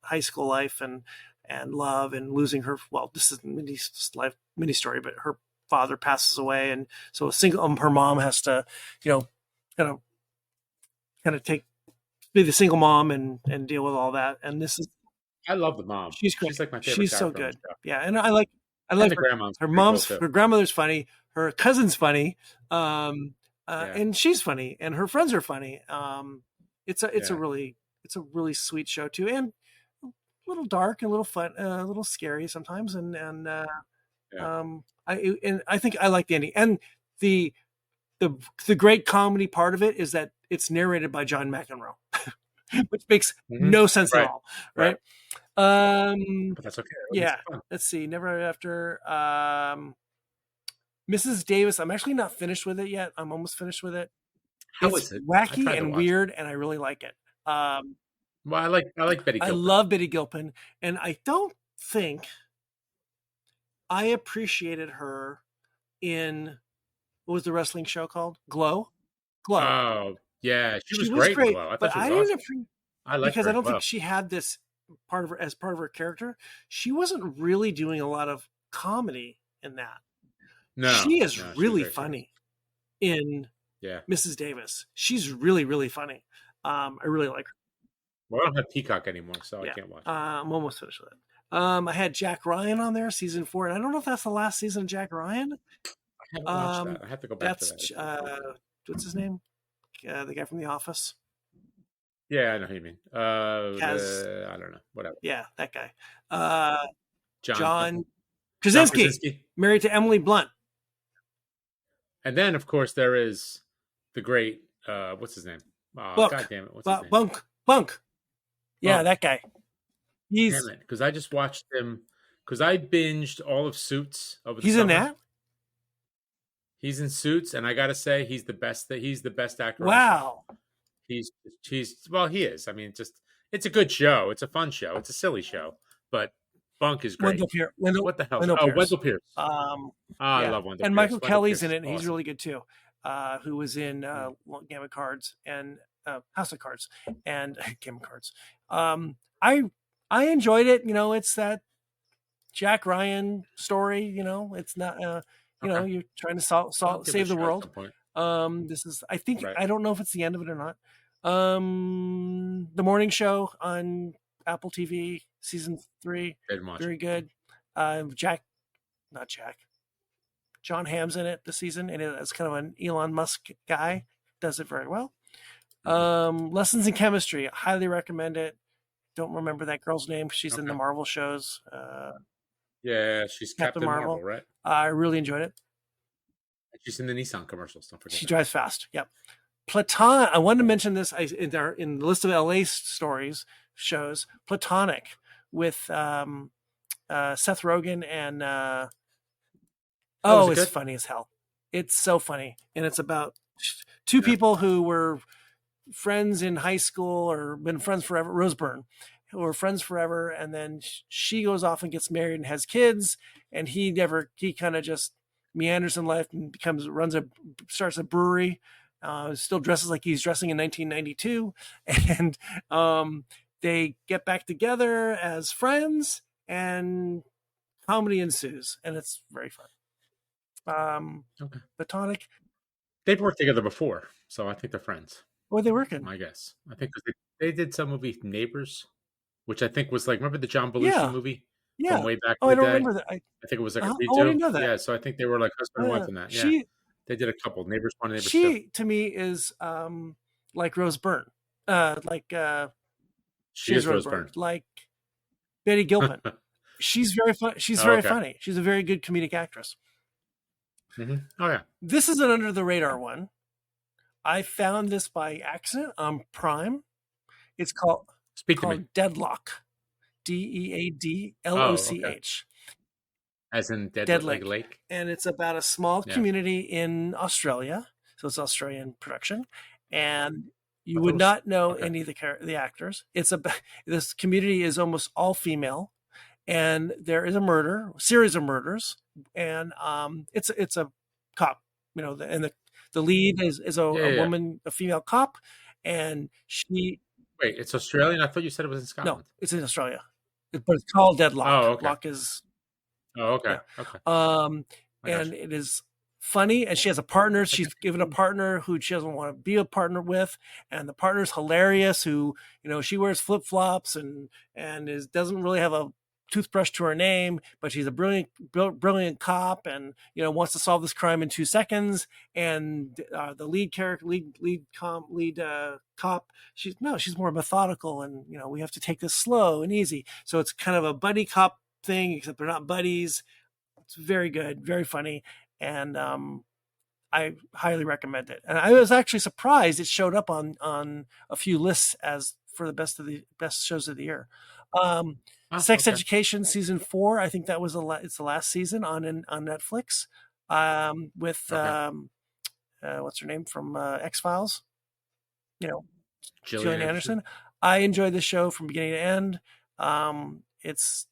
high school life and love and losing her. Well, this isn't Mindy's life mini story, but her father passes away, and so her mom has to kind of be the single mom and deal with all that. And this is I love the mom. she's great. She's like my favorite. She's so character on good. the show. Yeah, and I like And the grandma's her pretty mom's cool, too. her grandmother's funny, her cousin's funny, Yeah. and she's funny, and her friends are funny. It's a Yeah. really sweet show too, and a little dark, a little fun, a little scary sometimes, and Yeah. I think I like the ending, and the great comedy part of it is that it's narrated by John McEnroe, which makes Mhm. no sense Right. at all, right? But But that's okay. yeah. Let's see. Never After. Mrs. Davis. I'm actually not finished with it yet. I'm almost finished with it. How It's is it? I wacky tried to and watch it. weird, and I really like it. Well, I like Betty I Gilpin. love Betty Gilpin, and I don't think I appreciated her in what was the wrestling show called? Glow. Oh, yeah. She was was great. great, Glow. I thought but she was I awesome. didn't appreciate I like because her I don't as well. think she had this part of her character. She wasn't really doing a lot of comedy in that. No, She is no, she was really very funny in Yeah. Mrs. Davis. She's really, really funny. I really like her. Well, I don't have Peacock anymore, so Yeah. I can't watch it. I'm almost finished with it. I had Jack Ryan on there, season 4, and I don't know if that's the last season of Jack Ryan. I haven't watched that. I have to go back to That's that. what's his name? The guy from The Office. Yeah, I know who you mean. Has- I don't know. Whatever. Yeah, that guy. John Krasinski, married to Emily Blunt. And then, of course, there is the great, what's his name? Buck. God damn it. What's his name? Bunk. Yeah, Bunk. that guy. He's Damn it. Because I just watched him, because I binged all of Suits over the he's summer. in that. He's in Suits, and I got to say, he's the best actor. Wow. He's well, he is. I mean, it's a good show. It's a fun show. It's a silly show, but Bunk is great. What the hell? Wendell Pierce. I love Wendell Pierce. And Michael Wendell Kelly's Pierce in is it, and he's awesome. really good too. Who was in Game of Cards and House of Cards and Game of Cards. I enjoyed it. It's that Jack Ryan story. It's not. Okay. You're trying to I'll give it save a the shot at world. some point. This is. I think Right. I don't know if it's the end of it or not. The morning show on. Apple TV, season 3. Didn't watch Very it. good. John Hamm's in it this season, and it's kind of an Elon Musk guy. Does it very well. Lessons in Chemistry. Highly recommend it. Don't remember that girl's name. She's in the Marvel shows. Yeah, she's Captain Marvel, right? I really enjoyed it. She's in the Nissan commercials. Don't forget. She drives fast. Yep. Platon. I wanted to mention this in the list of LA stories shows. Platonic with Seth Rogen and it's good? Funny as hell. It's so funny, and it's about two people who were friends in high school or been friends forever. Rose Byrne, who were friends forever, and then she goes off and gets married and has kids, and he kind of just meanders in life and starts a brewery. Still dresses like he's dressing in 1992, and they get back together as friends, and comedy ensues, and it's very fun. Platonic. They've worked together before, so I think they're friends. What are they working? I guess. I think they did some movie, Neighbors, which I think was like, remember the John Belushi movie? Yeah. From way back in the day? I don't remember that. I think it was like a redo. I didn't know that. Yeah, so I think they were like husband and wife in that. Yeah. They did a couple. Neighbors 1, Neighbors 2. She, to me, is like Rose Byrne. She is Rose Byrne. Like Betty Gilpin. She's very fun. She's very funny. She's a very good comedic actress. Oh, yeah. This is an under the radar one. I found this by accident on Prime. It's called Deadlock. Deadloch. As in Dead Lake. And it's about a small community in Australia. So it's Australian production. And you would not know any of the actors. This community is almost all female. And there is a series of murders. And it's a cop, and the lead is a woman, a female cop. And she... Wait, it's Australian? I thought you said it was in Scotland. No, it's in Australia. But it's called Deadlock. Oh, okay. Lock is... Oh, okay. Yeah. Okay. And it is funny, and she has a partner. She's given a partner who she doesn't want to be a partner with, and the partner's hilarious. Who she wears flip flops and doesn't really have a toothbrush to her name, but she's a brilliant cop, and wants to solve this crime in 2 seconds. And the lead cop, she's more methodical, and we have to take this slow and easy. So it's kind of a buddy cop thing, except they're not buddies. It's very good, very funny, and I highly recommend it. And I was actually surprised it showed up on a few lists as for the best shows of the year. Sex Education season 4, I think that was it's the last season on Netflix, with what's her name from X-Files, Gillian Anderson. I enjoyed the show from beginning to end. It's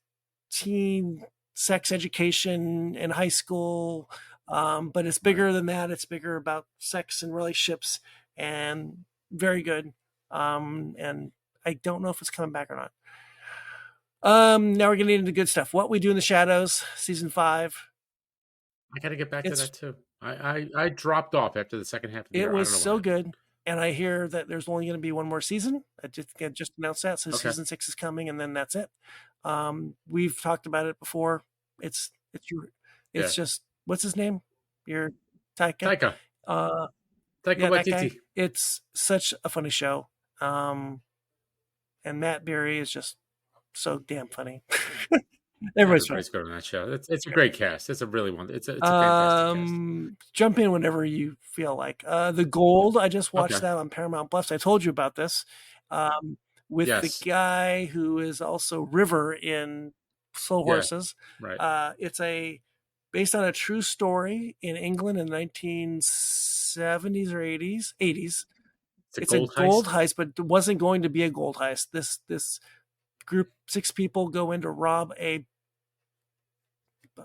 teen sex education in high school, but it's bigger than that. It's bigger about sex and relationships, and very good. And I don't know if it's coming back or not. Now we're getting into good stuff. What We Do in the Shadows, season 5. I got to get back to that too. I dropped off after the second half of the year. It was so good. And I hear that there's only going to be one more season. I just announced that. So season 6 is coming, and then that's it. We've talked about it before. It's just, what's his name? Your Taika. Taika Waititi. It's such a funny show. And Matt Berry is just so damn funny. Everybody's good on that show. It's a great cast. It's a really one. It's a fantastic cast. Jump in whenever you feel like. The Gold. I just watched that on Paramount Plus. I told you about this. With the guy who is also River in Slow Horses. Right. It's based on a true story in England in the 1970s or 80s. It's a gold heist, but it wasn't going to be a gold heist. This group, 6 people, go in to rob a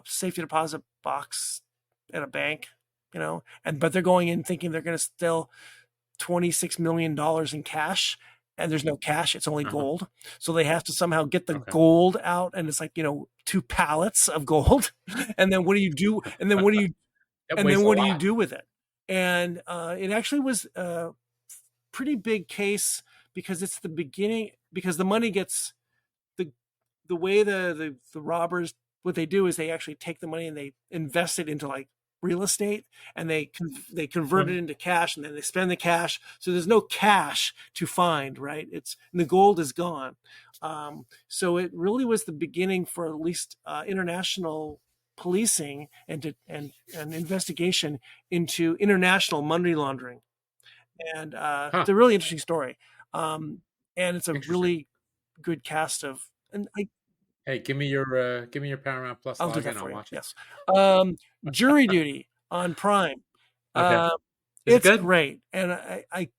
safety deposit box at a bank, but they're going in thinking they're going to steal $26 million in cash, and there's no cash. It's only gold. So they have to somehow get the gold out, and it's like, 2 pallets of gold. And then what do you do? And then what do you do with it? And it actually was a pretty big case, because it's the beginning, because the money gets the way the robbers, what they do is they actually take the money and they invest it into like real estate, and they convert it into cash, and then they spend the cash. So there's no cash to find, right? And the gold is gone. So it really was the beginning for at least international policing and investigation into international money laundering. And it's a really interesting story. And it's a really good cast of. And hey, give me your Paramount Plus I'll do login. that for I'll you. watch it. Yes. Jury Duty on Prime. Okay. Is It's it good? great, and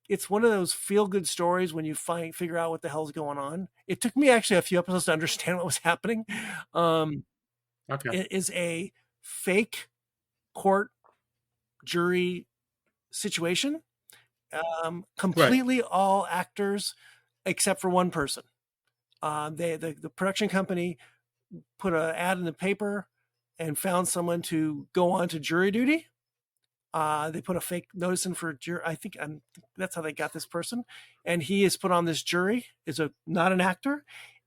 it's one of those feel good stories when you figure out what the hell's going on. It took me actually a few episodes to understand what was happening. Okay. It is a fake court jury situation, completely all actors except for one person. The production company put an ad in the paper and found someone to go on to jury duty. They put a fake notice in for jury. I think that's how they got this person, and he is put on this jury. Is not an actor,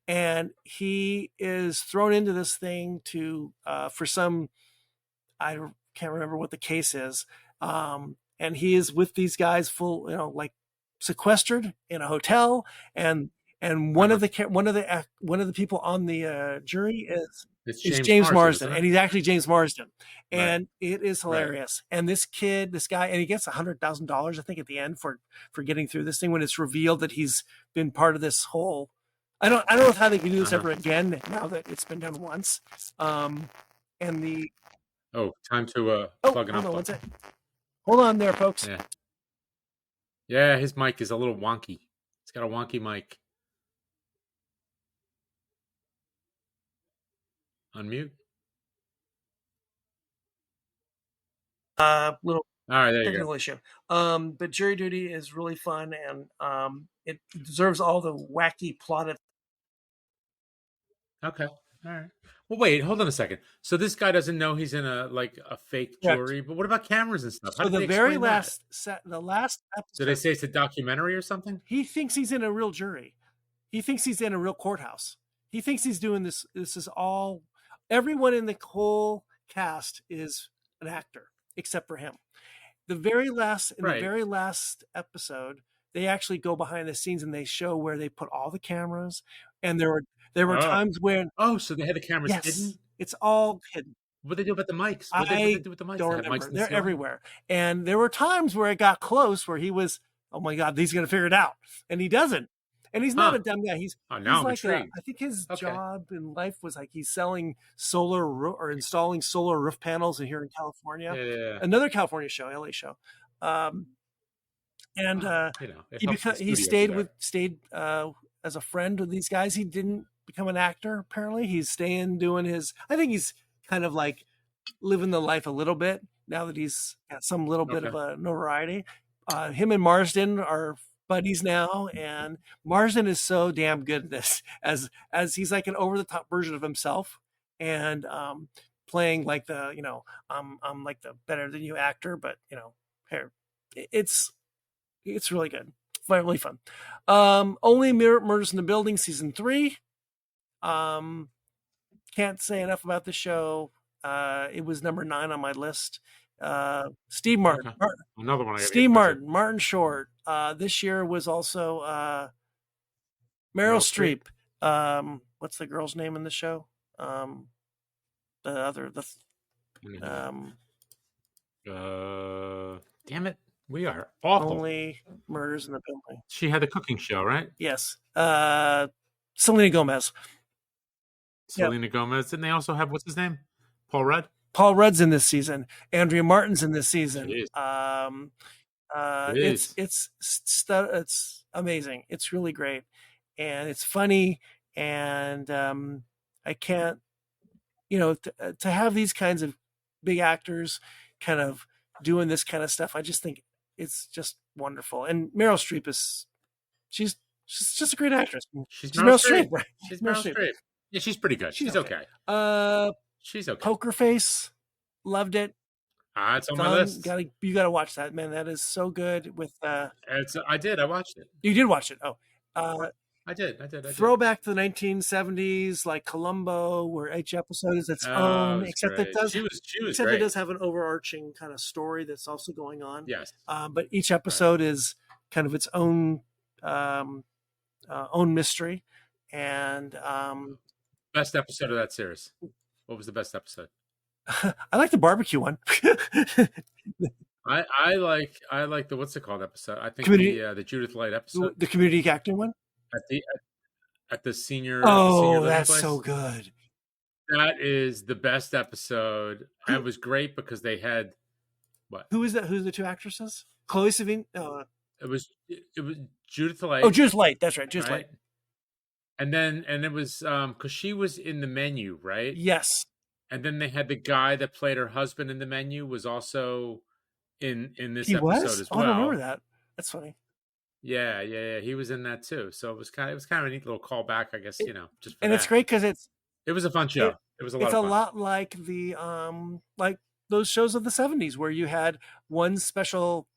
and he is thrown into this thing to for some. I can't remember what the case is, and he is with these guys full, like sequestered in a hotel, and one of the people on the jury is James Marsden, and he's actually James Marsden, and it is hilarious. Right. And this guy, and he gets $100,000, I think, at the end for getting through this thing when it's revealed that he's been part of this whole. I don't know how they can do this ever again now that it's been done once. And the time to plug it up. Hold on there, folks. Yeah, his mic is a little wonky. He's got a wonky mic. Unmute. Little all right, there technical issue. But jury duty is really fun, and it deserves all the wacky plot. Okay. All right. Well, wait, hold on a second. So this guy doesn't know he's in a fake jury, but what about cameras and stuff? So the very last episode. Do they say it's a documentary or something? He thinks he's in a real jury. He thinks he's in a real courthouse. He thinks he's doing this. This is all. Everyone in the whole cast is an actor except for him. The very last episode, they actually go behind the scenes and they show where they put all the cameras. And there were times when so they had the cameras hidden. It's all hidden. What they do about the mics? What they do with the mics? Don't remember. They're everywhere. And there were times where it got close where he was, oh my God, he's going to figure it out, and he doesn't. And he's not a dumb guy. He's like I think his job in life was like he's selling or installing solar roof panels here in California. Yeah. Another California show, LA show. He stayed as a friend with these guys. He didn't become an actor. Apparently, he's staying doing his. I think he's kind of like living the life a little bit now that he's got some little bit of a notoriety. Him and Marsden are buddies now, and Marsden is so damn good at this as he's like an over the top version of himself, and playing like the I'm like the better than you actor, but it's really good, really fun. Only Murders in the Building season 3. Can't say enough about the show. It was number 9 on my list. Steve Martin, another one. Steve Martin, Martin Short. This year was also Meryl Streep. What's the girl's name in the show? Damn it, we are awful. Only Murders in the Building. She had a cooking show, right? Yes. Selena Gomez. Selena Gomez, and they also have what's his name? Paul Rudd. Paul Rudd's in this season. Andrea Martin's in this season. It's amazing. It's really great, and it's funny. And I can't, to have these kinds of big actors kind of doing this kind of stuff. I just think it's just wonderful. And Meryl Streep she's just a great actress. She's Meryl Streep. Right? She's Meryl Streep. Yeah, she's pretty good. She's okay. She's okay. Poker Face, loved it. It's on my list. You gotta watch that, man. That is so good. With I did. I watched it. You did watch it. Oh, I did. I did. throwback to the 1970s, like Columbo, where each episode is its Oh, it own, was except it great. does, She was except it great. does have an overarching kind of story that's also going on. Yes. But each Right. episode is kind of its own own mystery. And Best episode of that series. What was the best episode? I like the barbecue one. I like the what's it called episode? I think Community- the Judith Light episode the community acting one. at the senior. Oh, senior living that's place. so good. That is the best episode. And it was great because they had what? Who is that? Who's the two actresses? Chloe Sevigny. It was Judith Light. Oh, Judith Light. That's right, Judith Light. And it was because she was in the menu, right? Yes. And then they had the guy that played her husband in the menu was also in this He episode was? as well. I don't remember that. That's funny. Yeah. He was in that too. So it was kind of a neat little callback, I guess. Just for and that. It's great because it was a fun show. It was a lot. It's of a fun. lot like the like those shows of the 70s where you had one special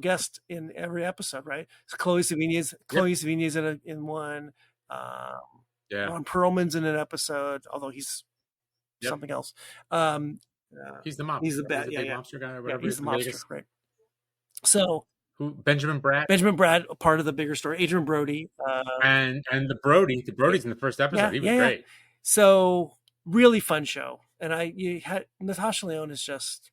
guest in every episode, right? So Chloe Sevigny is in one. Ron Perlman's in an episode, although he's something else. He's the mobster. He's the bad, big mobster guy or whatever. He's the mobster, right? So who? Benjamin Bratt, part of the bigger story. Adrian Brody, and the Brody's in the first episode. He was great. Yeah. So really fun show, and you had Natasha Lyonne is just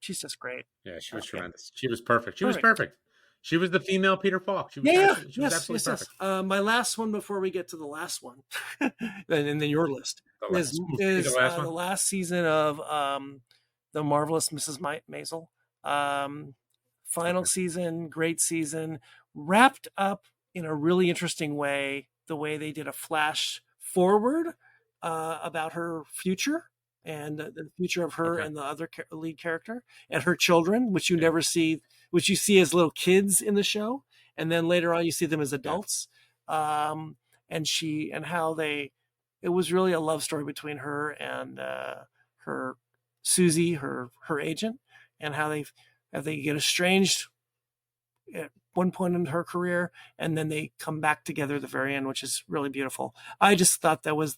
she's just great. Yeah, she was tremendous. She was perfect. She was perfect. She was the female Peter Falk. She was she was absolutely perfect. My last one before we get to the last one, and then your list is the last season of The Marvelous Mrs. Maisel. Final season, great season, wrapped up in a really interesting way. The way they did a flash forward about her future and the future of her and the other lead character and her children, which you never see, which you see as little kids in the show. And then later on you see them as adults. And how it was really a love story between her and her Susie, her agent, and how they get estranged at one point in her career, and then they come back together at the very end, which is really beautiful. I just thought that was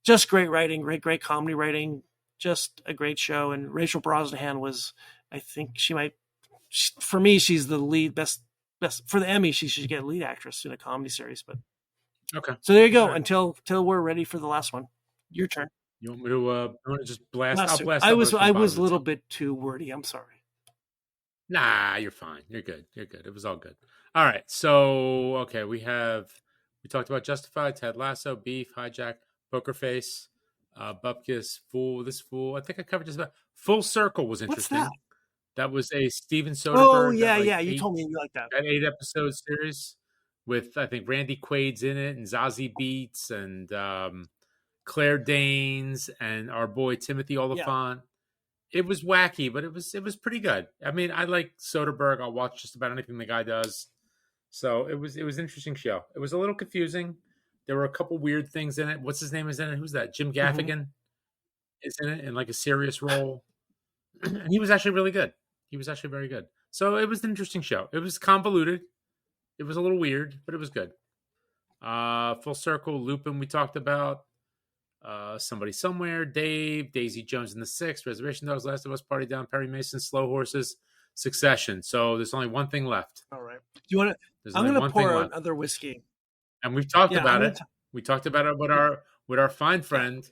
just great writing, great comedy writing, just a great show. And Rachel Brosnahan was, I think for me, she's the lead best for the Emmy. She should get lead actress in a comedy series. But so there you go. Right. Until we're ready for the last one. Your turn. You want me to just blast? I'll blast. I was a little bit too wordy. I'm sorry. Nah, you're fine. You're good. It was all good. All right. So we talked about Justified, Ted Lasso, Beef, Hijack, Poker Face, Bupkis, Fool. This Fool. I think I covered just about. Full Circle was interesting. What's that? That was a Steven Soderbergh. Oh yeah. You told me you like that. An 8-episode series with I think Randy Quaid's in it and Zazie Beetz and Claire Danes and our boy Timothy Oliphant. It was wacky, but it was pretty good. I mean, I like Soderbergh. I'll watch just about anything the guy does. So it was an interesting show. It was a little confusing. There were a couple weird things in it. What's his name is in it? Who's that? Jim Gaffigan is in it in like a serious role. And he was actually really good. He was actually very good. So it was an interesting show. It was convoluted. It was a little weird, but it was good. Full Circle, Lupin we talked about. Somebody Somewhere, Dave, Daisy Jones and the Six, Reservation Dogs, Last of Us, Party Down, Perry Mason, Slow Horses, Succession. So there's only one thing left. All right. Do you want to? I'm going to pour another whiskey. And we've talked about it. We talked about it with our fine friend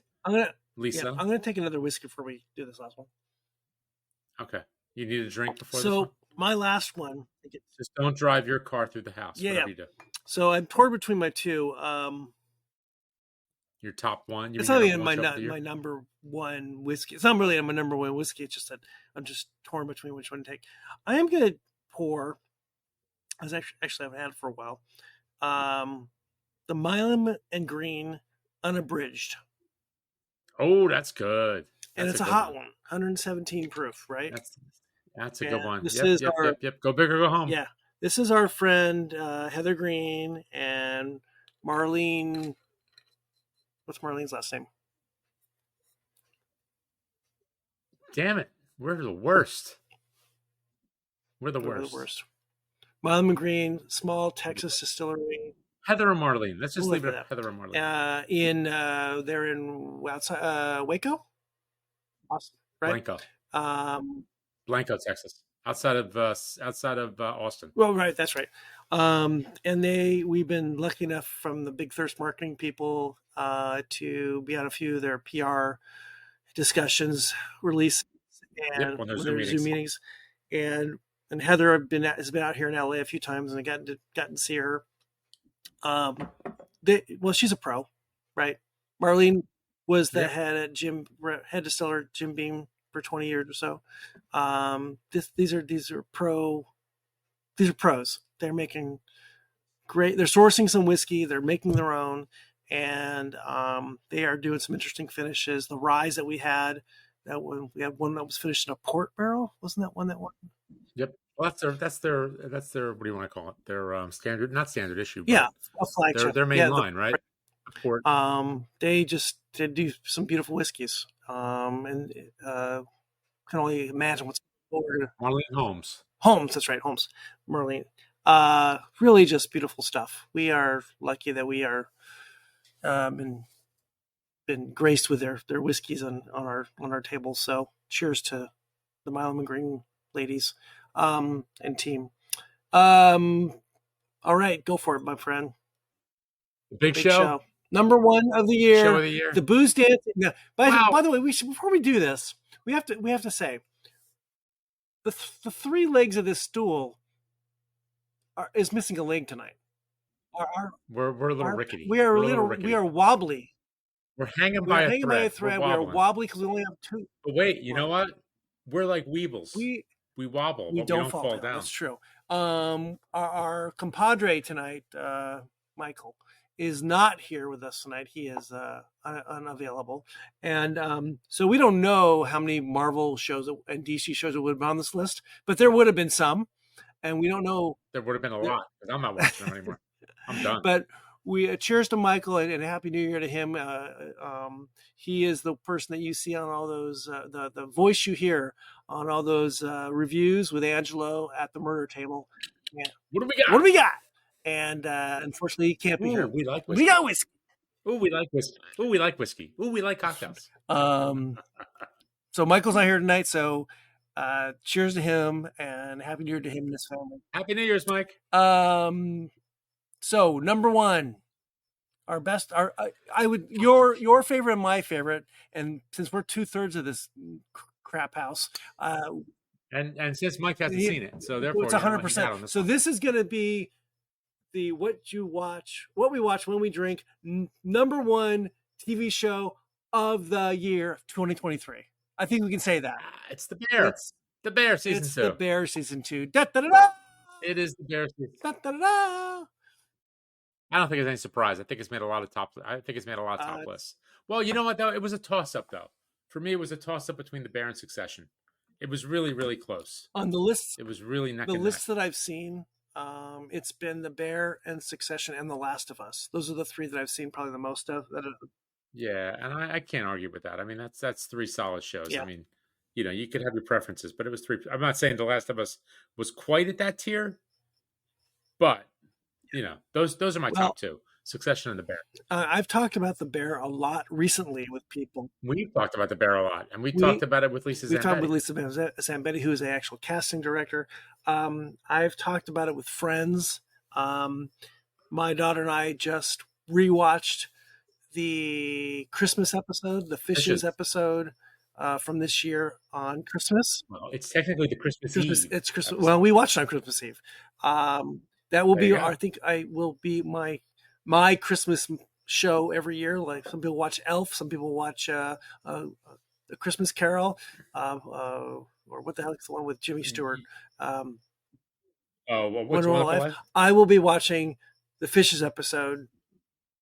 Lisa. Yeah, I'm going to take another whiskey before we do this last one. Okay. You need a drink before this one? So my last one. Just don't drive your car through the house. Yeah. You do. So I'm torn between my two. Your top one? It's not even my number one whiskey. It's not really my number one whiskey. It's just that I'm just torn between which one to take. I am going to pour. I was actually haven't had it for a while. The Milam and Green Unabridged. Oh, that's good. And it's a hot one. 117 proof, right? That's a good one. This is our Go big or go home. Yeah. This is our friend Heather Green and Marlene. What's Marlene's last name? Damn it. We're the worst. We're the worst. Milam and Green, small Texas distillery. Heather or Marlene. Let's just We'll leave look it it at up. Heather or Marlene. They're in outside Waco, Austin, right? Blanco, Um, Blanco, Texas, outside of Austin. well, right, that's right. And we've been lucky enough from the Big Thirst marketing people to be on a few of their PR discussions, releases, Yep, and on those when Zoom there's Zoom meetings. meetings. And Heather has been out here in LA a few times, and I gotten to see her. Well, she's a pro, right? Marlene was the Yep. head distiller Jim Beam for 20 years or so. These are pros. They're making great. They're sourcing some whiskey. They're making their own, and they are doing some interesting finishes. The ryes that we had we had one that was finished in a port barrel. Wasn't that one that won? Yep. Well, that's their what do you want to call it? Their standard, not standard issue, but Yeah, a flagship. their main Yeah, line, right? The port. They do some beautiful whiskeys, and can only imagine what's forward. Marlene Holmes. Holmes, that's right, Holmes, Merlin. Really just beautiful stuff. We are lucky that we are been graced with their whiskeys on our table. So cheers to the Milam and Green ladies and team. All right, go for it, my friend. The big show. Number one of the year. Show of the year. The Boozedancing. Now, Wow. by the way, before we do this, we have to say the three legs of this stool is missing a leg tonight. We're a little rickety. We are wobbly. We're hanging by a thread. We are wobbly because we only have two. But wait, you know what? We're like weebles. We wobble, we but we don't fall down. That's true. Our compadre tonight, Michael, is not here with us tonight. He is unavailable, and so we don't know how many Marvel shows and DC shows would have been on this list, but there would have been some, and we don't know. There would have been a lot because I'm not watching them anymore. I'm done. But we cheers to Michael and Happy New Year to him. He is the person that you see on all those the voice you hear on all those reviews with Angelo at the murder table. Yeah. What do we got? And unfortunately, he can't be here. We like whiskey. We got whiskey. Ooh, we like whiskey. Ooh, we like whiskey. Ooh, we like cocktails. So Michael's not here tonight. So cheers to him and Happy New Year to him and his family. Happy New Year's, Mike. So number one, our best, your favorite and my favorite, and since we're 2/3 of this crap house, and since Mike hasn't seen it, so therefore it's 100%. So this is going to be the what we watch when we drink number one TV show of the year 2023. I think we can say that. It's the Bear. It's the Bear season 2. It's the Bear season 2. Da, da, da, da. It is the Bear season. Da, da, da, da. I don't think it's any surprise. I think it's made a lot of top lists. Well, you know what though? It was a toss-up though. For me, it was a toss-up between the Bear and Succession. It was really, really close. On the lists, it was really neck the and lists neck. that I've seen, it's been the Bear and Succession and The Last of Us. Those are the three that I've seen probably the most of. Yeah, and I can't argue with that. I mean, that's 3 solid shows. Yeah. I mean, you could have your preferences, but it was 3. I'm not saying The Last of Us was quite at that tier, but those are my top 2. Succession and the Bear. I've talked about the Bear a lot recently with people. We've talked about the Bear a lot, and we talked about it with Lisa Zambetti. We've talked with Lisa Zambetti, who is an actual casting director. I've talked about it with friends. My daughter and I just rewatched the Christmas episode, the Fishes episode from this year on Christmas. Well, it's technically the Christmas Eve. It's Christmas. Episode. Well, we watched it on Christmas Eve. That will be. I think I will be my Christmas show every year. Like some people watch Elf, some people watch A Christmas Carol, or what the hell is the one with Jimmy Stewart? What's Wonderful Life? I will be watching the Fishes episode.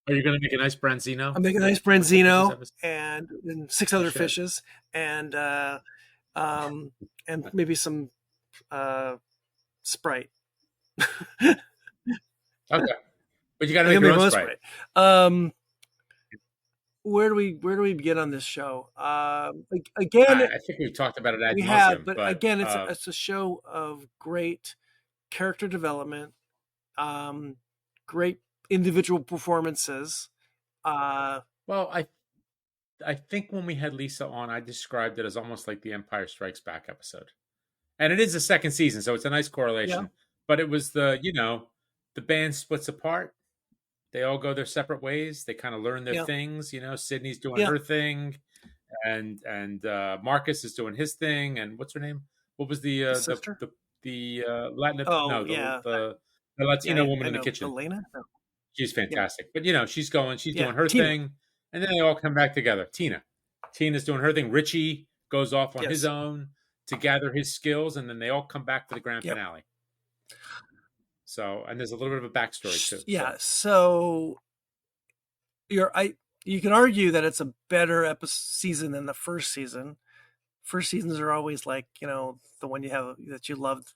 Are you going to make a nice branzino? I'm making a nice branzino and 6 other fishes and maybe some Sprite. Okay. But you got to make your own Sprite. Where do we begin on this show? Again, I think we've talked about it ad nauseum. But again, it's a show of great character development, great individual performances. Well, I think when we had Lisa on, I described it as almost like the Empire Strikes Back episode. And it is the second season, so it's a nice correlation. Yeah. But it was the band splits apart. They all go their separate ways. They kind of learn their things. Sydney's doing her thing, and Marcus is doing his thing. And what's her name? What was the sister? the Latin? Oh, no, yeah. the Latino woman in the kitchen. Elena? No. She's fantastic. But she's doing her Tina. thing, and then they all come back together. Tina's doing her thing. Richie goes off on his own to gather his skills, and then they all come back for the grand finale. So, and there's a little bit of a backstory too. Yeah. So you can argue that it's a better season than the first season. First seasons are always like, the one you have that you loved.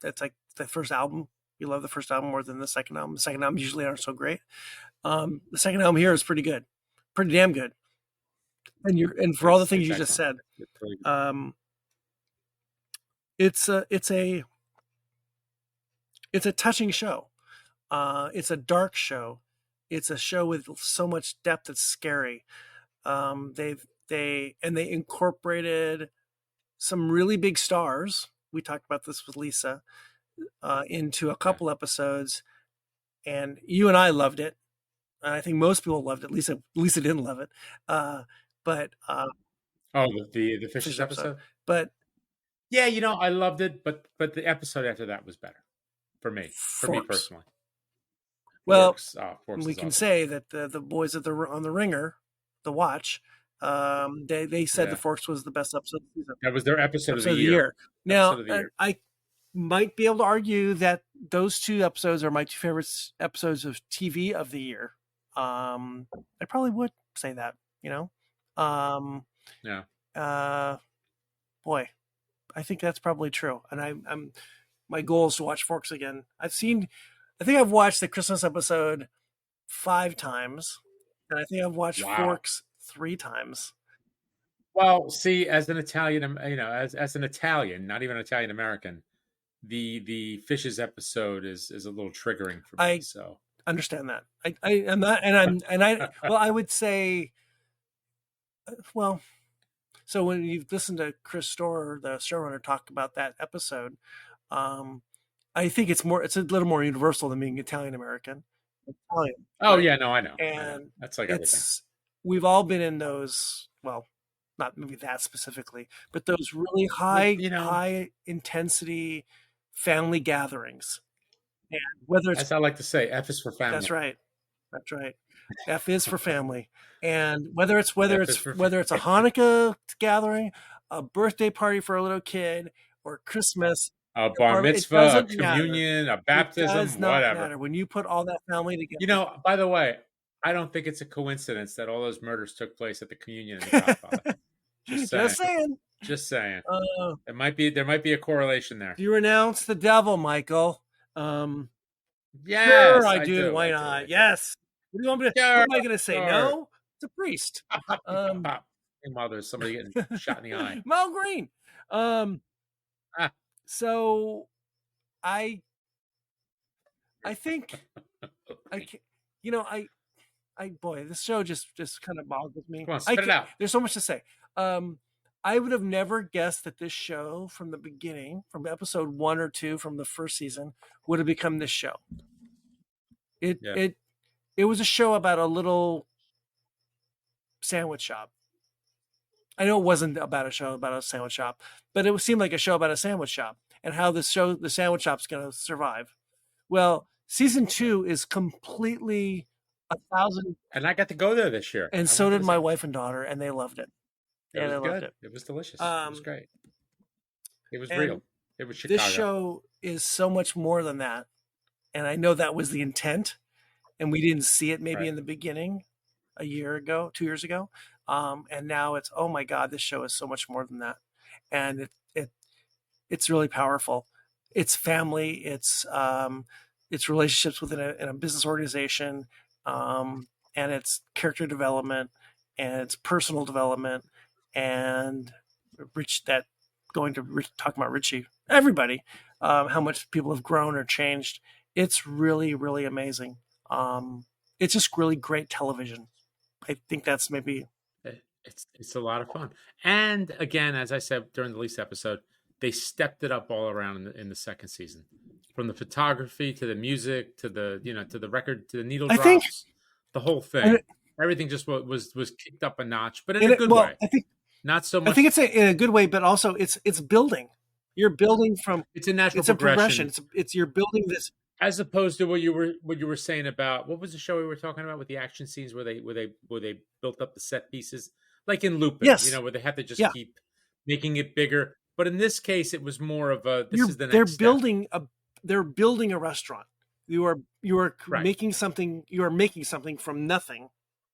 That's like the first album. You love the first album more than the second album. The second album usually aren't so great. The second album here is pretty good, pretty damn good. And for all the things you just said, it's a touching show. It's a dark show. It's a show with so much depth. It's scary. They incorporated some really big stars. We talked about this with Lisa into a couple episodes, and you and I loved it. I think most people loved it. Lisa didn't love it, but the Fishes episode. But yeah, I loved it, but the episode after that was better for me personally. Well, Forks we can awesome. Say that the boys on the Ringer, the Watch, they said the Forks was the best episode of the season. That was their episode of the year. Now, I might be able to argue that those two episodes are my two favorite episodes of TV of the year. I probably would say that, boy, I think that's probably true. And my goal is to watch Forks again. I think I've watched the Christmas episode 5 times, and I think I've watched Forks 3 times. Well, see, as an Italian, as an Italian, not even Italian American, the Fishes episode is a little triggering for me. So understand that. I am not, well, I would say, well, so when you listen to Chris Storer, the showrunner, talk about that episode, I think it's a little more universal than being Italian American. Italian. Oh, right? Yeah, no, I know. And that's like everything. We've all been in those, well, not maybe that specifically, but those really high intensity family gatherings. And whether it's, as I like to say, F is for family. That's right. F is for family. And whether it's a Hanukkah gathering, a birthday party for a little kid, or Christmas, a bar mitzvah, a communion, a baptism, it does not whatever. Matter. When you put all that family together. By the way, I don't think it's a coincidence that all those murders took place at the communion of the Godfather. Just saying. There might be a correlation there. You renounce the devil, Michael. Yes, sure, I do. Why not? Yes. What do you want me to? Sure, what am I going to say? Sure. No, it's a priest. Meanwhile, there's somebody getting shot in the eye. Mal Green. So, I think boy, this show just kind of boggles me. Come on, spit it out. There's so much to say. I would have never guessed that this show from the beginning, from episode 1 or 2 from the first season, would have become this show. It was a show about a little sandwich shop. I know it wasn't about a show about a sandwich shop, but it seemed like a show about a sandwich shop and how the sandwich shop's going to survive. Well, season 2 is completely 1,000. And I got to go there this year. And so did my wife and daughter, and they loved it. It was good. It was delicious. It was great. It was real. It was Chicago. This show is so much more than that. And I know that was the intent. And we didn't see it maybe in the beginning a year ago, 2 years ago. And now it's, oh my God, this show is so much more than that. And it's really powerful. It's family. It's relationships within a business organization. And it's character development and it's personal development and that going to talking about Richie, everybody, how much people have grown or changed. It's really, really amazing. It's just really great television. I think that's maybe It's a lot of fun. And again, as I said during the least episode, they stepped it up all around in the second season, from the photography to the music to the to the record to the needle I think, drops, the whole and thing. Everything just was kicked up a notch, but in and a it, good well, way. I think Not so I think much. it's in a good way, but also it's building. You're building from. It's a natural It's a progression. progression, It's you're building this. as opposed to what you were saying about what was the show we were talking about with the action scenes where they built up the set pieces, like in Lupin, Yes, where they had to just yeah. keep making it bigger. But in this case, it was more of a this You're is the they're next step. building a they're building a restaurant. You are Right. making something. You are making something from nothing,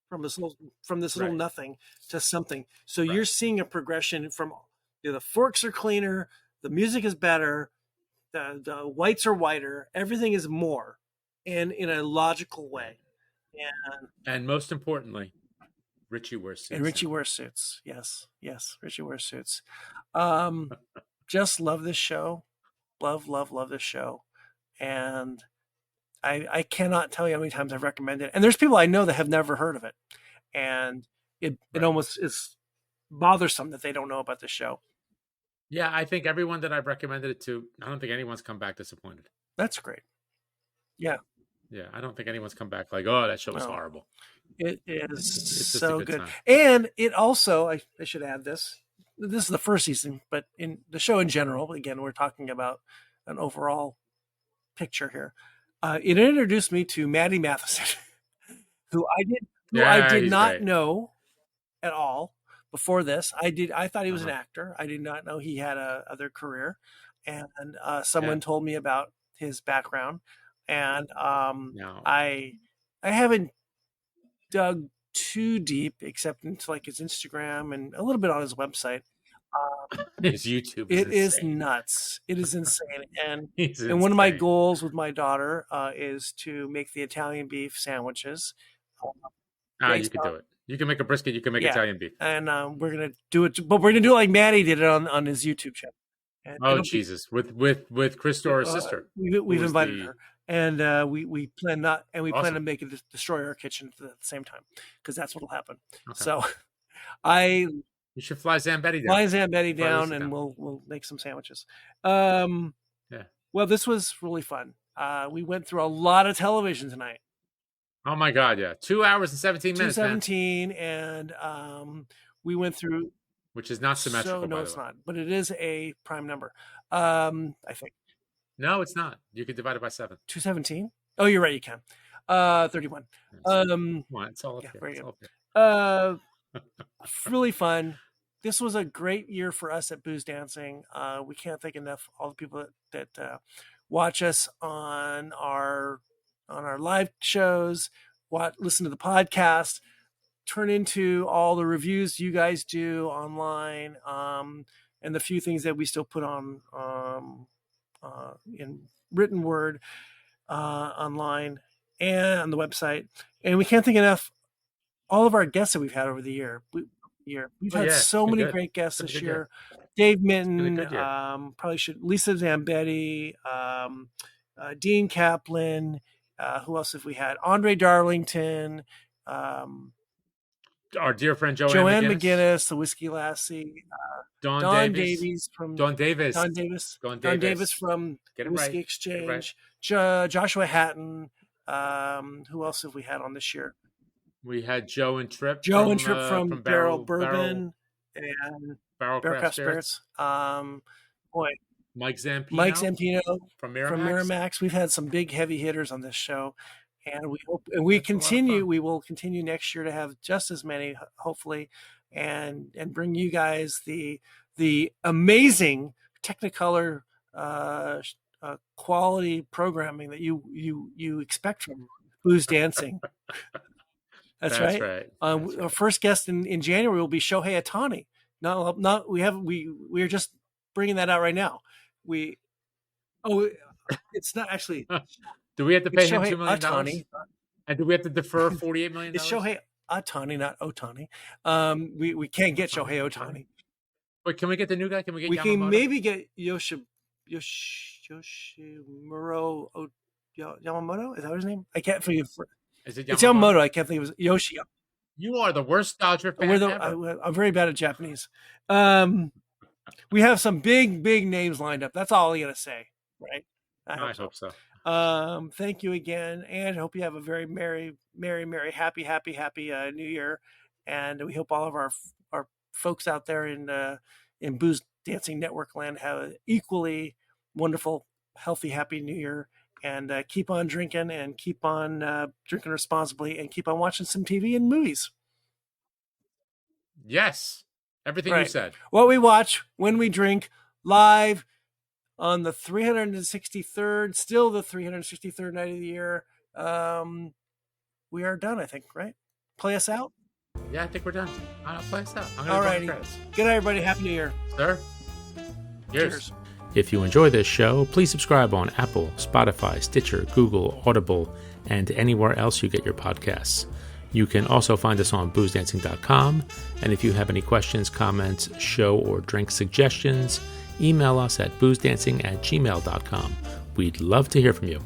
from this little Right. nothing to something. So Right. you're seeing a progression from the forks are cleaner, the music is better, the whites are whiter, everything is more, and in a logical way. And most importantly, Richie wears And suits Richie now. wears suits. Yes, yes, Richie wears suits. Um, just love this show. Love, love, love this show. And I cannot tell you how many times I've recommended it. And there's people I know that have never heard of it. And it Right. almost is bothersome that they don't know about this show. Yeah, I think everyone that I've recommended it to, I don't think anyone's come back disappointed. That's great. Yeah. Yeah, I don't think anyone's come back like, oh, that show was No. horrible. It is It's just a so good good. time. And it also, I should add this. This is the first season, but in the show in general, again, we're talking about an overall picture here. It introduced me to Maddie Matheson, who I Yeah, did he's not great. know at all before this. I thought he was an Uh-huh. actor. I did not know he had a other career. And someone Yeah. told me about his background, and No. I haven't dug too deep except into like his Instagram and a little bit on his website. His YouTube It is insane. nuts. It is insane. He's And one of my insane. goals with my daughter is to make the Italian beef sandwiches. Ah, you based could on- do it. You can make a brisket. You can make Yeah. Italian beef. And we're gonna do it, but we're gonna do it like Maddie did it on his YouTube channel. And Oh it'll be- Jesus! With Chris Dora's sister. We've was invited the- her, and we plan not, and we plan to Awesome. make it destroy our kitchen at the same time because that's what'll happen. Okay. So, I You should fly Zambetti down. fly Zambetti Fly down, Lucy and down. we'll make some sandwiches. Yeah. Well, this was really fun. We went through a lot of television tonight. Oh my God! Yeah, 2 hours and 17 minutes, man. 217, and we went through. Which is not symmetrical. So no, by it's the way. not, but it is a prime number. I think No, it's not. You could divide it by 7. 217. Oh, you're right. You can. 31. Come on, it's all up yeah, here. very It's good. all up here. Really fun. This was a great year for us at Boozedancing. We can't thank enough all the people that watch us on our live shows, listen to the podcast, turn into all the reviews you guys do online, and the few things that we still put on in written word online and on the website. And we can't thank enough all of our guests that we've had over the year. We've had so many great guests this year. Dave Minton, probably should Lisa Zambetti, Dean Kaplan. Who else have we had? Andre Darlington, Our dear friend Joanne McGinnis, the Whiskey Lassie, Dawn Davies from Dawn Davis from Get it Whiskey right. Exchange, Joshua Hatton. Who else have we had on this year? We had Joe and Trip from Barrel Bourbon and Barrelcraft Spirits. Mike Zampino from Miramax. We've had some big heavy hitters on this show, and we hope we will continue next year to have just as many, hopefully, and bring you guys the amazing Technicolor quality programming that you expect from Boozedancing. That's right. Our first guest in January will be Shohei Ohtani. We are just bringing that out right now. It's not actually. Do we have to pay him $2 million? Ohtani. And do we have to defer $48 million? It's Shohei Ohtani, not Ohtani. We can't get Shohei Ohtani. Wait, can we get the new guy? Can we get We Yamamoto? can maybe get Yoshimuro Yamamoto. Is that his name? I can't forget. Is it Yamamoto? It's Yamamoto. I can't think it was Yoshi. You are the worst Dodger fan ever. I'm very bad at Japanese. We have some big names lined up. That's all I gotta say, right? I hope so. Thank you again, and I hope you have a very merry, happy New Year. And we hope all of our folks out there in Booze Dancing Network land have an equally wonderful, healthy, happy New Year. And keep on drinking, and keep on drinking responsibly, and keep on watching some TV and movies. Yes, everything you said. What we watch when we drink, live on the 363rd, still the 363rd night of the year. We are done, I think, right? Play us out? Yeah, I think we're done. Play us out. All righty. Good night, everybody. Happy New Year. Sir. Cheers. If you enjoy this show, please subscribe on Apple, Spotify, Stitcher, Google, Audible, and anywhere else you get your podcasts. You can also find us on boozedancing.com, and if you have any questions, comments, show or drink suggestions, email us at boozedancing@gmail.com. We'd love to hear from you.